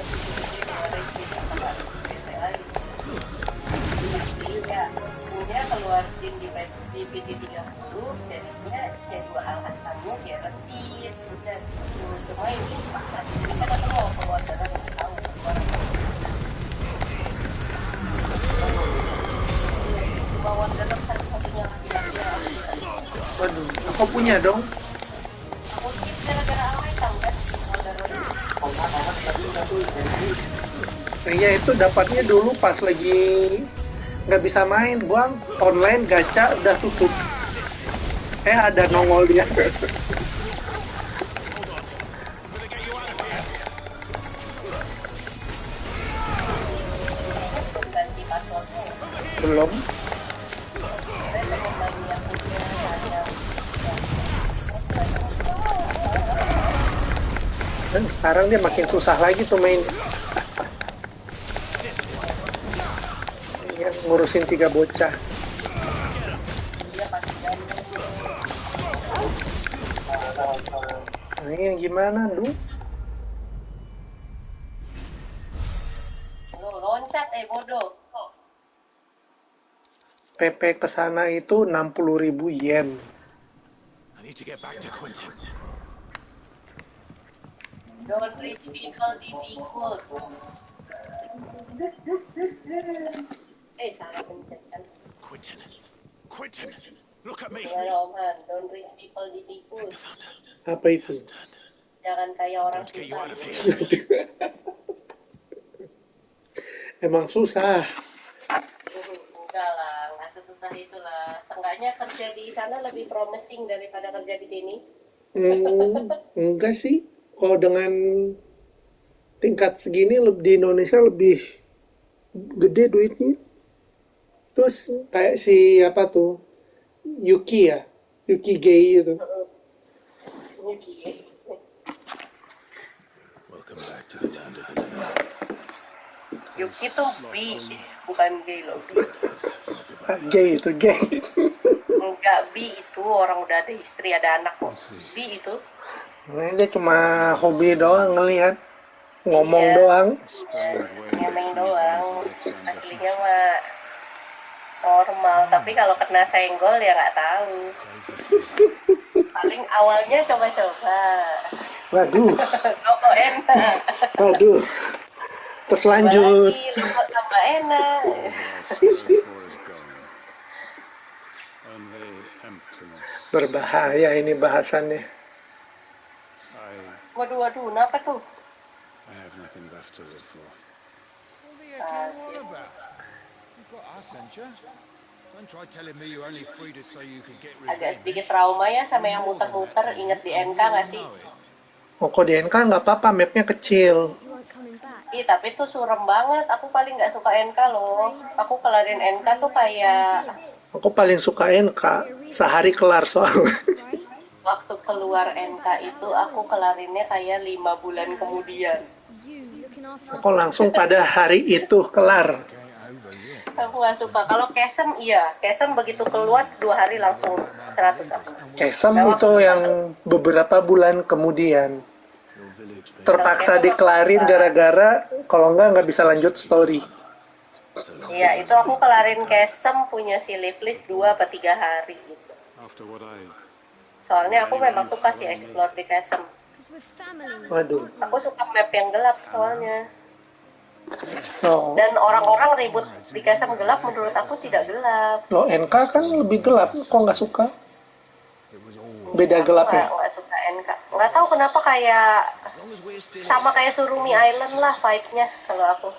ya punya keluar Jin di PT30 jadinya C2 angkatannya guaranteed udah cuma ini paksa ini kan aku mau keluar darah nggak tahu bawa darah satu-satunya laki-laki. Waduh, aku punya dong. Aku skip gara-gara Eikon kan. Iya itu dapatnya dulu pas lagi nggak bisa main, gua online gacha udah tutup. Ada nongol dia. Belum. Dan sekarang dia makin susah lagi tuh main. Ya, ngurusin 3 bocah. Nah, ini gimana, Lu? Loncat bodoh. PP kesana itu 60.000 yen. I need to get back to Quentin. Don't reach people difficult. Salah pencet kan. Quentin, look at me. Roman, don't reach people difficult. Apa itu? Jangan kayak orang susah. Emang susah. Enggak lah, nggak sesusah itulah. Seenggaknya kerja di sana lebih promising daripada kerja di sini. Enggak sih. Kalau dengan tingkat segini di Indonesia lebih gede duitnya. Terus kayak si apa tuh? Yuki ya. Yuki Gay itu. Welcome back to the land of the living. Yuki tuh B, bukan gay loh. Gay itu gay. Enggak, B itu orang udah ada istri, ada anak kok. B itu. Nah, dia cuma hobi doang ngelihat, ngomong Iya. doang. Ngemeng doang. Aslinya mah normal, tapi kalau kena senggol ya nggak tahu. Paling awalnya coba-coba. Waduh. Kok enak. Waduh. Terus lanjut. Lagi, kok tambah enak. Berbahaya ini bahasannya. Waduh, kenapa tuh? I have nothing left to live for. What the heck are you on about? You've got us, ain't you? Don't try telling me you're only free to say you could get revenge. Agak sedikit trauma ya sama yang muter-muter, inget di NK nggak sih? Oh, kok di NK nggak apa-apa, mapnya kecil. Ih, tapi tuh surem banget. Aku paling nggak suka NK loh. Aku kelarin NK tuh kayak... Aku paling suka NK, sehari kelar soalnya. Waktu keluar NK itu aku kelarinnya kayak 5 bulan kemudian. Aku langsung pada hari itu kelar. Aku nggak suka. Kalau Kesem iya. Kesem begitu keluar 2 hari langsung 100 aku. Kesem itu yang beberapa bulan kemudian. Terpaksa dikelarin gara-gara kalau nggak bisa lanjut story. Iya, itu aku kelarin Kesem punya si Livlis 2 atau 3 hari gitu. Soalnya aku memang suka sih explore di Kesem. Waduh. Aku suka map yang gelap soalnya. Oh. Dan orang-orang ribut di Kesem gelap, menurut aku tidak gelap. Loh, NK kan lebih gelap, kok nggak suka? Beda gelap ya? Nggak suka NK. Nggak tahu kenapa kayak sama kayak Surumi Island lah vibe-nya kalau aku.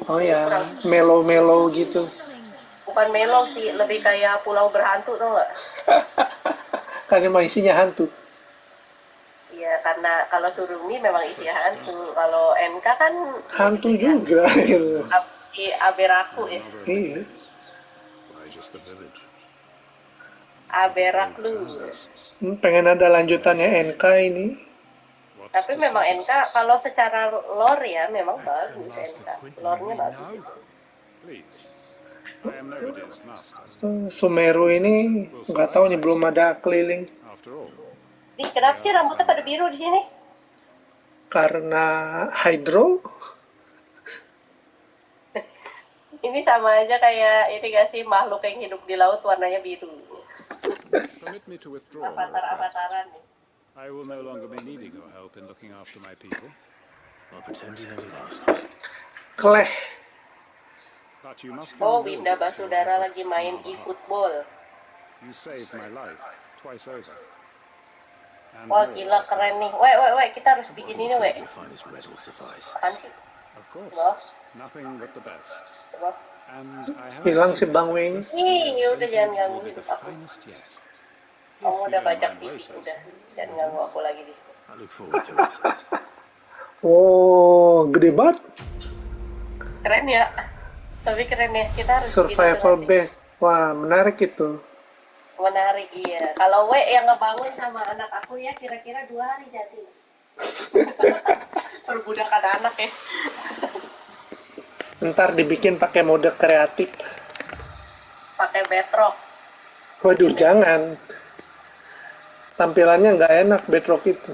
Oh ya, melo-melo gitu. Bukan melo sih, lebih kayak pulau berhantu tau nggak? Karena emang isinya hantu. Iya, karena kalau Surumi memang isinya hantu. Kalau NK kan hantu juga. Aberaku ya. Iya. Aberak lu. Pengen ada lanjutannya NK ini. Tapi memang NK kalau secara lore ya memang bagus NK. Lore-nya bagus. Sumeru ini nggak tahu nih, belum ada keliling. Ih, kenapa sih rambutnya pada biru di sini? Karena hydro. Ini sama aja kayak ini gak sih, makhluk yang hidup di laut warnanya biru. Permit me to withdraw. Avatar-avataran nih. I will no longer be needing your help in looking after my people. I'll pretend you never asked. Kleh. Oh, Winda Basudara lagi main e-football. You saved my life twice over. Wah, gila keren nih. Weh, kita harus bikin ini, weh. Apaan sih? Of course. Nothing but the best. Hilang si Bang Wei. Ih, udah jangan ganggu hidup aku. Kamu udah baca TV, udah. Jangan ganggu aku lagi di sini. I look forward to it. Oh, gede banget. Keren ya. Tapi keren ya. Kita harus survival base. Wah, menarik itu. Menarik, iya. Kalau W yang ngebangun sama anak aku ya kira-kira 2 hari jadi. Perbudakan anak ya. Ntar dibikin pakai mode kreatif. Pakai bedrock. Waduh, jangan. Tampilannya nggak enak bedrock itu.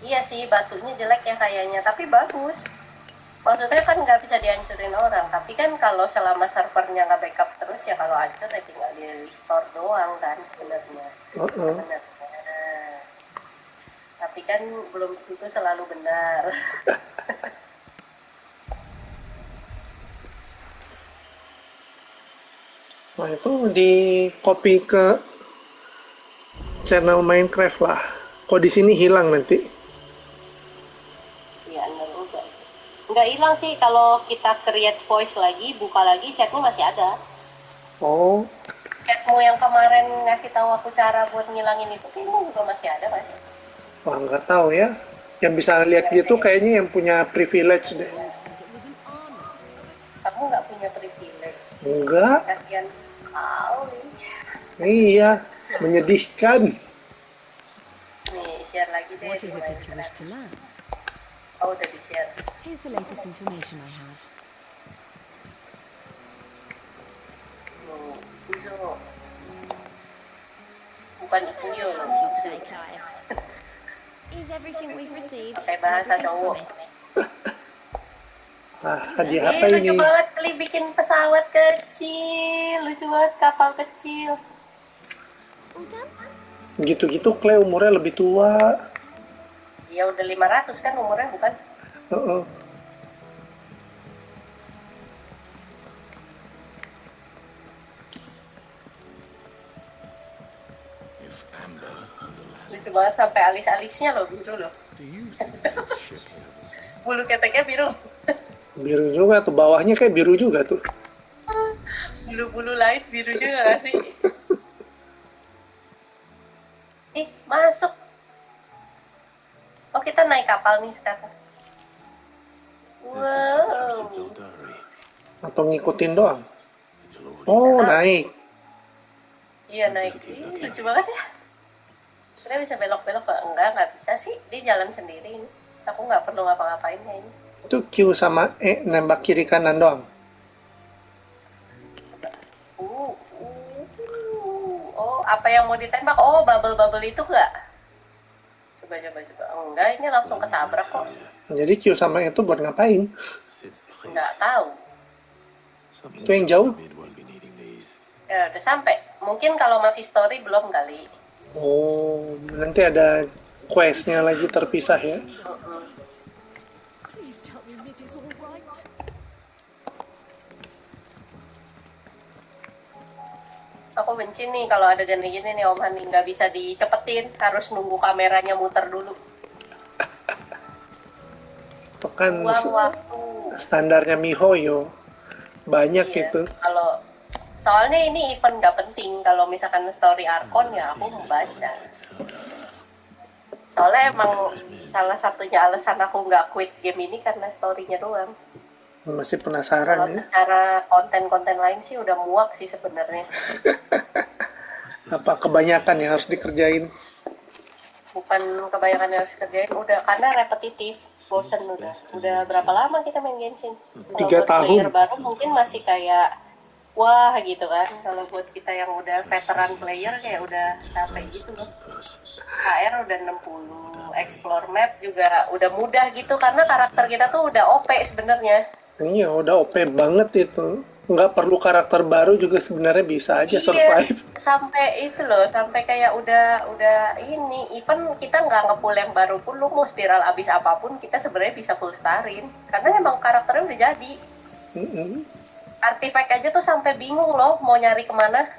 Iya sih, batunya jelek ya kayaknya, tapi bagus. Maksudnya kan nggak bisa dihancurin orang, tapi kan kalau selama servernya nggak backup terus ya kalau hancur ya tinggal di restore doang kan sebenarnya. Sebenarnya. Tapi kan belum tentu selalu benar. Nah itu di copy ke channel Minecraft lah. Kok di sini hilang nanti? Nggak hilang sih, kalau kita create voice lagi, buka lagi, chatnya masih ada. Oh. tiketmu yang kemarin ngasih tahu aku cara buat ngilangin itu, kayaknya juga masih ada nggak sih? Wah, nggak tahu ya. Yang bisa lihat gitu kayaknya yang punya privilege deh. Kamu nggak punya privilege. Enggak. Kasihan sekali. Iya, menyedihkan. Nih, share lagi deh. What is it that you wish to learn? Oh, udah di-share. Here's the latest information I have. Kuyo. Bukan Kuyo. Today, Clive. Is everything we've received? Pakai bahasa cowok. Hadiah apa ini? Lucu banget, Kli bikin pesawat kecil. Lucu banget, kapal kecil. Gitu-gitu Clay umurnya lebih tua. Ya udah 500 kan umurnya, bukan? Lucu banget sampai alis-alisnya loh biru loh. Bulu keteknya biru. Biru juga tuh, bawahnya kayak biru juga tuh. Bulu-bulu lain biru juga gak sih? Ih, masuk. Oh, kita naik kapal nih sekarang. Wow. Atau ngikutin doang? Oh, naik. Iya, naik. Lucu banget ya. Kita bisa belok-belok kok? Nggak bisa sih. Dia jalan sendiri ini. Aku nggak perlu ngapa-ngapain kayaknya. Itu Q sama E nembak kiri kanan doang. Oh, apa yang mau ditembak? Oh, bubble-bubble itu nggak? Coba. Enggak, ini langsung ketabrak kok. Jadi Q sama E itu buat ngapain? Nggak tahu. Itu yang jauh? Ya, udah sampai. Mungkin kalau masih story belum kali. Oh, nanti ada quest-nya lagi terpisah ya? Aku benci nih kalau ada gini-gini nih Om Hani, nggak bisa dicepetin, harus nunggu kameranya muter dulu. Itu kan standarnya MiHoYo, banyak itu. Kalau soalnya ini event nggak penting, kalau misalkan story Arkon ya aku mau baca. Soalnya emang salah satunya alasan aku nggak quit game ini karena story-nya doang. Masih penasaran kalau ya? Secara konten-konten lain sih udah muak sih sebenarnya. Apa kebanyakan yang harus dikerjain? Bukan kebanyakan yang harus dikerjain, udah karena repetitif, bosen udah. Udah berapa lama kita main Genshin? 3 tahun. Player baru mungkin masih kayak wah gitu kan. Kalau buat kita yang udah veteran player kayak udah capek gitu loh. HR udah 60, explore map juga udah mudah gitu karena karakter kita tuh udah OP sebenarnya. Iya, udah OP banget itu. Nggak perlu karakter baru juga sebenarnya bisa aja survive. Sampai itu loh, sampai kayak udah ini, even kita nggak nge-pull yang baru pun, lu mau spiral abis apapun, kita sebenarnya bisa full starin. Karena emang karakternya udah jadi. Artifact aja tuh sampai bingung loh, mau nyari kemana.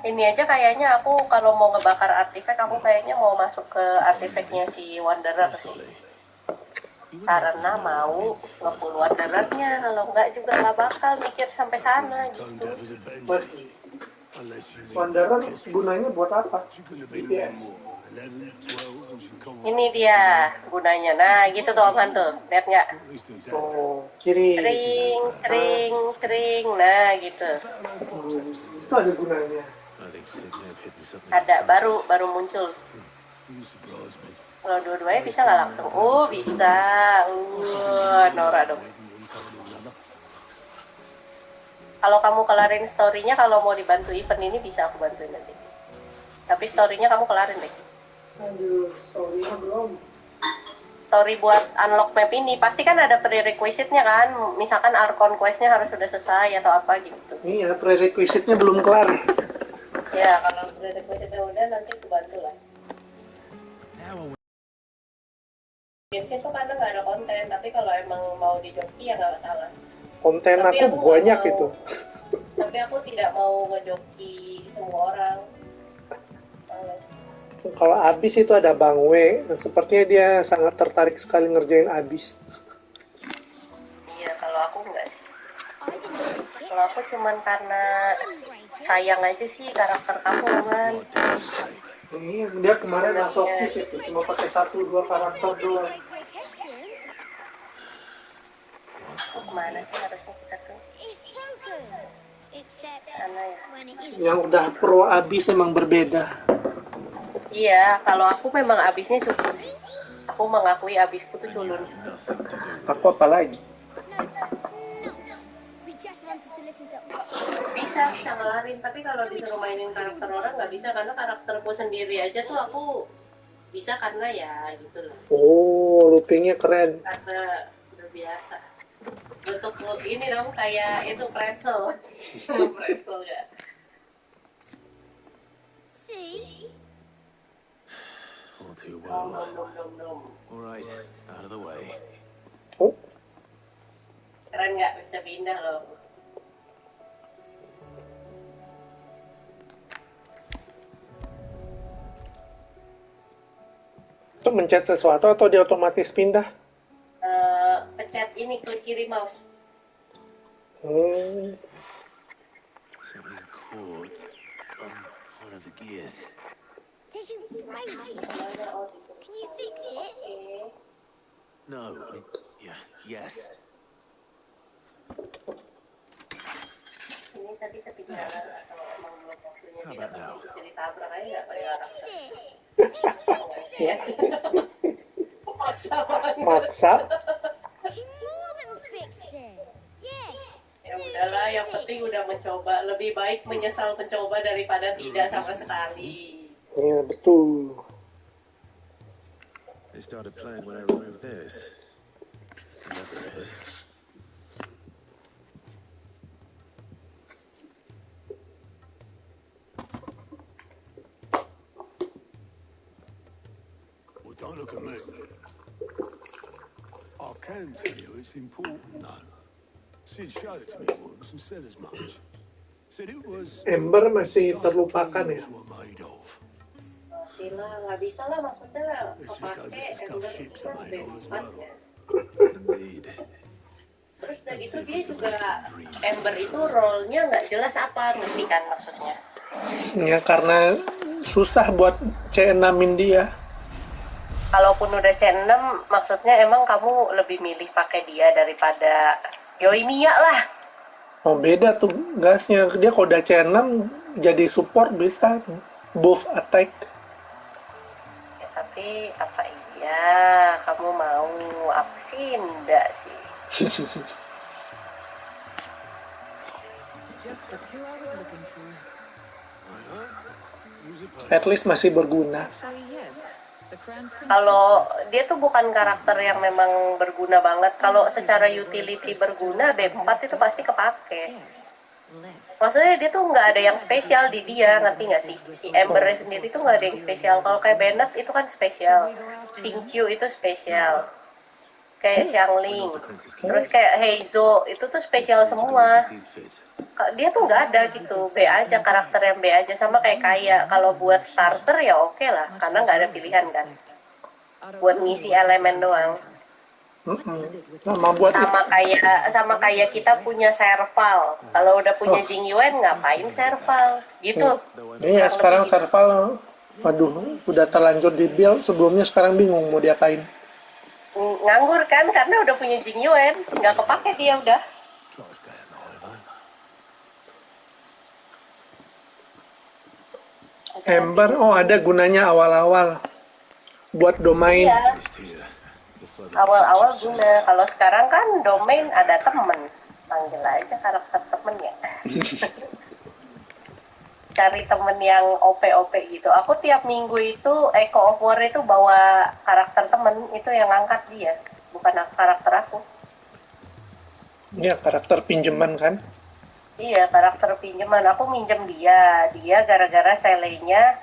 Ini aja kayaknya aku kalau mau ngebakar artifact, aku kayaknya mau masuk ke artifactnya si Wanderer sih. Karena mau nge-pull Wanderer-nya, kalau enggak juga nggak bakal mikir sampai sana gitu. Wanderer gunanya buat apa? DPS. Ini dia gunanya. Nah, gitu tuh Om Han tuh. Lihat nggak? Oh, kiri. Kering. Nah, gitu. Itu ada gunanya. Ada, baru muncul. Kalau dua-duanya bisa nggak langsung? Oh, bisa. Nora dong. Kalau kamu kelarin story-nya, kalau mau dibantu event ini bisa aku bantuin nanti. Tapi story-nya kamu kelarin deh. Aduh, story-nya belum. Story buat unlock map ini pasti kan ada prerequisite-nya kan. Misalkan Arkon quest-nya harus sudah selesai atau apa gitu. Iya, prerequisite-nya belum kelar. Ya, kalau prerequisite-nya udah nanti aku bantu lah. Genshin tuh karena nggak ada konten, tapi kalau emang mau di joki ya nggak masalah. Konten tapi aku banyak mau, itu. Tapi aku tidak mau ngejoki semua orang. Kalau Abis itu ada Bang W, nah, sepertinya dia sangat tertarik sekali ngerjain Abis. Iya, kalau aku enggak sih. Kalau aku cuman karena sayang aja sih karakter kamu, Man. Iya, dia kemarin masokis itu cuma pakai 1-2 karakter doang. Kemana sih harusnya kita tuh? Sana ya. Yang udah pro abis emang berbeda. Iya, kalau aku memang abisnya cukup sih. Aku mengakui abisku tuh culun. Aku apa lagi? Bisa ngelarin, tapi kalau disuruh mainin karakter orang nggak bisa, karena karakterku sendiri aja tuh aku bisa karena ya gitu loh. Oh, loopingnya keren. Karena udah biasa. Untuk loop ini dong kayak itu pretzel. Pretzel ya. All too well. All right, out of the way. Keren nggak, bisa pindah loh. Itu mencet sesuatu atau dia otomatis pindah? Pencet ini, klik kiri mouse. Something caught on one of the gears. Did you break it? Can you fix it? No, I mean, yes. Ini tadi ketinggalan atau emang belum waktunya How about tidak now? bisa ditabrak aja nggak pakai karakter. Maksa. Ya udahlah, yang penting udah mencoba. Lebih baik menyesal mencoba daripada tidak sama sekali. Iya, betul. They started playing when I removed this. Well, don't look at me. I can tell you it's important, though. Sid showed it to me once and said as much. Said it was... Ember masih terlupakan ya? Masih lah, nggak bisa lah maksudnya kepake Ember itu B4 ya. Terus udah gitu dia juga Ember itu role-nya nggak jelas apa, ngerti kan maksudnya? Ya karena susah buat C6-in dia. Kalaupun udah C6, maksudnya emang kamu lebih milih pakai dia daripada Yoimiya lah. Oh beda tuh gasnya, dia kalau udah C6 jadi support bisa buff attack. Ya, tapi apa iya kamu mau? Aku sih enggak sih. Just the two I was looking for. At least masih berguna. Kalau dia tuh bukan karakter yang memang berguna banget. Kalau secara utility berguna, B4 itu pasti kepake. Maksudnya dia tuh nggak ada yang spesial di dia, ngerti nggak sih? Si Embernya sendiri tuh nggak ada yang spesial. Kalau kayak Bennett itu kan spesial. Xingqiu itu spesial. Kayak Xiangling. Terus kayak Heizo, itu tuh spesial semua. Dia tuh nggak ada gitu, B aja, karakter yang B aja. Sama kayak Kaya, kalau buat starter ya oke lah, karena nggak ada pilihan kan buat ngisi elemen doang. Sama kayak kita punya Serval, kalau udah punya Jing Yuan ngapain Serval gitu. Iya sekarang Serval, waduh udah terlanjur di build, sebelumnya sekarang bingung mau diapain. Nganggur kan, karena udah punya Jing Yuan, nggak kepake dia udah. Ember, oh ada gunanya awal-awal buat domain. Iya. Awal-awal guna. Kalau sekarang kan domain ada temen, panggil aja karakter temennya. Cari temen yang OP gitu. Aku tiap minggu itu Echo of War itu bawa karakter temen, itu yang ngangkat dia, bukan karakter aku. Iya karakter pinjaman kan? Iya, karakter pinjaman. Aku minjem dia. Dia gara-gara selenya,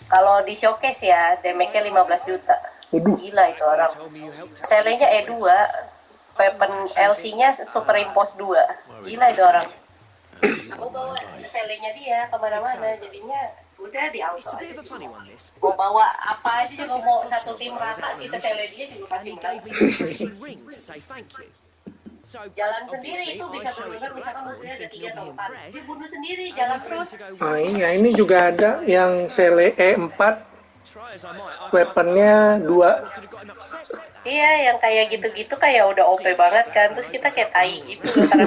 kalau di showcase ya, damage-nya 15 juta. Gila itu orang. Selenya E2, weapon LC-nya superimpose 2. Gila itu orang. Aku bawa selenya dia kemana-mana, jadinya udah di auto aja. Mau bawa apa aja juga, mau satu tim rata, sisa sele dia juga pasti menang. Jalan sendiri itu bisa benar-benar misalkan musuhnya ada 3 atau 4. Dia bunuh sendiri, jalan terus. Oh iya, ini juga ada yang Sele E4, weaponnya 2. Iya, yang kayak gitu-gitu kayak udah OP banget kan. Terus kita kayak tai gitu loh karena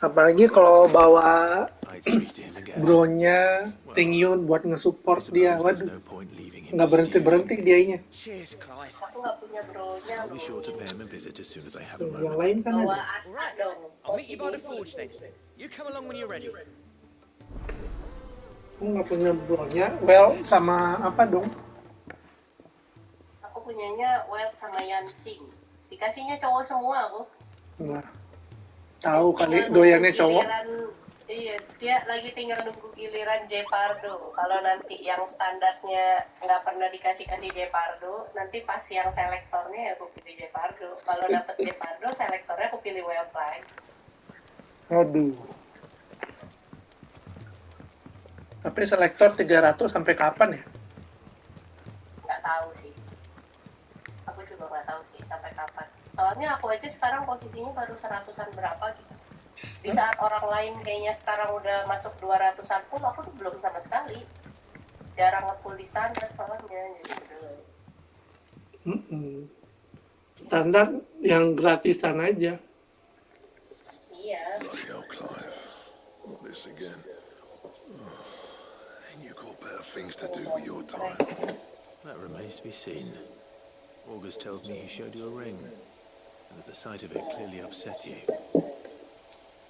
Apalagi kalau bawa bronya Tingyun buat nge-support dia, waduh, nggak berhenti dianya. aku nggak punya bronya loh. Yang lain kan Bawa ada. Asa dong. Aku nggak punya bronya, well sama apa dong? Aku punyanya Web sama Yancing. Dikasihnya cowok semua aku. Nah, tahu kali doyannya cowok. Iya, dia lagi tinggal nunggu giliran Jepardo. Kalau nanti yang standarnya nggak pernah dikasih Jepardo, nanti pas yang selektornya ya aku pilih Jepardo. Kalau dapet Jepardo, selektornya aku pilih Wildlife. Aduh. Tapi selektor 300 sampai kapan ya? Nggak tahu sih. Aku juga nggak tahu sih sampai kapan. Soalnya aku aja sekarang posisinya baru 100-an berapa gitu. Di saat orang lain kayaknya sekarang udah masuk 200-an pun, aku tuh belum sama sekali. Jarang nge-pull di standar soalnya. Gitu. Standar yang gratisan aja. Iya. Bloody hell, Clive. Not this again. And you got better things to do with your time. That remains to be seen. August tells me he showed you a ring, and that the sight of it clearly upset you.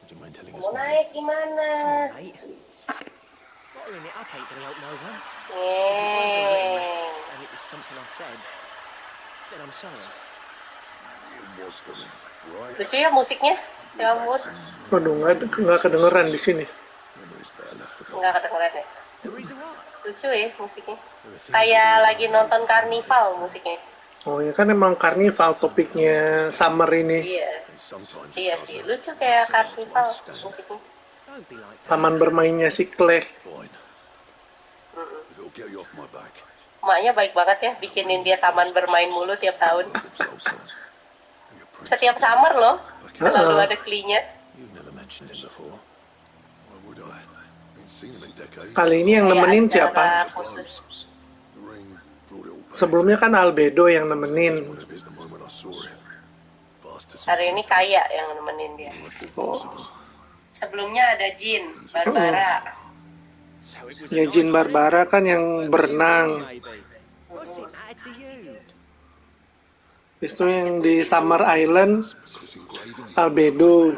Would you mind telling us Mau why? naik gimana? Bottling it up ain't gonna help no one. And it was something I said, then I'm sorry. It was the ring, right? Lucu ya musiknya? Ya ampun. Waduh, nggak kedengeran di sini. Nggak kedengeran ya? Lucu ya musiknya. Kayak lagi nonton karnival musiknya. Oh ya kan emang karnival topiknya summer ini. Iya. Iya sih, lucu kayak karnival musiknya. Taman bermainnya si Clay. Emaknya baik banget ya, bikinin dia taman bermain mulu tiap tahun. Setiap summer loh, selalu ada Klee-nya. Kali ini yang nemenin siapa? Sebelumnya kan Albedo yang nemenin. Hari ini Kaya yang nemenin dia. Sebelumnya ada Jin, Barbara. Ya Jin Barbara kan yang berenang. Itu yang di Summer Island, Albedo.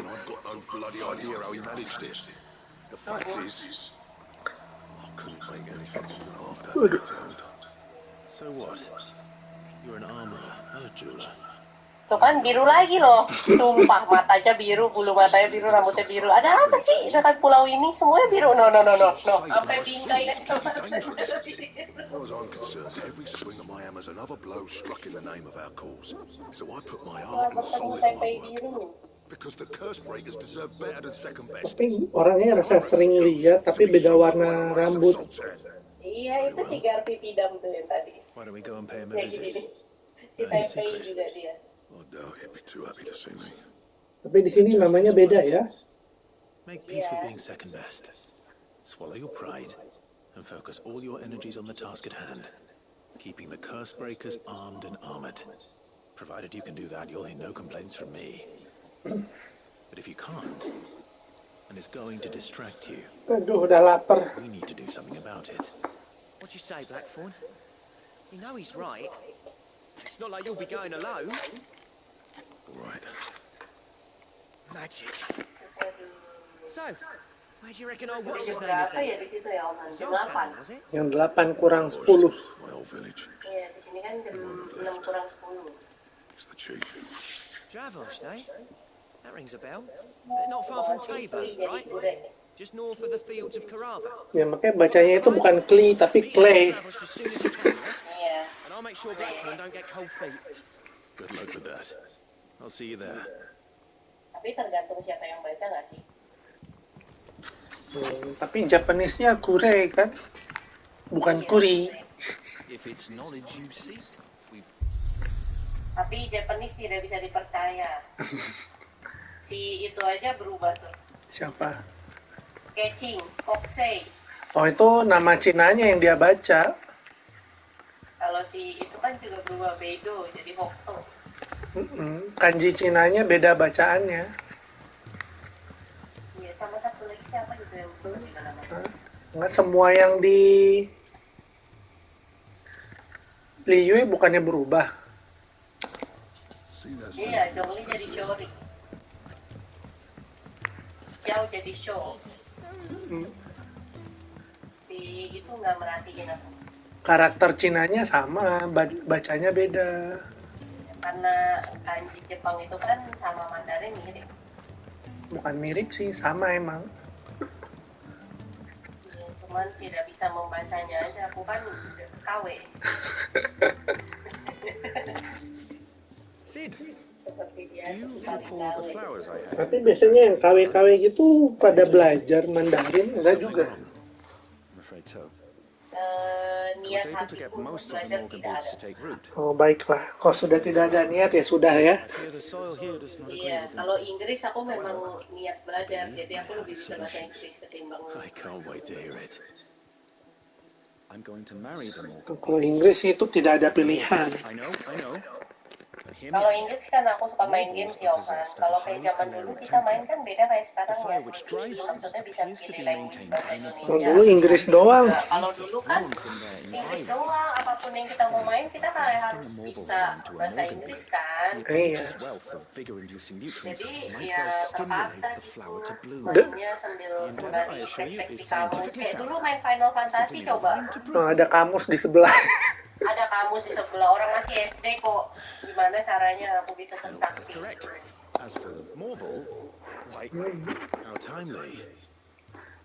So what? You're an armorer, not a jeweler. Tuh kan biru lagi loh. Sumpah, matanya biru, bulu matanya biru, rambutnya biru. Ada apa sih dekat pulau ini? Semuanya biru. No. Sampai bingkai aja. As far as I'm concerned, every swing of my hammer's another blow struck in the name of our cause. So I put my heart and soul in my work. Because the curse breakers deserve better than second best. Tapi orangnya rasa sering lihat, tapi beda warna rambut. Iya, itu si Garpi Pidam tuh yang tadi. Why don't we go and pay him a visit? Si Taipei juga dia. I doubt he'd be too happy to see me. Tapi di sini namanya beda ya. Make peace with being second best. Swallow your pride and focus all your energies on the task at hand, keeping the curse breakers armed and armored. Provided you can do that, you'll hear no complaints from me. But if you can't, and it's going to distract you, aduh, udah lapar. We need to do something about it. What you say, Blackthorn? You know he's right. It's not like you'll be going alone. Right. Magic. So, where do you reckon old what's his name is then? Zoltan, was it? Yang 8 kurang 10. My old village. Iya, di sini kan jam 6 kurang 10. It's the chief. Dravosh, eh? That rings a bell. Not far from Tabor, right? Just north of the fields of Carava. Ya makanya bacanya itu bukan Klee tapi Clay. Iya. And I'll make sure Blackthorn don't get cold feet. Good luck with that. I'll see you there. Tapi tergantung siapa yang baca nggak sih? Tapi Japanese-nya Kure kan? Bukan Kuri. If it's knowledge you seek, Tapi Japanese tidak bisa dipercaya. Si itu aja berubah tuh. Siapa? Keching, Koksei. Oh, itu nama Cinanya yang dia baca. Kalau si itu kan juga berubah Beidou jadi Hokto. Kanji Cinanya beda bacaannya. Iya, sama satu lagi siapa gitu yang berbeda namanya. Nggak semua yang di Liyue bukannya berubah. Iya, Zhongli jadi Shori. Xiao jadi Shou. Si itu nggak merhatiin aku. Karakter Cinanya sama, bacanya beda. Karena kanji Jepang itu kan sama Mandarin mirip. Bukan mirip sih, sama emang. Ya, cuman tidak bisa membacanya aja. Aku kan KW. Sid, Seperti biasa sekali KW. Tapi biasanya yang KW-KW gitu pada belajar Mandarin, enggak juga. Niat hatiku untuk belajar tidak ada. Oh baiklah, kalau sudah tidak ada niat ya sudah ya. Iya, kalau Inggris aku memang niat belajar, jadi aku lebih bisa bahasa Inggris ketimbang. Kalau Inggris itu tidak ada pilihan. Kalau Inggris kan aku suka main game sih, Om. Kalau kayak zaman dulu kita main kan beda kayak sekarang ya. Maksudnya bisa pilih language bahasa Indonesia. Dulu Inggris doang. Kalau dulu kan Inggris doang, apapun yang kita mau main kita kayak harus bisa bahasa Inggris kan. Iya. Jadi ya terpaksa gitu mainnya sambil sembari cek-cek di kamus. Kayak dulu main Final Fantasy coba. Oh, ada kamus di sebelah. Ada kamus di sebelah, orang masih SD kok. Gimana caranya aku bisa sestak sih?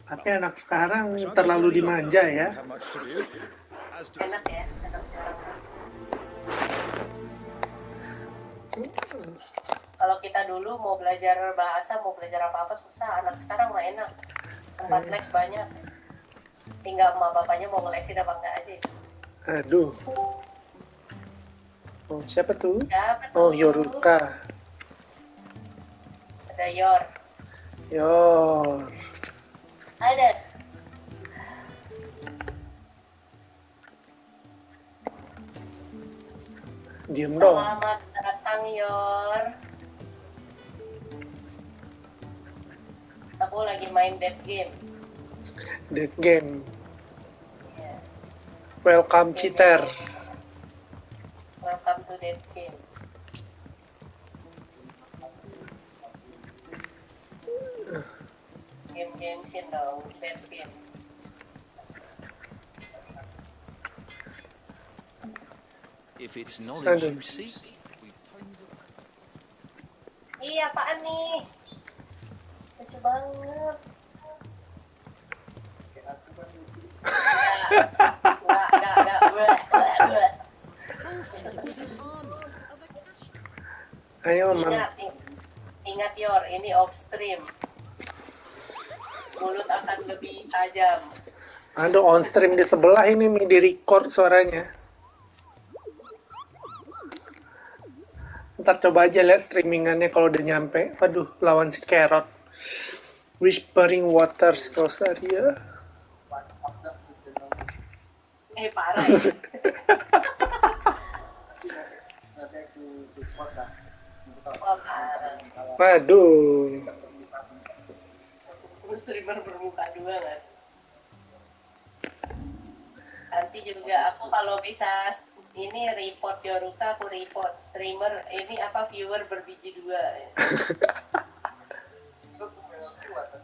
Tapi anak sekarang terlalu dimanja ya. Enak ya, anak sekarang. Kalau kita dulu mau belajar bahasa, mau belajar apa-apa susah. Anak sekarang mah enak. Tempat les banyak. Tinggal emak bapaknya mau ngelesin apa enggak aja. Aduh. Oh, siapa tuh? Siapa tuh? Oh, Yoruka. Ada Yor. Yor. Ada. Diem dong. Selamat datang, Yor. Aku lagi main dead game. Dead game. Welcome cheater. Welcome to that game. Game sih dong, that game. If it's knowledge you seek. Iya, apaan nih? Lucu banget. Ayo, ingat Yor, ini off stream. Mulut akan lebih tajam. Aduh, on stream di sebelah ini nih, di record suaranya. Ntar coba aja lihat streamingannya kalau udah nyampe. Aduh, lawan si Carrot. Whispering Waters Rosaria. Parah ya. Waduh. Streamer bermuka dua kan. Nanti juga aku kalau bisa ini report Yoruka, aku report streamer ini apa viewer berbiji dua.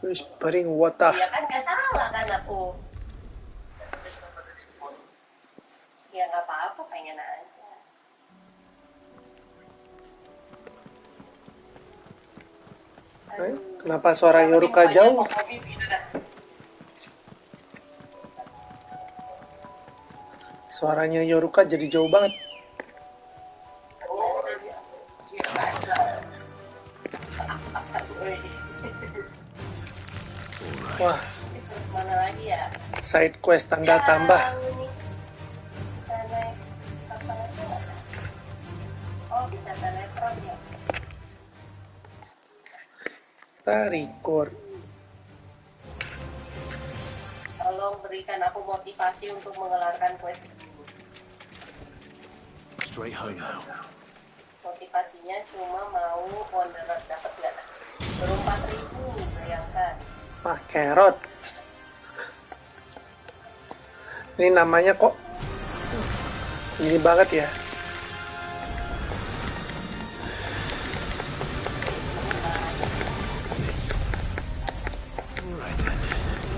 Whispering Water. Ya kan nggak salah kan aku. Ya nggak apa-apa, pengen aja. Kenapa suara Yoruka jauh? Suaranya Yoruka jadi jauh banget. Wah. Mana lagi ya? Side quest tanda tambah. Sana Kita record. Tolong berikan aku motivasi untuk mengelarkan quest tersebut. Straight home now. Motivasinya cuma mau wanderer, dapat nggak? Baru 4.000, bayangkan. Wah, carrot. Ini namanya kok ini banget ya.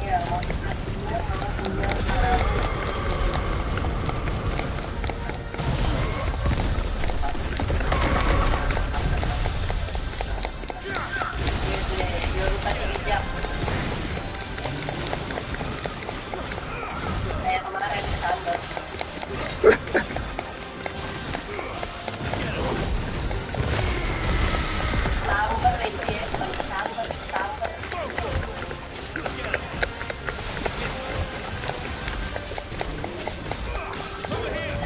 Iya, motivasinya kalau punya kayak kemarin sambar. Sambar itu ya, bukan sambar.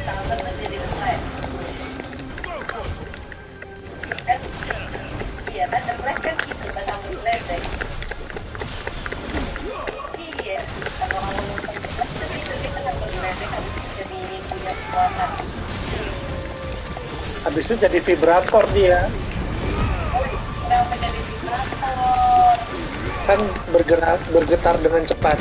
Sambar tuh jadi the flash. Kan? Iya kan, the flash kan gitu, pas sambar flash deh. Iya, kalau kamu nonton the flash tuh itu kita kan bergeledek habis itu jadi punya kekuatan. Habis itu jadi vibrator dia. Kenapa jadi vibrator? Kan bergetar dengan cepat.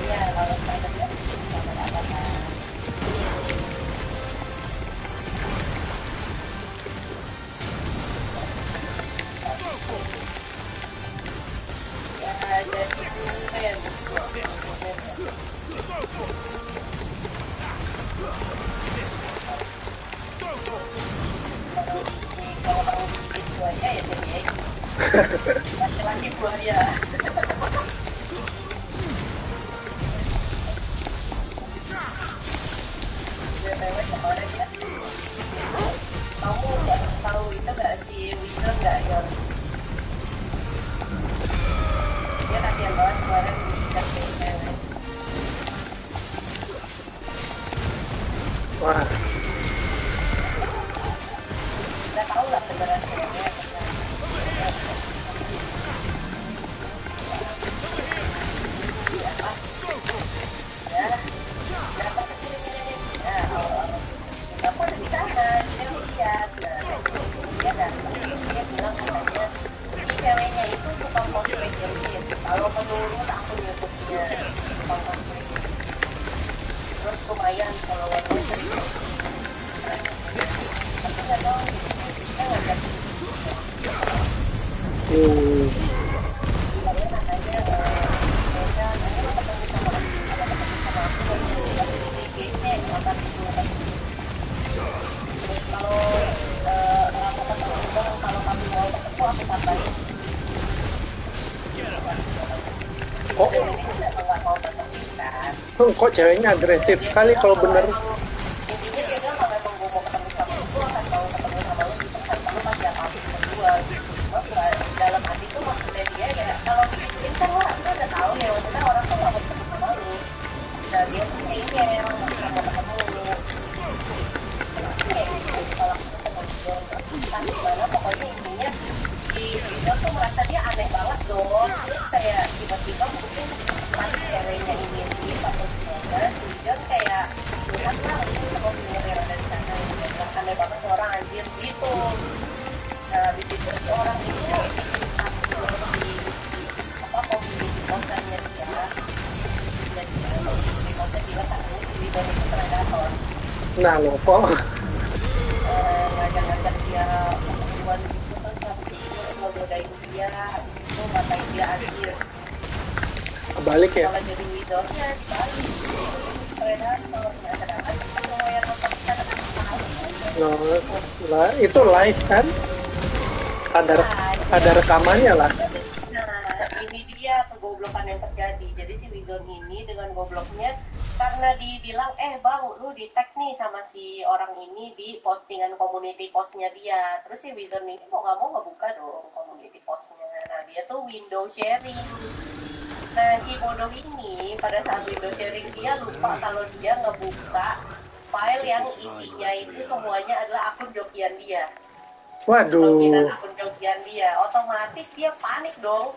Iya, kalau spidernya sama apa-apa. Ya, jadi men. Kalau kamu bikin buaya ya jadi Eikon. Laki-laki buaya. BTW kemarin ya, kamu nggak tahu itu nggak si Wizard nggak yang dia kasihan banget kemarin diikat BTW. Wah, Nggak tahu lah beneran ceweknya atau enggak. Ya, Pak. Ya, datang ke sini. Ya, aku ada di sana, dia lihat. Nah, dia datang, terus dia bilang katanya si ceweknya itu tukang cosplay Genshin. Kalau menurut aku YouTube-nya tukang cosplay Genshin. Terus lumayan follower-nya serius. Tapi nggak tahu kita ngajak dia katanya mereka nanti mau ketemu sama aku di GC kontak itu. Terus kalau aku ketemu bang, kalau kamu mau ketemu aku kabarin. kok Nggak mau ketemu kan? kok ceweknya agresif sekali kalau bener. Intinya dia bilang kalau emang gue mau ketemu sama lu, gue akan mau ketemu sama lu gitu kan, lu pasti apa-apa berdua gitu. Cuma dalam hati tuh maksudnya dia ya kalau bikin kan lo harusnya udah tahu ya maksudnya orang tuh gak mau ketemu sama lu. Nah dia tuh ngeyel, gak mau ketemu lu. Terus kayak gitu, kalau aku ketemu terus entah gimana pokoknya intinya si Rizal tuh merasa dia aneh banget dong. Terus kayak tiba-tiba mungkin pas ceweknya ingin atau gimana, si Rizal kayak lihat lah itu sama punya yang ada di sana gitu. Aneh banget orang anjir gitu. Nah di situ si orang itu bikin status di community posannya dia. Jadi community posan bilang katanya si Rizal itu predator. Nah lo kok ngajak-ngajak dia ketemuan gitu, terus habis itu ngegodain dia, habis itu ngatain dia anjir. kebalik ya. Kalau jadi wizardnya dibalik predator. Nah sedangkan semua yang nonton di sana kan tahu. Nah, itu live kan? Ada rekamannya lah. Nah ini dia kegoblokan yang terjadi. Jadi si Wizard ini dengan gobloknya karena dibilang bang lu di tag nih sama si orang ini di postingan community postnya dia. Terus si Wizard ini mau nggak mau ngebuka dong community postnya. Nah dia tuh window sharing. Nah, si bodoh ini pada saat window sharing dia lupa kalau dia ngebuka file yang isinya itu semuanya adalah akun jokian dia. Loginan Waduh. akun jokian dia. Otomatis dia panik dong.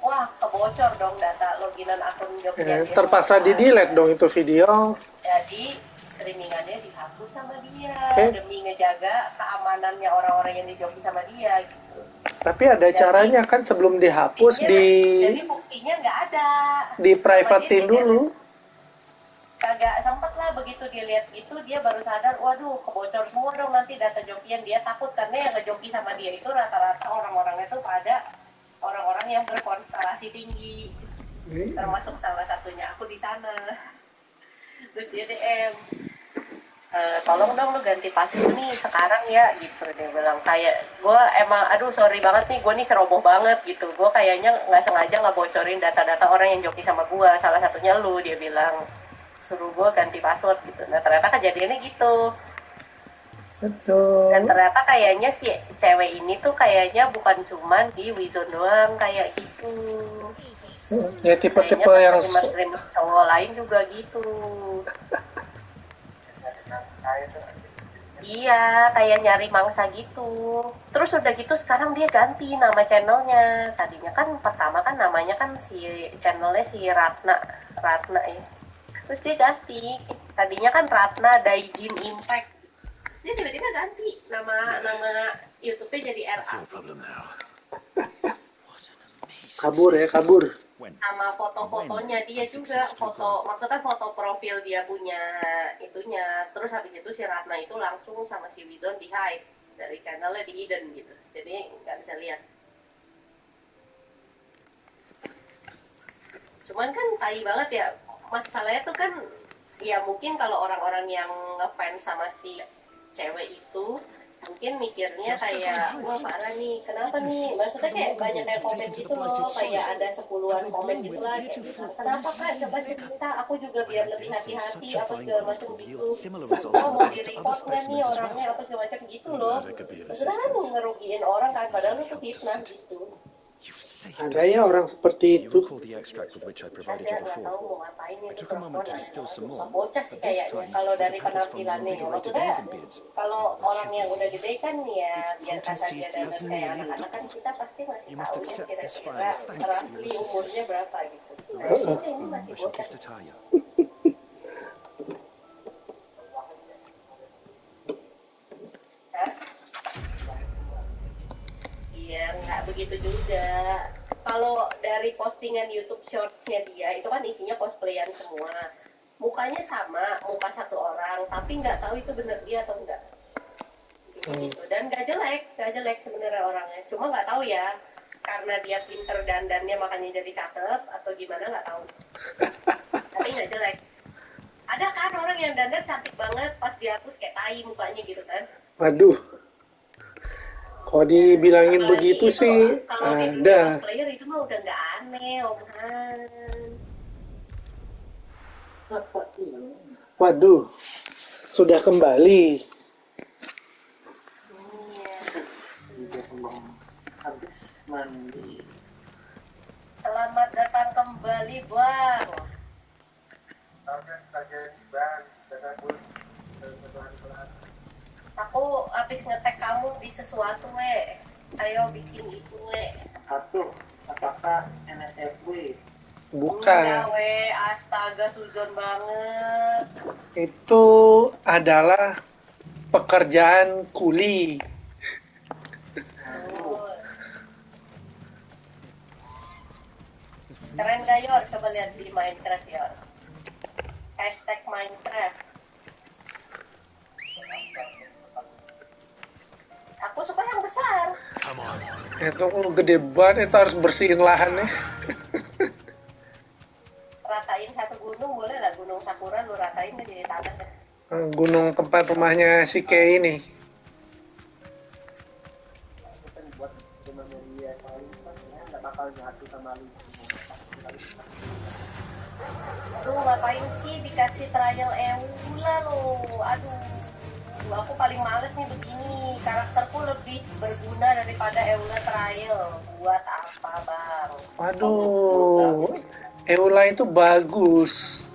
Wah, kebocor dong data loginan akun jokian dia. Terpaksa di-delete dong itu video. Jadi streamingannya dihapus sama dia demi ngejaga keamanannya orang-orang yang dijoki sama dia gitu. Tapi ada caranya kan sebelum dihapus jadi buktinya nggak ada. Di privatein dulu. Kagak sempet lah begitu dia lihat itu dia baru sadar, waduh kebocor semua dong nanti data jokian dia. Takut karena yang ngejoki sama dia itu rata-rata orang-orangnya tuh pada orang-orang yang berkonstelasi tinggi. Termasuk salah satunya aku di sana. Terus dia DM, tolong dong lu ganti password nih sekarang ya gitu. Dia bilang kayak gue emang aduh sorry banget nih, gue nih ceroboh banget gitu. Gue kayaknya nggak sengaja nggak bocorin data-data orang yang joki sama gue, salah satunya lu. Dia bilang suruh gue ganti password gitu. Nah ternyata kejadiannya gitu. Betul. Dan ternyata kayaknya si cewek ini tuh kayaknya bukan cuman di Wizon doang kayak gitu. Ya tipe-tipe yang streamer cowok lain juga gitu. Iya, kayak nyari mangsa gitu. Terus udah gitu sekarang dia ganti nama channelnya. Tadinya kan pertama kan namanya kan si channelnya si Ratna ya. Terus dia ganti. Tadinya kan Ratna Daijin Impact. Terus dia tiba-tiba ganti nama YouTube-nya jadi RA. Kabur. Sama foto-fotonya dia juga, maksudnya foto profil dia punya itunya. Terus habis itu si Ratna itu langsung sama si Wizon di hide dari channelnya, di hidden gitu, jadi nggak bisa lihat. Cuman kan tai banget ya, masalahnya tuh kan ya mungkin kalau orang-orang yang ngefans sama si cewek itu mungkin mikirnya kayak, wah parah nih, kenapa nih? Maksudnya kayak banyak kayak komen gitu loh, kayak ada 10-an komen gitu lah, kayak kenapa kak, coba cerita, aku juga biar lebih hati-hati, apa segala macam gitu. Oh mau di-report nggak nih orangnya, apa segala macam gitu loh. Maksudnya kan ngerugiin orang kan, padahal lu tuh fitnah gitu. Ada ya orang seperti itu. I took a moment to distill some more. Bocah sih kayaknya kalau dari penampilannya. Maksudnya kalau orang yang udah gede kan ya biar kata dia dan kayak anak-anak kan kita pasti masih tahu ya kira-kira roughly umurnya berapa gitu. Nah ini masih bocah. Iya, nggak begitu juga. Kalau dari postingan YouTube Shorts-nya dia, itu kan isinya cosplayan semua. Mukanya sama, muka satu orang, tapi nggak tahu itu bener dia atau enggak. Gitu. Dan nggak jelek sebenarnya orangnya. Cuma nggak tahu ya, karena dia pinter dandannya makanya jadi cakep, atau gimana nggak tahu. Tapi nggak jelek. Ada kan orang yang dandan cantik banget, pas dihapus kayak tai mukanya gitu kan. Waduh. Kalau dibilangin begitu itu, sih ada. Cosplayer itu mah udah nggak aneh, omongan. Waduh, sudah kembali. Habis mandi. Selamat datang kembali, Bang. Aku habis ngetek kamu di sesuatu, we. Ayo bikin itu, we. Satu, apakah NSFW? Bukan. Udah, we. Astaga, suzon banget. Itu adalah pekerjaan kuli. Keren gak, Yor? Coba lihat di Minecraft, Yor. #Minecraft. Aku suka yang besar. Itu gede banget, itu harus bersihin lahannya. Ratain satu gunung boleh lah, gunung Sakura lu ratain jadi tanah deh. Gunung tempat rumahnya si Kay ini. Lu ngapain sih dikasih trial Eula lo? Aduh, aku paling males nih begini. Karakterku lebih berguna daripada Eula trial. Buat apa, Bang? Waduh, Eula itu bagus.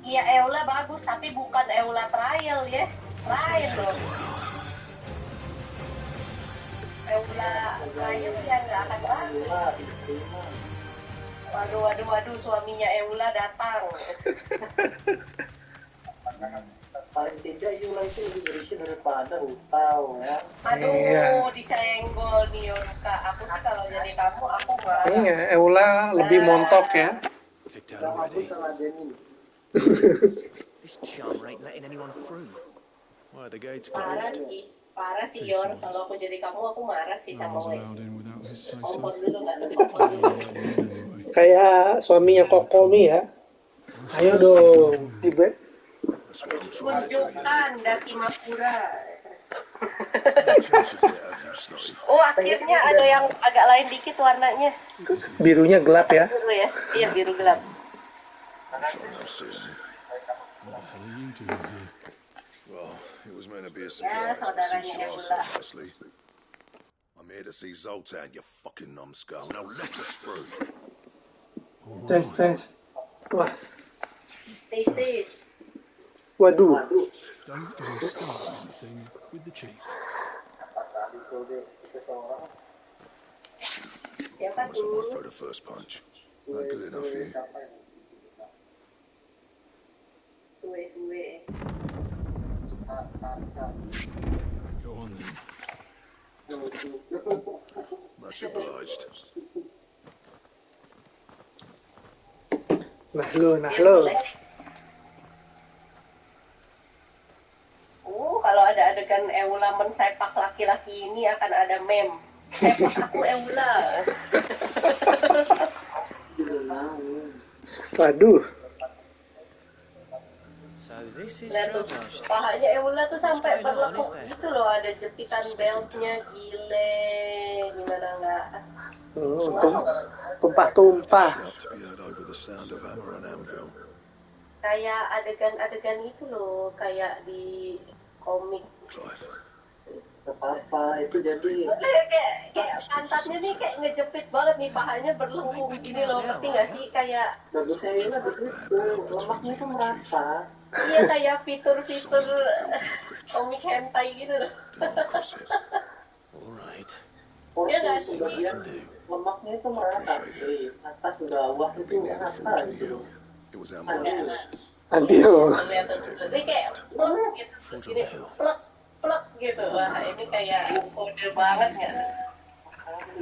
Iya, Eula bagus, tapi bukan Eula trial ya. Lain loh. Eula trial ya nggak akan bagus. Waduh, suaminya Eula datang. Paling tidak Eula itu lebih berisi daripada Utau ya. Aduh, disenggol nih Yonka. Aku sih kalau jadi kamu, aku marah. Iya, Eula lebih montok ya. This charmer ain't letting anyone through. Why are the gates closed? Parah sih Yor. Kalau aku jadi kamu, aku marah sih sama Wes. Kompor dulu nggak ada Kayak suaminya Kokomi ya. Ayo dong, tiba. Tunjukkan Daki Makura. Oh, akhirnya ada yang agak lain dikit warnanya. Birunya gelap ya. Biru ya? Iya, biru gelap. Well, it was meant to be a surprise, but since you are so nicely, I'm here to see Zoltan, you fucking numbskull. Now let us through. Tes. Wah. Tes. Waduh. Don't go starting anything with the chief. Siapa Unless I might tuh? throw the first punch. Not good enough for you. Suwe. Go on then. Much obliged. Nah lo. Kalau ada adegan Eula mensepak laki-laki ini akan ada meme. Sepak aku Eula. Waduh. So this is Lihat tuh, trouble. pahanya Eula tuh sampai berlekuk gitu loh, ada jepitan beltnya, gile, gimana nggak? Tumpah. To be heard over the sound of hammer and anvil. Kayak adegan-adegan itu loh, kayak di komik. Apa itu jadi Kayak pantatnya nih kayak ngejepit banget nih, pahanya berlengkung gini loh, ngerti nggak sih? Kayak bagusnya Eula begitu, lemaknya itu merata. iya, kayak fitur-fitur komik hentai gitu loh. Alright. Iya nggak sih? Lemaknya itu merata, atas sudah bawah itu merata itu. It was our masters. Aduh. Lihat tuh, jadi kayak plek gitu, terus gini plek gitu. Wah, ini kayak kode banget nggak sih?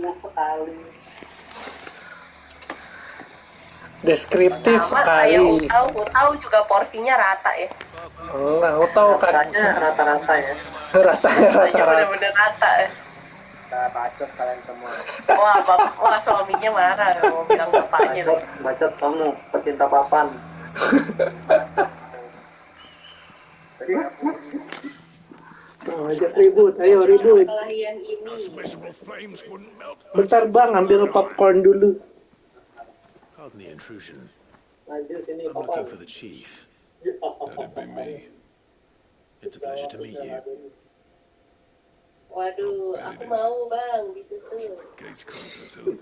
Enak sekali. Deskriptif Sama sekali. kayak Utau juga porsinya rata ya. Enggak, Utau Rasanya rata-rata ya. Rata. Bener-bener rata ya. Kita bacot kalian semua. Wah, suaminya marah mau bilang bapaknya. Bacot kamu, pecinta papan. Ajak ribut, ayo ribut. Kelahian ini. Bentar bang, ambil popcorn dulu. Pardon the intrusion. Maju sini, I'm looking for the chief. That'd be me. It's a pleasure to meet you. Waduh, aku mau bang disusul. Gates closed, I tell him.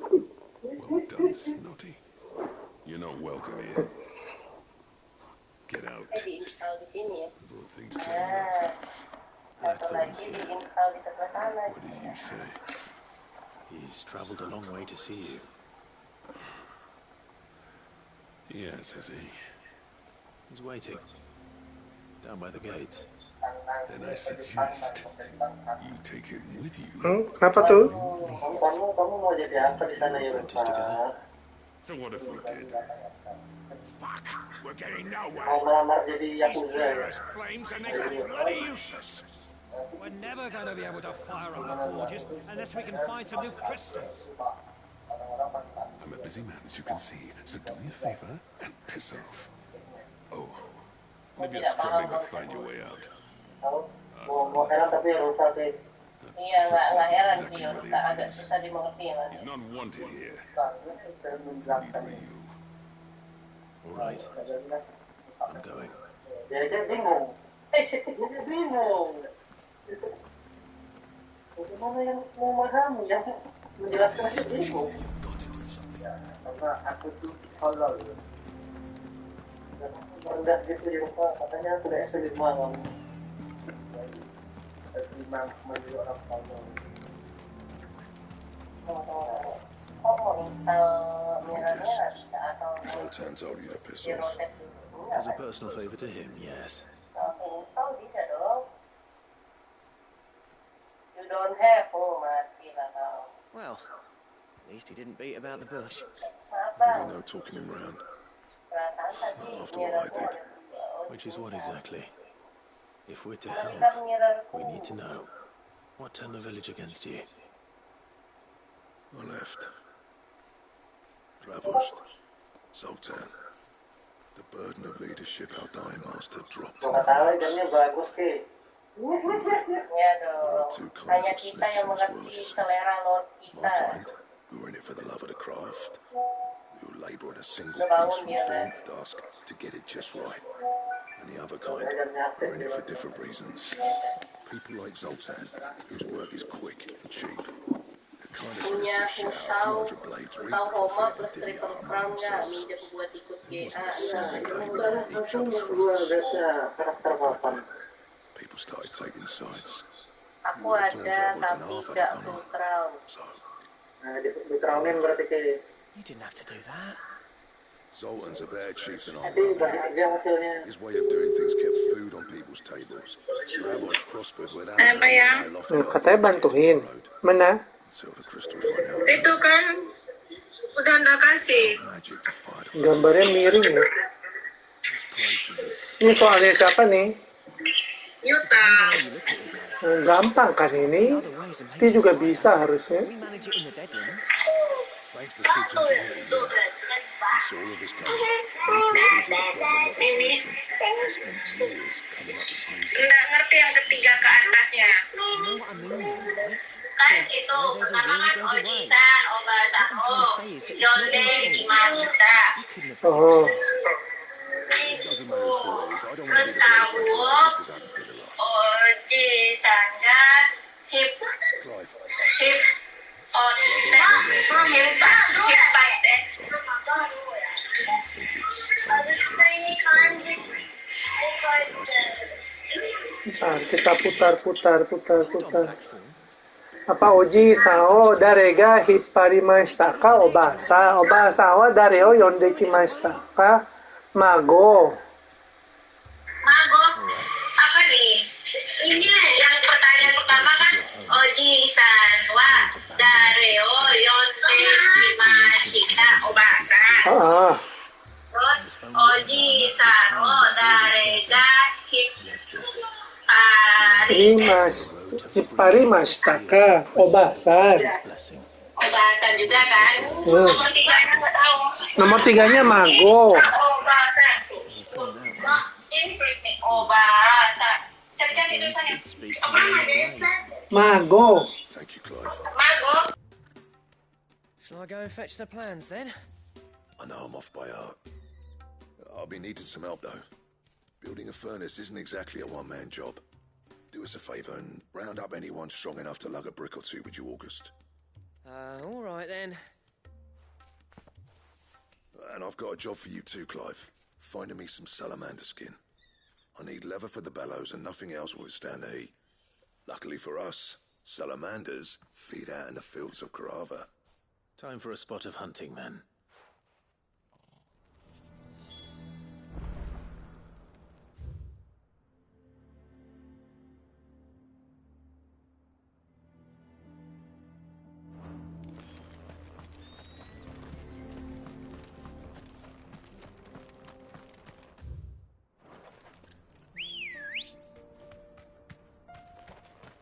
Well done, Snotty. You're not welcome here. Get out. Diinstal di sini ya. Before things turn out. Satu lagi diinstal di sebelah sana. What did you say? He's traveled a long way to see you. Yes, has he? He's waiting. Down by the gates. Then I suggest you take him with you. Kenapa tuh? Kamu mau jadi apa di sana ya, Pak? So what if we did? Fuck! We're getting Mau nowhere. melamar jadi These Yakuza. Polaris flames are next to bloody useless. We're never going to be able to fire up the forges unless we can find some new crystals. I'm a busy man, as you can see, so do me a favor and piss off. Oh, and if you're struggling to find your way out, Mau heran tapi rusak deh. Iya, nggak heran sih, agak susah dimengerti ya. he's not wanted here. Neither are you. Alright. I'm going. Dia bingung. Dia bingung. Bagaimana yang mau memahami, yang menjelaskan aja bingung. Karena aku tuh halal. Rendah gitu ya Pak, katanya sudah S5 kamu. S5 menjadi orang halal. Kok mau install mirror-nya bisa atau Zoltan told you to piss off. As a personal favor to him, yes. langsung install bisa dong. You don't have, mati lah kau. Well, at least he didn't beat about the bush. Maybe no talking him round. Perasaan tadi After what I did. Which is what exactly? If we're to help, we need to know. What turned the village against you? I left. Ravaged. Zoltan. The burden of leadership our dying master dropped in our laps. Ya dong. Hanya kita yang mengerti selera Lord kita. We were in it for the love of the craft. We were labouring a single piece from dawn to dusk to get it just right. And the other kind are in it for different reasons. People like Zoltan, whose work is quick and cheap. The kind of Punya shit out 200 blades reap the Homa profit plus and divvy triple out crown among nggak themselves. minjem buat ikut There GA. wasn't a single labour on each other's fronts. People started taking sides. Aku ada tapi nggak full crown. Di crownin berarti kayak. You didn't have to do that. Zoltan's a better chief than I am. His way of doing things kept food on people's tables. Ravage prospered without Katanya bantuin. Mana? until the crystals run out. Itu kan udah nggak kasih. Gambarnya miring ya. Ini soalnya siapa nih? Yuta. Gampang kan ini? Dia juga bisa harusnya. Thanks to Sid's ingenuity, he saw all of this coming. New crystals were the problem, not the solution. He spent years coming up with new things. Nggak ngerti yang ketiga ke atasnya. Kan itu pertama kan Ojisan, Obasaho, Yonde, Kimasuta. Oh. It doesn't matter whose fault it is. I don't want to Terus be the best kamu, just because I haven't been the last. Ojisan dan Hip, Clive. Hip, Hip Paten. Bentar, kita putar. Apa Oji sao darega hipparimashitaka obasa wa dare o yonde kimashitaka mago. Apa nih? Ini yang pertanyaan pertama kan Oji-san wa dareo yonde kimashita obasa. Terus Oji-san wa darega hipparimashitaka obasan. Obasan juga kan? Nomor 3-nya nggak tahu. Nomor 3-nya mago. Obasan. Ini tulis nih obasan. Cari-cari tulisannya. Mago. Thank you, Clive. Mago. Shall I go and fetch the plans then? I know I'm off by heart. I'll be needing some help, though. Building a furnace isn't exactly a one-man job. Do us a favour and round up anyone strong enough to lug a brick or two with you, August. All right then. And I've got a job for you too, Clive. Finding me some salamander skin. I need leather for the bellows and nothing else will withstand the heat. Luckily for us, salamanders feed out in the fields of Carava. Time for a spot of hunting, men.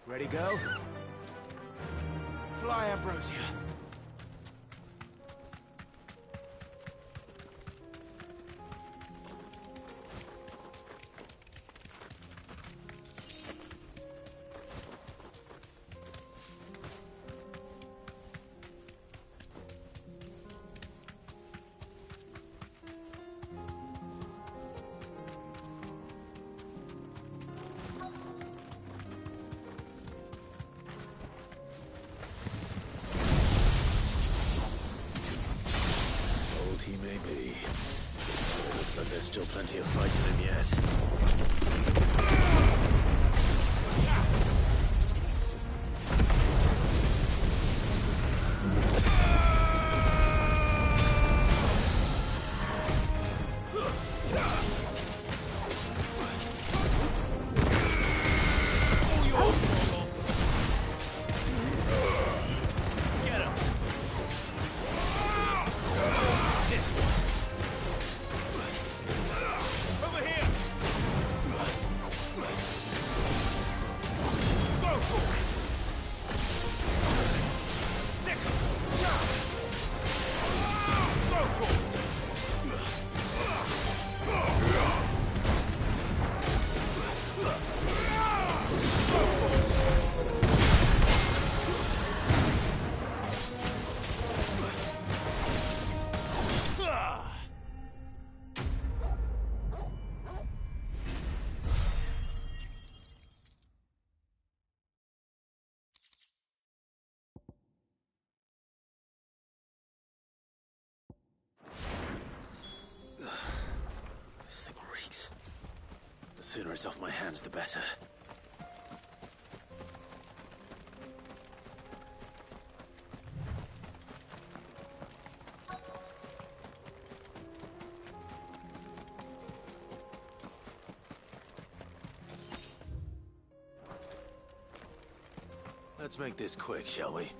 Ready, go? Fly, Ambrosia. Plenty of fighting him yet. The sooner it's off my hands, the better. Let's make this quick, shall we?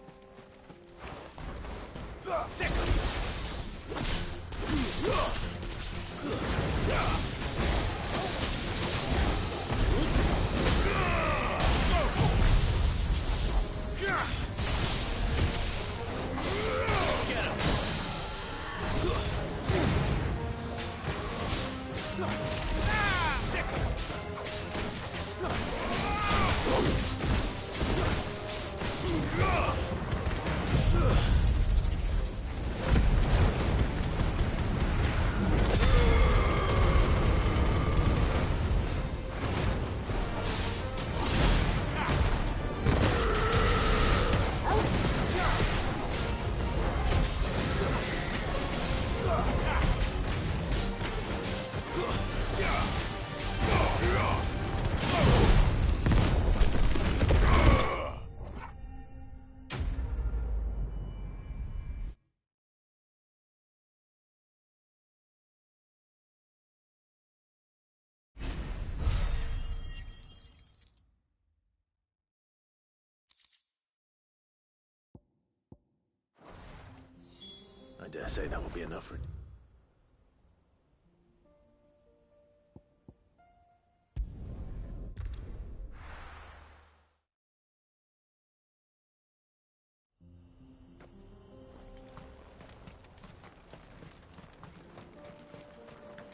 I dare say that will be enough for...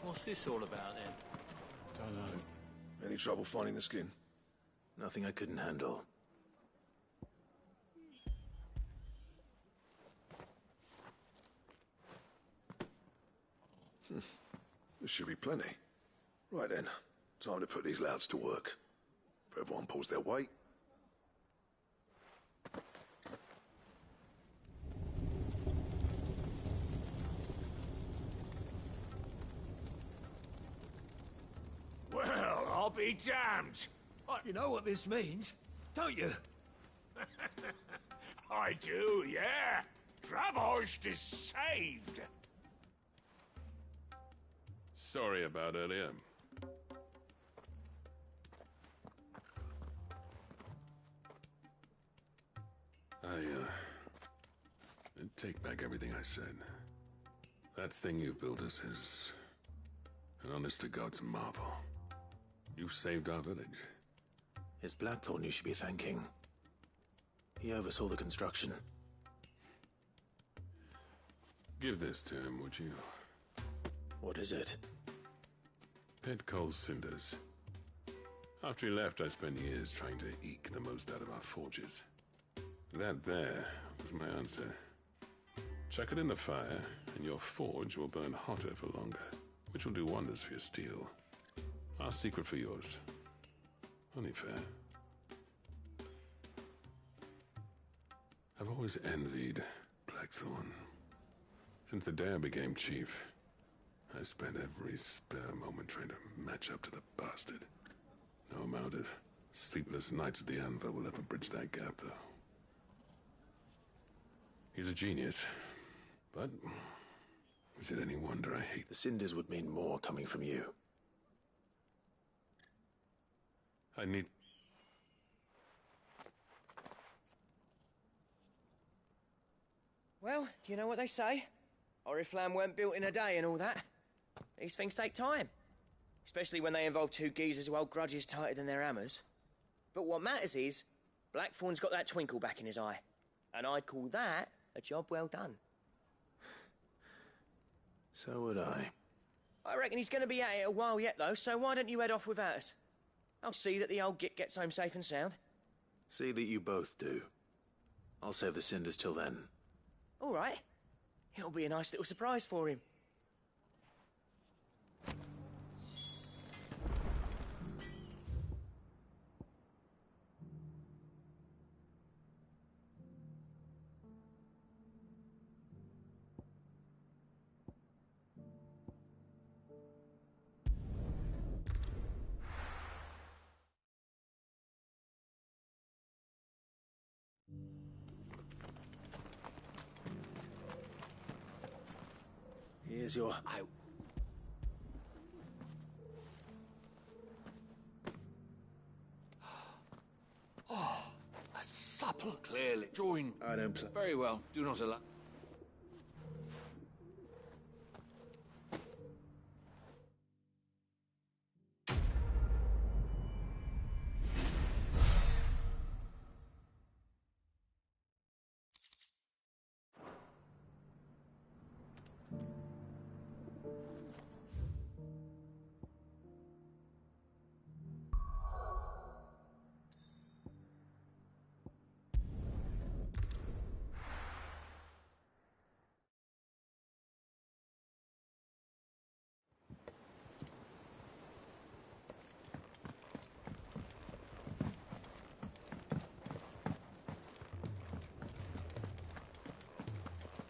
What's this all about, then? Don't know. Any trouble finding the skin? Nothing I couldn't handle. There should be plenty. Right then, time to put these louds to work. If everyone pulls their weight. Well, I'll be damned. You know what this means, don't you? I do, yeah. Dravost is saved. Sorry about earlier. Take back everything I said. That thing you built us is an honest-to-God's marvel. You've saved our village. It's Blackthorn you should be thanking. He oversaw the construction. Give this to him, would you? What is it? Pet Cole's cinders. After he left, I spent years trying to eke the most out of our forges. That there was my answer. Chuck it in the fire, and your forge will burn hotter for longer, which will do wonders for your steel. Our secret for yours. Only fair. I've always envied Blackthorn. Since the day I became chief, I spent every spare moment trying to match up to the bastard. No amount of sleepless nights at the Anvil will ever bridge that gap, though. He's a genius, but is it any wonder I hate... The cinders would mean more coming from you. I need... Well, you know what they say? Oriflamme weren't built in a day and all that. These things take time. Especially when they involve two geezers who hold grudges tighter than their hammers. But what matters is, Blackthorn's got that twinkle back in his eye. And I'd call that a job well done. So would I. I reckon he's going to be at it a while yet, though, so why don't you head off without us? I'll see that the old git gets home safe and sound. See that you both do. I'll save the cinders till then. All right. It'll be a nice little surprise for him. Here's your... Oh, a supple. Clearly. Join. I don't play. Very well. Do not allow...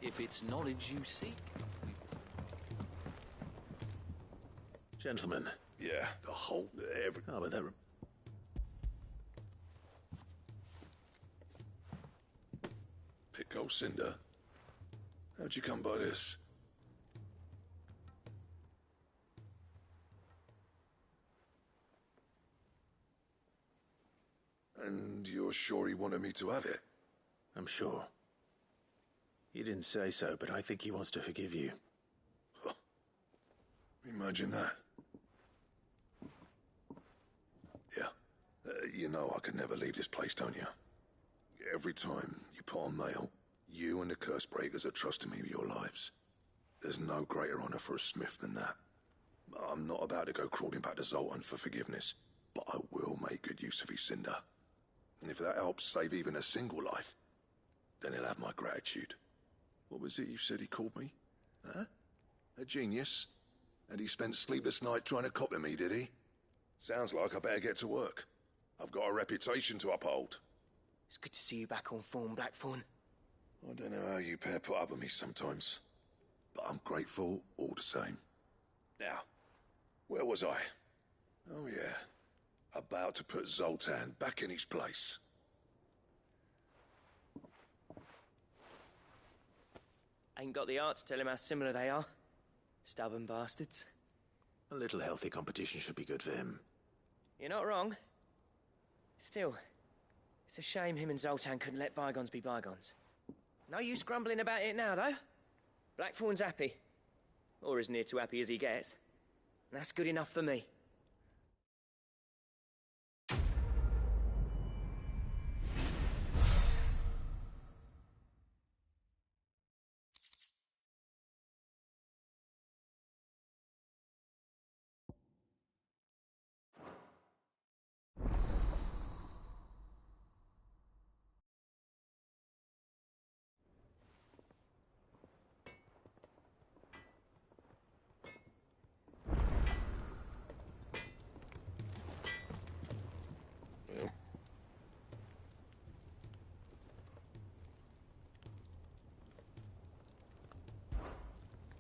If it's knowledge you seek. Gentlemen. Yeah, the whole... every... Oh, but that... Pico Cinder. How'd you come by this? And you're sure he wanted me to have it? I'm sure. He didn't say so, but I think he wants to forgive you. Huh. Imagine that. Yeah. You know I could never leave this place, don't you? Every time you put on mail, you and the curse breakers are trusting me with your lives. There's no greater honor for a smith than that. I'm not about to go crawling back to Zoltan for forgiveness, but I will make good use of his cinder. And if that helps save even a single life, then he'll have my gratitude. What was it you said he called me? Huh? A genius? And he spent sleepless night trying to copy me, did he? Sounds like I better get to work. I've got a reputation to uphold. It's good to see you back on form, Blackthorn. I don't know how you pair put up with me sometimes, but I'm grateful all the same. Now, where was I? Oh yeah, about to put Zoltan back in his place. Ain't got the art to tell him how similar they are. Stubborn bastards. A little healthy competition should be good for him. You're not wrong. Still, it's a shame him and Zoltan couldn't let bygones be bygones. No use grumbling about it now, though. Blackthorn's happy. Or as near to happy as he gets. And that's good enough for me.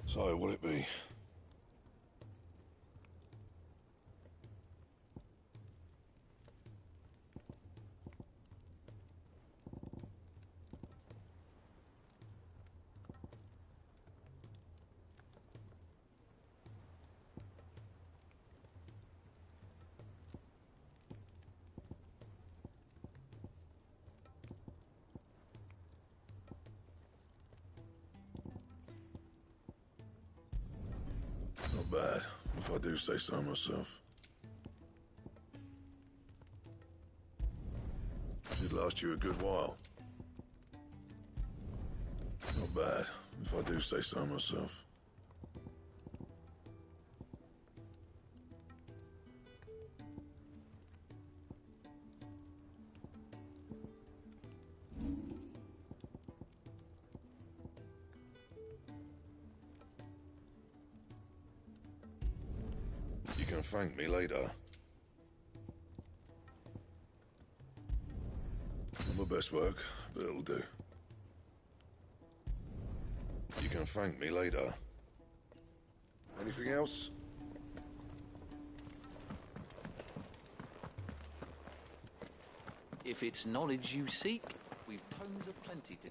So, what'll it be? Not bad, if I do say so myself. Should last you a good while. Not bad, if I do say so myself. You can thank me later. Not my best work, but it'll do. You can thank me later. Anything else? If it's knowledge you seek, we've tomes of plenty to...